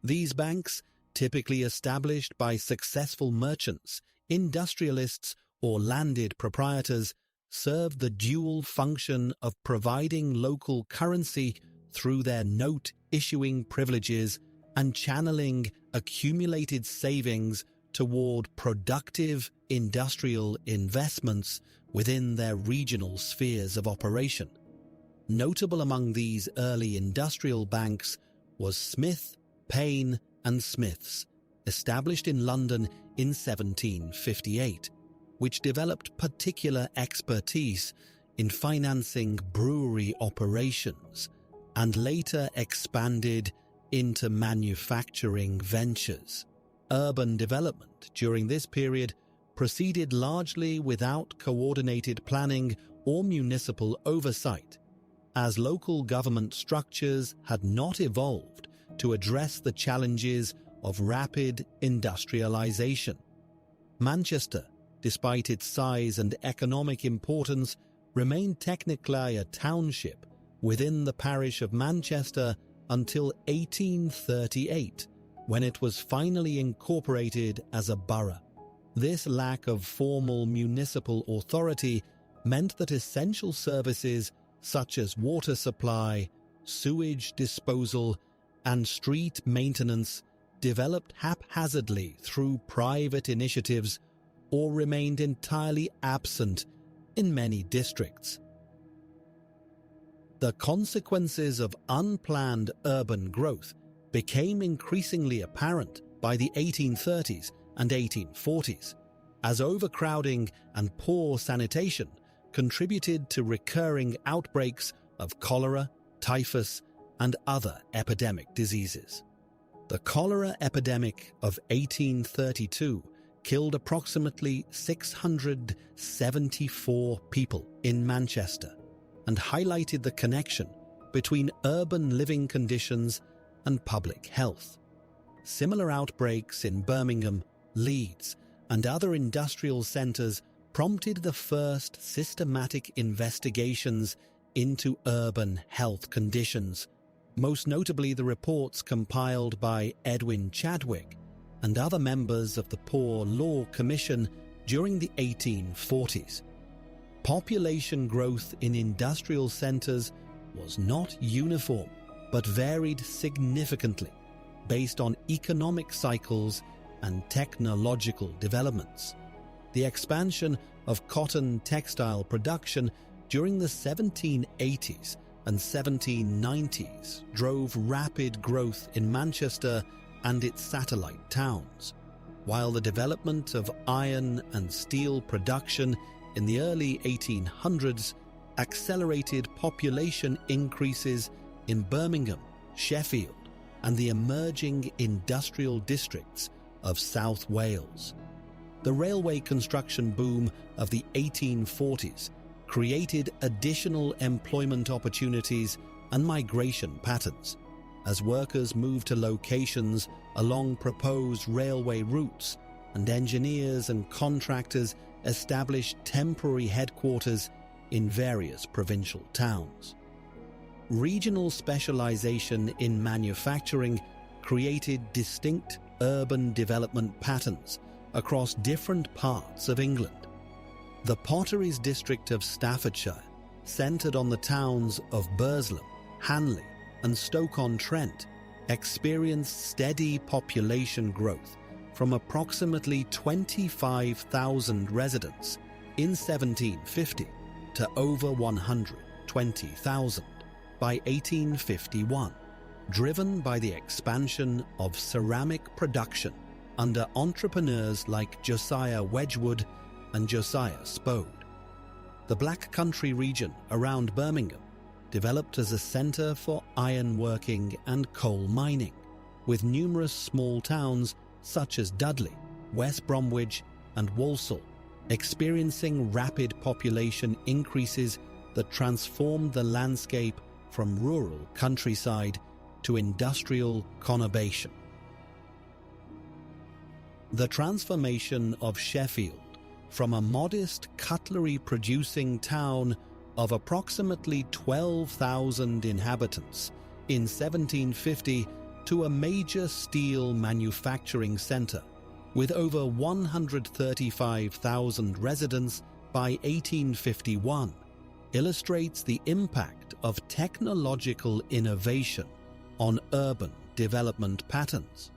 These banks, typically established by successful merchants, industrialists, or landed proprietors, served the dual function of providing local currency through their note-issuing privileges and channeling accumulated savings toward productive industrial investments within their regional spheres of operation. Notable among these early industrial banks was Smith, Payne and Smith's, established in London in 1758, which developed particular expertise in financing brewery operations and later expanded into manufacturing ventures. Urban development during this period proceeded largely without coordinated planning or municipal oversight, as local government structures had not evolved to address the challenges of rapid industrialization. Manchester, despite its size and economic importance, remained technically a township within the parish of Manchester until 1838, when it was finally incorporated as a borough. This lack of formal municipal authority meant that essential services such as water supply, sewage disposal, and street maintenance developed haphazardly through private initiatives or remained entirely absent in many districts. The consequences of unplanned urban growth became increasingly apparent by the 1830s and 1840s, as overcrowding and poor sanitation contributed to recurring outbreaks of cholera, typhus, and other epidemic diseases. The cholera epidemic of 1832 killed approximately 674 people in Manchester and highlighted the connection between urban living conditions and public health. Similar outbreaks in Birmingham, Leeds, and other industrial centres prompted the first systematic investigations into urban health conditions, most notably the reports compiled by Edwin Chadwick and other members of the Poor Law Commission during the 1840s. Population growth in industrial centres was not uniform, but varied significantly based on economic cycles and technological developments. The expansion of cotton textile production during the 1780s and 1790s drove rapid growth in Manchester and its satellite towns, while the development of iron and steel production in the early 1800s accelerated population increases in Birmingham, Sheffield, and the emerging industrial districts of South Wales. The railway construction boom of the 1840s created additional employment opportunities and migration patterns, as workers moved to locations along proposed railway routes, and engineers and contractors established temporary headquarters in various provincial towns. Regional specialization in manufacturing created distinct urban development patterns across different parts of England. The Potteries district of Staffordshire, centred on the towns of Burslem, Hanley, and Stoke-on-Trent, experienced steady population growth from approximately 25,000 residents in 1750 to over 120,000 by 1851, driven by the expansion of ceramic production under entrepreneurs like Josiah Wedgwood and Josiah Spode. The Black Country region around Birmingham developed as a centre for ironworking and coal mining, with numerous small towns such as Dudley, West Bromwich, and Walsall experiencing rapid population increases that transformed the landscape from rural countryside to industrial conurbation. The transformation of Sheffield from a modest cutlery-producing town of approximately 12,000 inhabitants in 1750 to a major steel manufacturing centre with over 135,000 residents by 1851, illustrates the impact of technological innovation on urban development patterns.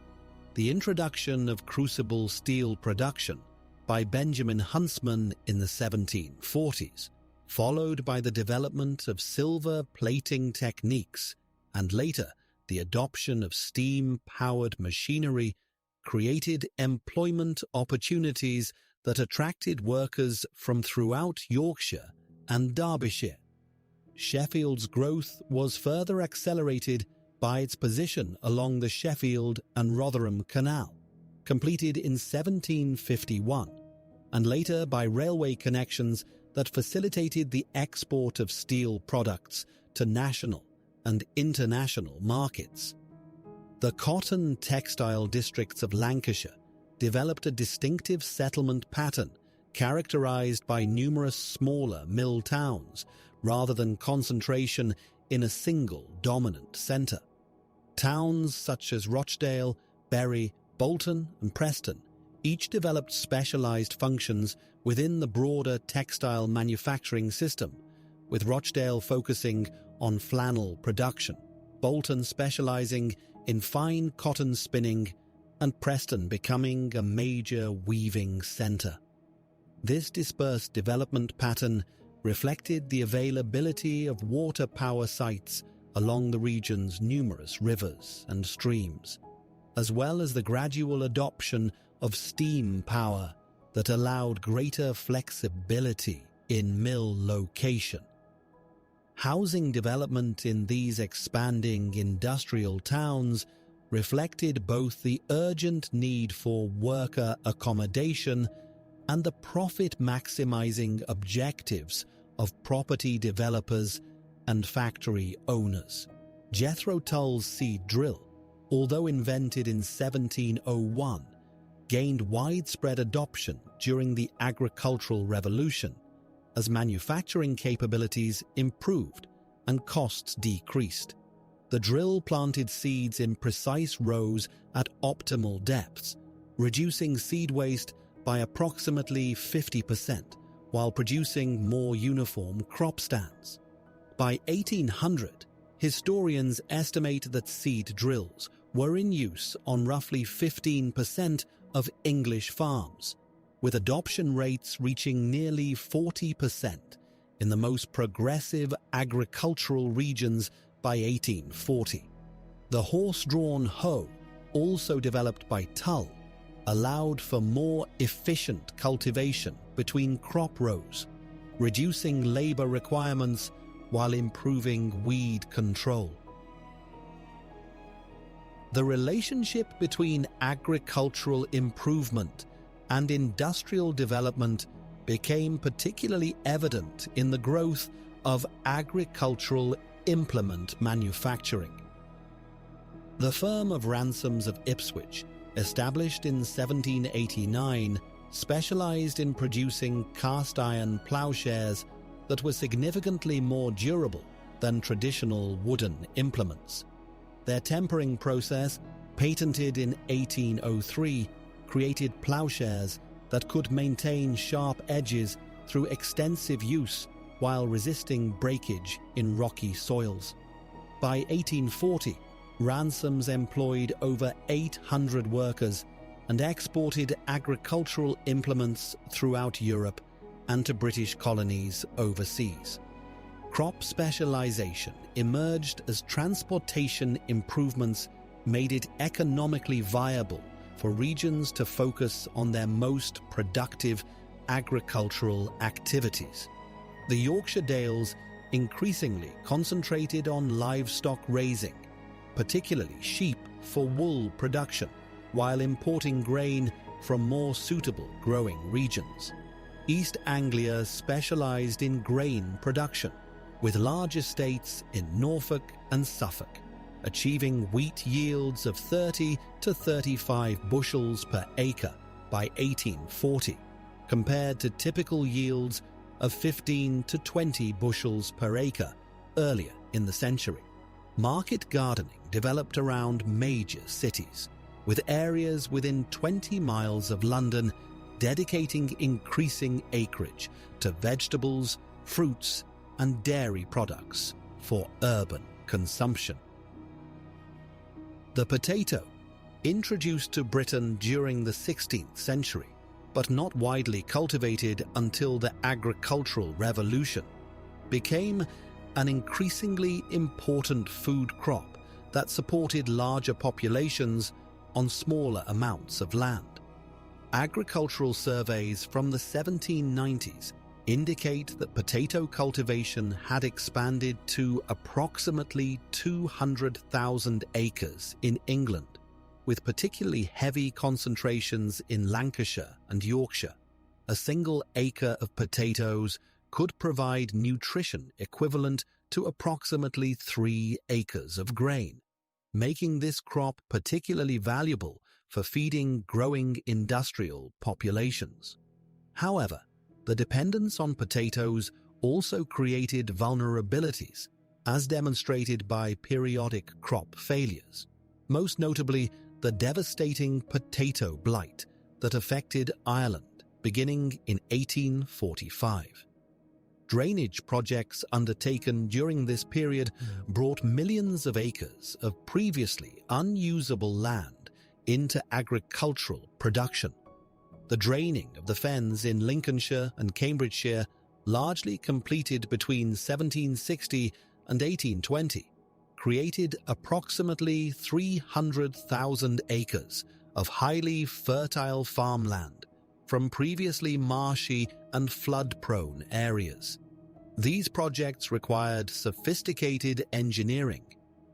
The introduction of crucible steel production by Benjamin Huntsman in the 1740s, followed by the development of silver plating techniques and later the adoption of steam-powered machinery, created employment opportunities that attracted workers from throughout Yorkshire and Derbyshire. Sheffield's growth was further accelerated by its position along the Sheffield and Rotherham Canal, completed in 1751, and later by railway connections that facilitated the export of steel products to national and international markets. The cotton textile districts of Lancashire developed a distinctive settlement pattern characterized by numerous smaller mill towns rather than concentration in a single dominant centre. Towns such as Rochdale, Bury, Bolton and Preston each developed specialised functions within the broader textile manufacturing system, with Rochdale focusing on flannel production, Bolton specialising in fine cotton spinning, and Preston becoming a major weaving centre. This dispersed development pattern reflected the availability of water power sites along the region's numerous rivers and streams, as well as the gradual adoption of steam power that allowed greater flexibility in mill location. Housing development in these expanding industrial towns reflected both the urgent need for worker accommodation and the profit-maximizing objectives of property developers and factory owners. Jethro Tull's seed drill, although invented in 1701, gained widespread adoption during the agricultural revolution as manufacturing capabilities improved and costs decreased. The drill planted seeds in precise rows at optimal depths, reducing seed waste by approximately 50% while producing more uniform crop stands. By 1800, historians estimate that seed drills were in use on roughly 15% of English farms, with adoption rates reaching nearly 40% in the most progressive agricultural regions by 1840. The horse-drawn hoe, also developed by Tull, allowed for more efficient cultivation between crop rows, reducing labour requirements while improving weed control. The relationship between agricultural improvement and industrial development became particularly evident in the growth of agricultural implement manufacturing. The firm of Ransomes of Ipswich, established in 1789, specialised in producing cast-iron ploughshares that were significantly more durable than traditional wooden implements. Their tempering process, patented in 1803, created ploughshares that could maintain sharp edges through extensive use while resisting breakage in rocky soils. By 1840, Ransomes employed over 800 workers and exported agricultural implements throughout Europe and to British colonies overseas. Crop specialisation emerged as transportation improvements made it economically viable for regions to focus on their most productive agricultural activities. The Yorkshire Dales increasingly concentrated on livestock raising, particularly sheep for wool production, while importing grain from more suitable growing regions. East Anglia specialised in grain production, with large estates in Norfolk and Suffolk, achieving wheat yields of 30 to 35 bushels per acre by 1840, compared to typical yields of 15 to 20 bushels per acre earlier in the century. Market gardening developed around major cities, with areas within 20 miles of London dedicating increasing acreage to vegetables, fruits, and dairy products for urban consumption. The potato, introduced to Britain during the 16th century, but not widely cultivated until the agricultural revolution, became an increasingly important food crop that supported larger populations on smaller amounts of land. Agricultural surveys from the 1790s indicate that potato cultivation had expanded to approximately 200,000 acres in England, with particularly heavy concentrations in Lancashire and Yorkshire. A single acre of potatoes could provide nutrition equivalent to approximately 3 acres of grain, making this crop particularly valuable for feeding growing industrial populations. However, the dependence on potatoes also created vulnerabilities, as demonstrated by periodic crop failures, most notably the devastating potato blight that affected Ireland beginning in 1845. Drainage projects undertaken during this period brought millions of acres of previously unusable land into agricultural production. The draining of the fens in Lincolnshire and Cambridgeshire, largely completed between 1760 and 1820, created approximately 300,000 acres of highly fertile farmland from previously marshy and flood-prone areas. These projects required sophisticated engineering,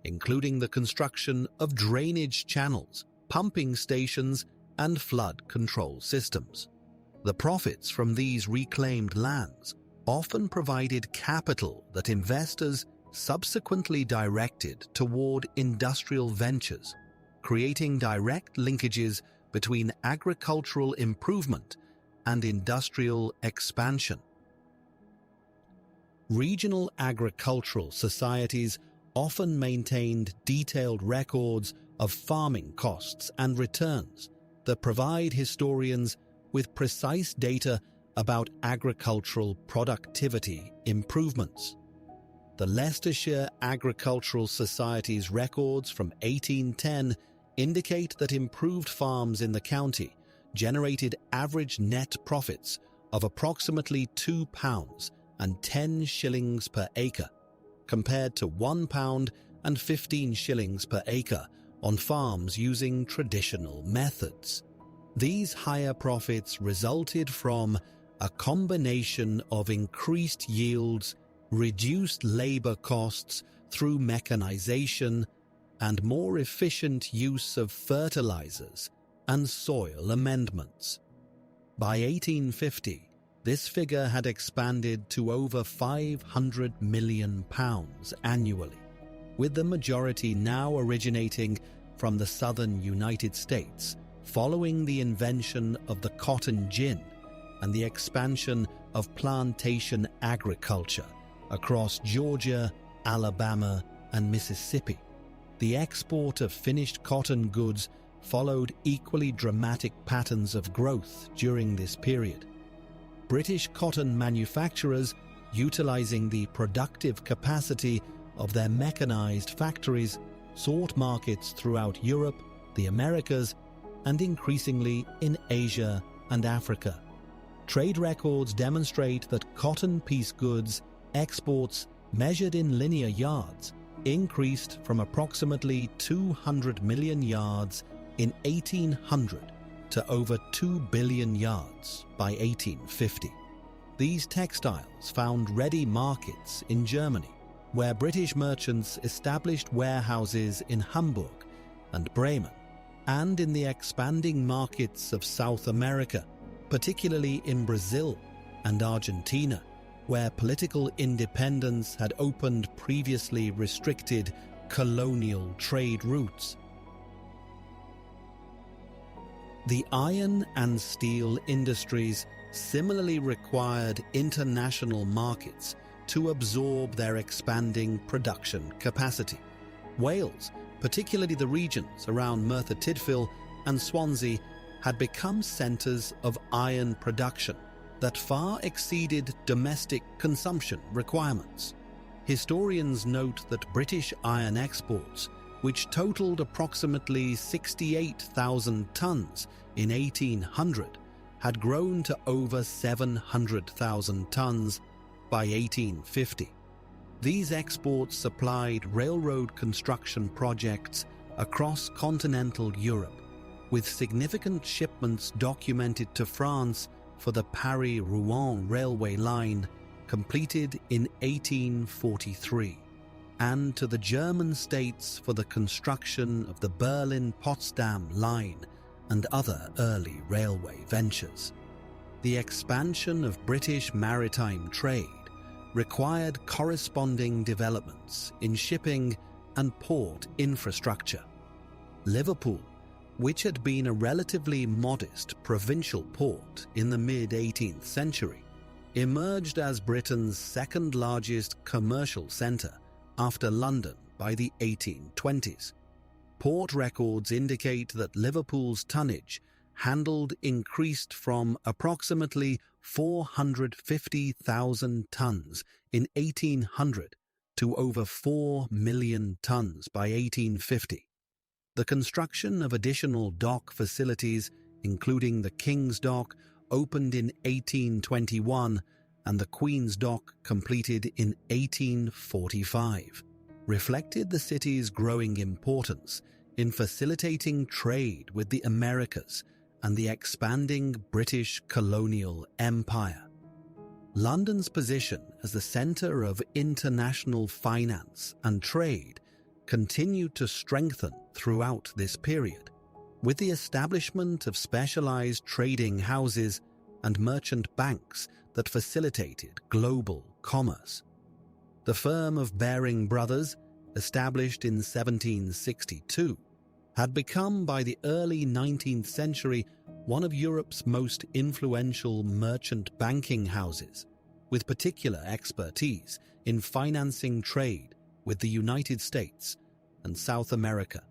including the construction of drainage channels, pumping stations, and flood control systems. The profits from these reclaimed lands often provided capital that investors subsequently directed toward industrial ventures, creating direct linkages between agricultural improvement and industrial expansion. Regional agricultural societies often maintained detailed records of farming costs and returns that provide historians with precise data about agricultural productivity improvements. The Leicestershire Agricultural Society's records from 1810 indicate that improved farms in the county generated average net profits of approximately £2 and 10 shillings per acre, compared to £1 and 15 shillings per acre on farms using traditional methods. These higher profits resulted from a combination of increased yields, reduced labor costs through mechanization, and more efficient use of fertilizers and soil amendments. By 1850, this figure had expanded to over £500 million annually, with the majority now originating from the southern United States following the invention of the cotton gin and the expansion of plantation agriculture across Georgia, Alabama, and Mississippi. The export of finished cotton goods followed equally dramatic patterns of growth during this period. British cotton manufacturers, utilizing the productive capacity of their mechanized factories, sought markets throughout Europe, the Americas, and increasingly in Asia and Africa. Trade records demonstrate that cotton piece goods exports, measured in linear yards, increased from approximately 200 million yards in 1800 to over 2 billion yards by 1850. These textiles found ready markets in Germany, where British merchants established warehouses in Hamburg and Bremen, and in the expanding markets of South America, particularly in Brazil and Argentina, where political independence had opened previously restricted colonial trade routes. The iron and steel industries similarly required international markets to absorb their expanding production capacity. Wales, particularly the regions around Merthyr Tydfil and Swansea, had become centres of iron production that far exceeded domestic consumption requirements. Historians note that British iron exports, which totalled approximately 68,000 tonnes in 1800, had grown to over 700,000 tonnes by 1850. These exports supplied railroad construction projects across continental Europe, with significant shipments documented to France for the Paris-Rouen railway line, completed in 1843, and to the German states for the construction of the Berlin-Potsdam line and other early railway ventures. The expansion of British maritime trade required corresponding developments in shipping and port infrastructure. Liverpool, which had been a relatively modest provincial port in the mid-18th century, emerged as Britain's second-largest commercial centre after London by the 1820s. Port records indicate that Liverpool's tonnage handled increased from approximately 450,000 tonnes in 1800 to over 4 million tonnes by 1850. The construction of additional dock facilities, including the King's Dock, opened in 1821 and the Queen's Dock, completed in 1845, reflected the city's growing importance in facilitating trade with the Americas and the expanding British colonial empire. London's position as the centre of international finance and trade continued to strengthen throughout this period, with the establishment of specialised trading houses and merchant banks that facilitated global commerce. The firm of Baring Brothers, established in 1762, had become by the early 19th century one of Europe's most influential merchant banking houses, with particular expertise in financing trade with the United States and South America.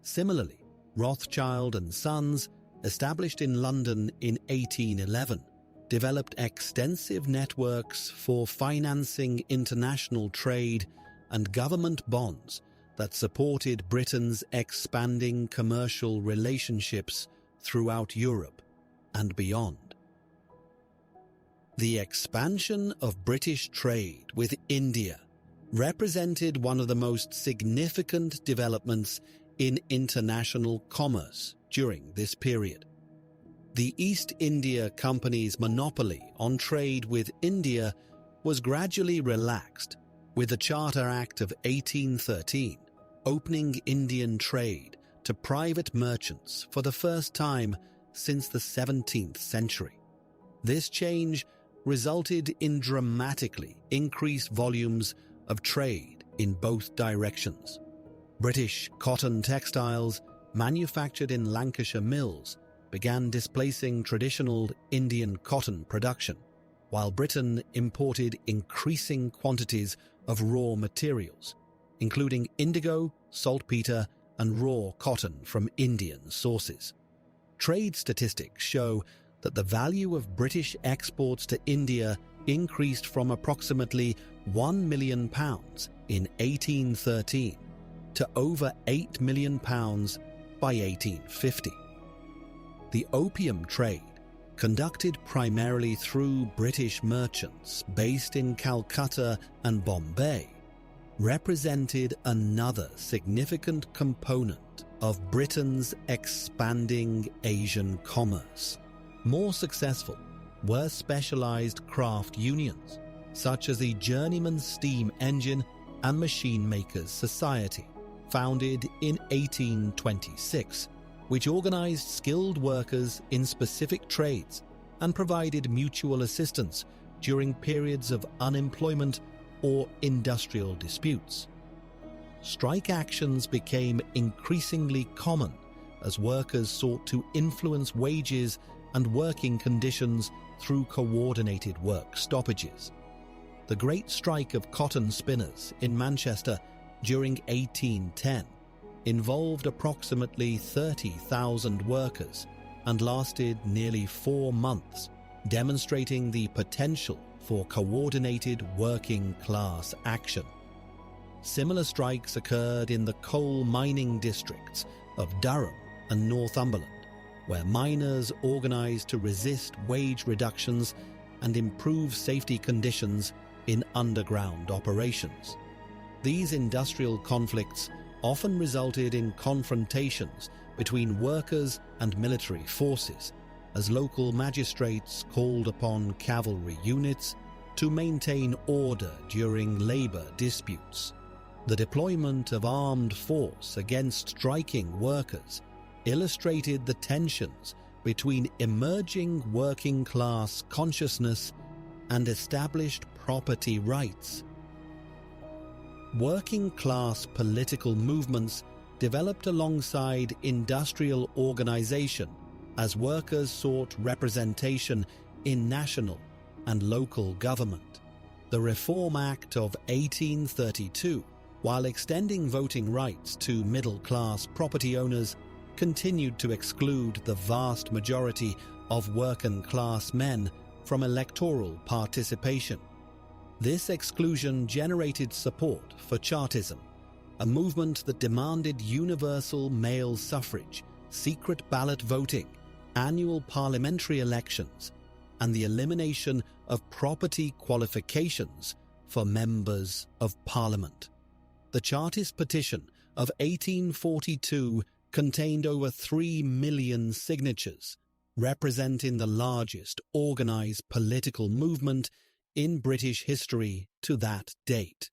Similarly, Rothschild and Sons, established in London in 1811, developed extensive networks for financing international trade and government bonds that supported Britain's expanding commercial relationships throughout Europe and beyond. The expansion of British trade with India represented one of the most significant developments in international commerce during this period. The East India Company's monopoly on trade with India was gradually relaxed, with the Charter Act of 1813 opening Indian trade to private merchants for the first time since the 17th century. This change resulted in dramatically increased volumes of trade in both directions. British cotton textiles manufactured in Lancashire mills began displacing traditional Indian cotton production, while Britain imported increasing quantities of raw materials, including indigo, saltpeter, and raw cotton from Indian sources. Trade statistics show that the value of British exports to India increased from approximately £1 million in 1813 to over £8 million by 1850. The opium trade, conducted primarily through British merchants based in Calcutta and Bombay, represented another significant component of Britain's expanding Asian commerce. More successful were specialised craft unions, such as the Journeyman Steam Engine and Machine Makers Society, founded in 1826, which organised skilled workers in specific trades and provided mutual assistance during periods of unemployment or industrial disputes. Strike actions became increasingly common as workers sought to influence wages and working conditions through coordinated work stoppages. The Great Strike of Cotton Spinners in Manchester during 1810 involved approximately 30,000 workers and lasted nearly 4 months, demonstrating the potential for coordinated working-class action. Similar strikes occurred in the coal mining districts of Durham and Northumberland, where miners organized to resist wage reductions and improve safety conditions in underground operations. These industrial conflicts often resulted in confrontations between workers and military forces, as local magistrates called upon cavalry units to maintain order during labor disputes. The deployment of armed force against striking workers illustrated the tensions between emerging working-class consciousness and established property rights. Working-class political movements developed alongside industrial organization as workers sought representation in national and local government. The Reform Act of 1832, while extending voting rights to middle-class property owners, continued to exclude the vast majority of working-class men from electoral participation. This exclusion generated support for Chartism, a movement that demanded universal male suffrage, secret ballot voting, annual parliamentary elections, and the elimination of property qualifications for members of Parliament. The Chartist petition of 1842 contained over 3 million signatures, representing the largest organised political movement in British history to that date.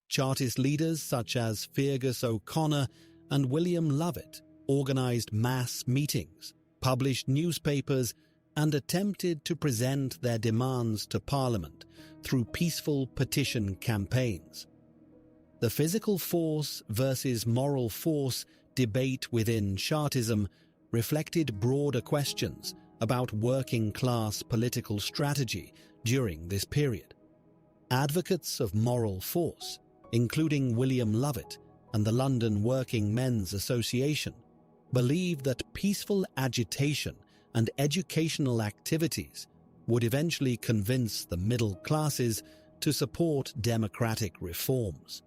Chartist leaders such as Feargus O'Connor and William Lovett organised mass meetings, published newspapers, and attempted to present their demands to Parliament through peaceful petition campaigns. The physical force versus moral force debate within Chartism reflected broader questions about working-class political strategy during this period. Advocates of moral force, including William Lovett and the London Working Men's Association, believed that peaceful agitation and educational activities would eventually convince the middle classes to support democratic reforms.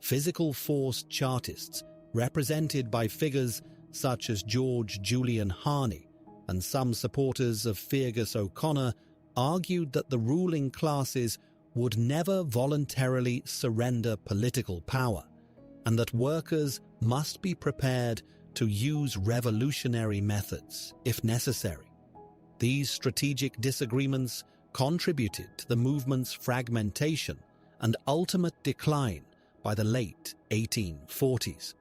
Physical force Chartists, represented by figures such as George Julian Harney and some supporters of Feargus O'Connor, argued that the ruling classes would never voluntarily surrender political power, and that workers must be prepared to use revolutionary methods if necessary. These strategic disagreements contributed to the movement's fragmentation and ultimate decline by the late 1840s,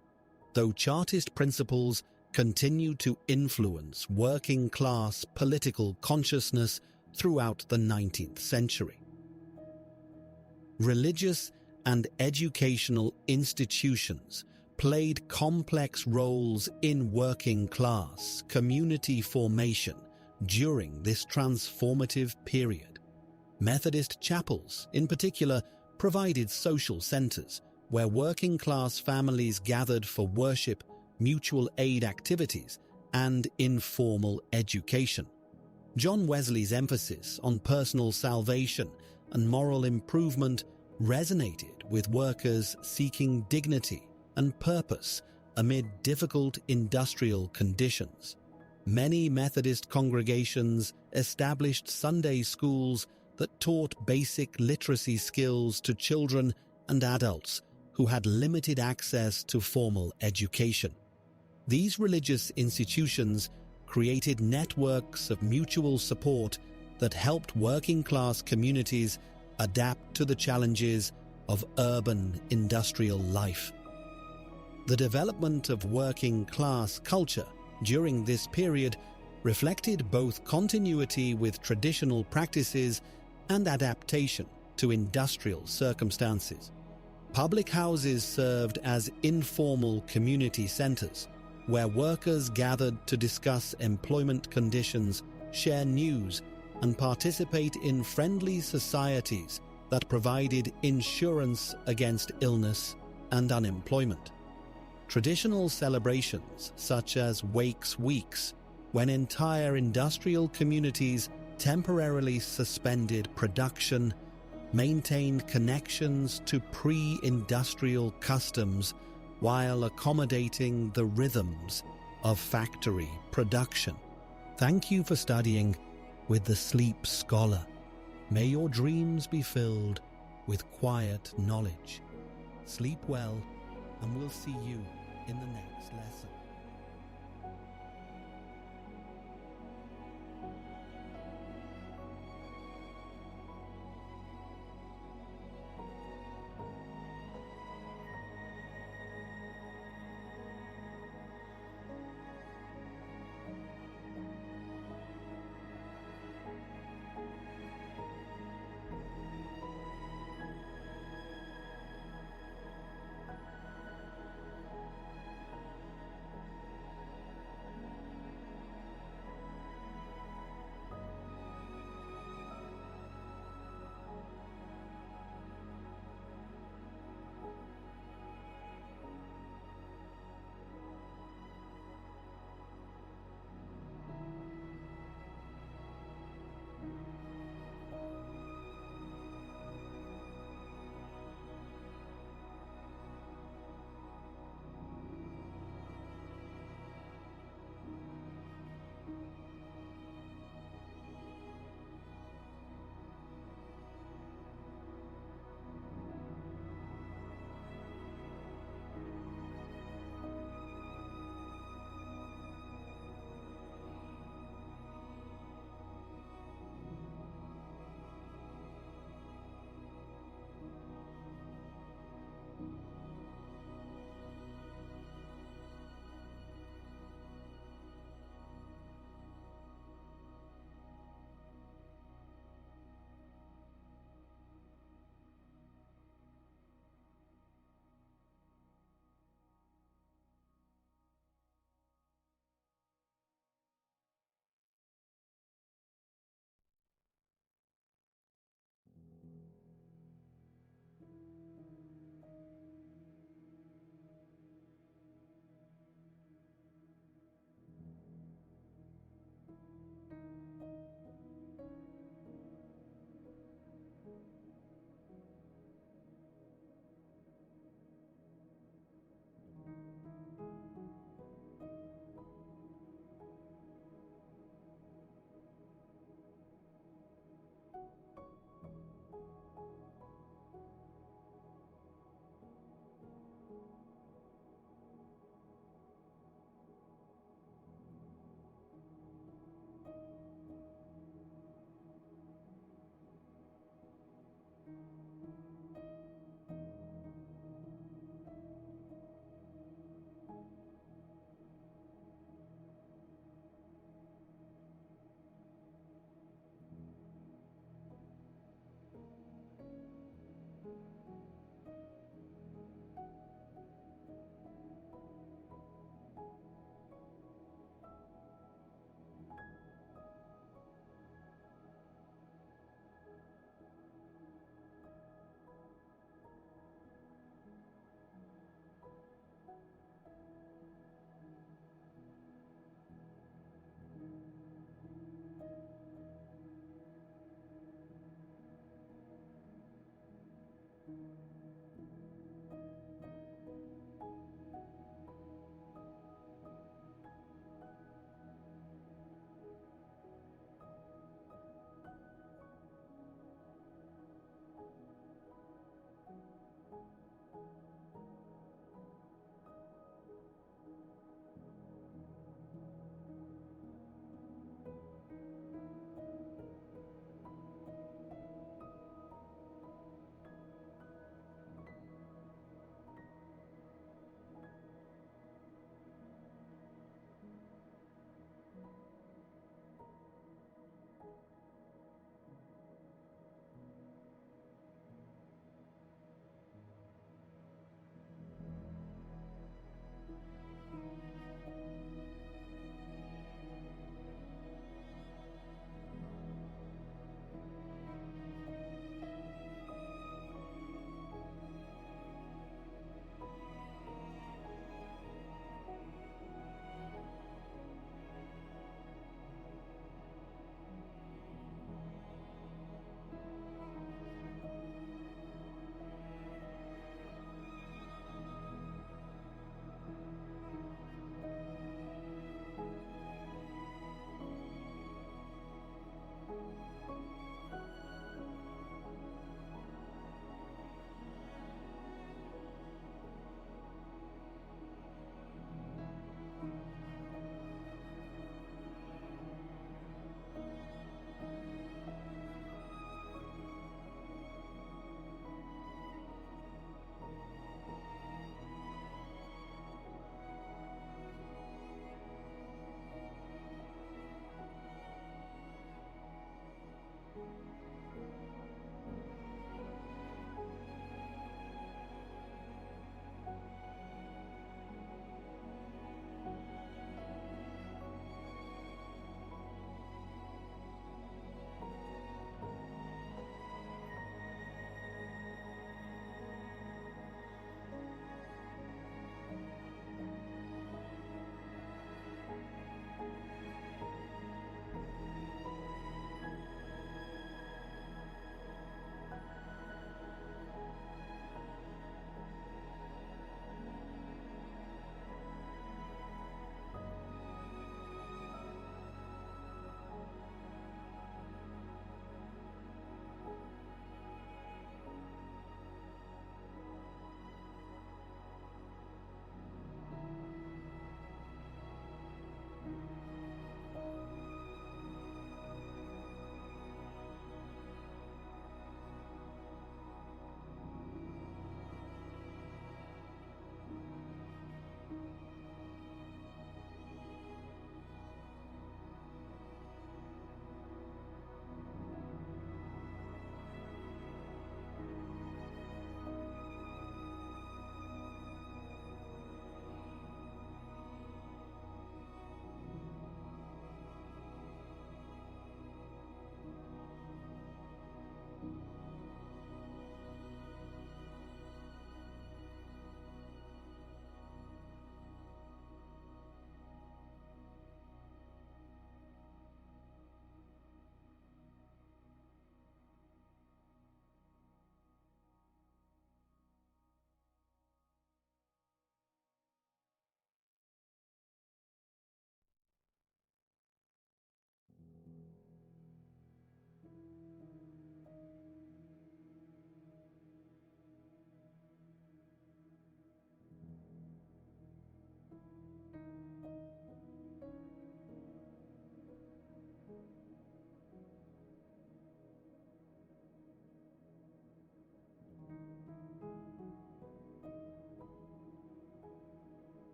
though Chartist principles continued to influence working-class political consciousness throughout the 19th century. Religious and educational institutions played complex roles in working-class community formation during this transformative period. Methodist chapels, in particular, provided social centers where working-class families gathered for worship, mutual aid activities, and informal education. John Wesley's emphasis on personal salvation and moral improvement resonated with workers seeking dignity and purpose amid difficult industrial conditions. Many Methodist congregations established Sunday schools that taught basic literacy skills to children and adults who had limited access to formal education. These religious institutions created networks of mutual support that helped working-class communities adapt to the challenges of urban industrial life. The development of working-class culture during this period reflected both continuity with traditional practices and adaptation to industrial circumstances. Public houses served as informal community centers, where workers gathered to discuss employment conditions, share news, and participate in friendly societies that provided insurance against illness and unemployment. Traditional celebrations such as Wakes Weeks, when entire industrial communities temporarily suspended production, maintained connections to pre-industrial customs while accommodating the rhythms of factory production. Thank you for studying with the Sleep Scholar. May your dreams be filled with quiet knowledge. Sleep well, and we'll see you in the next lesson.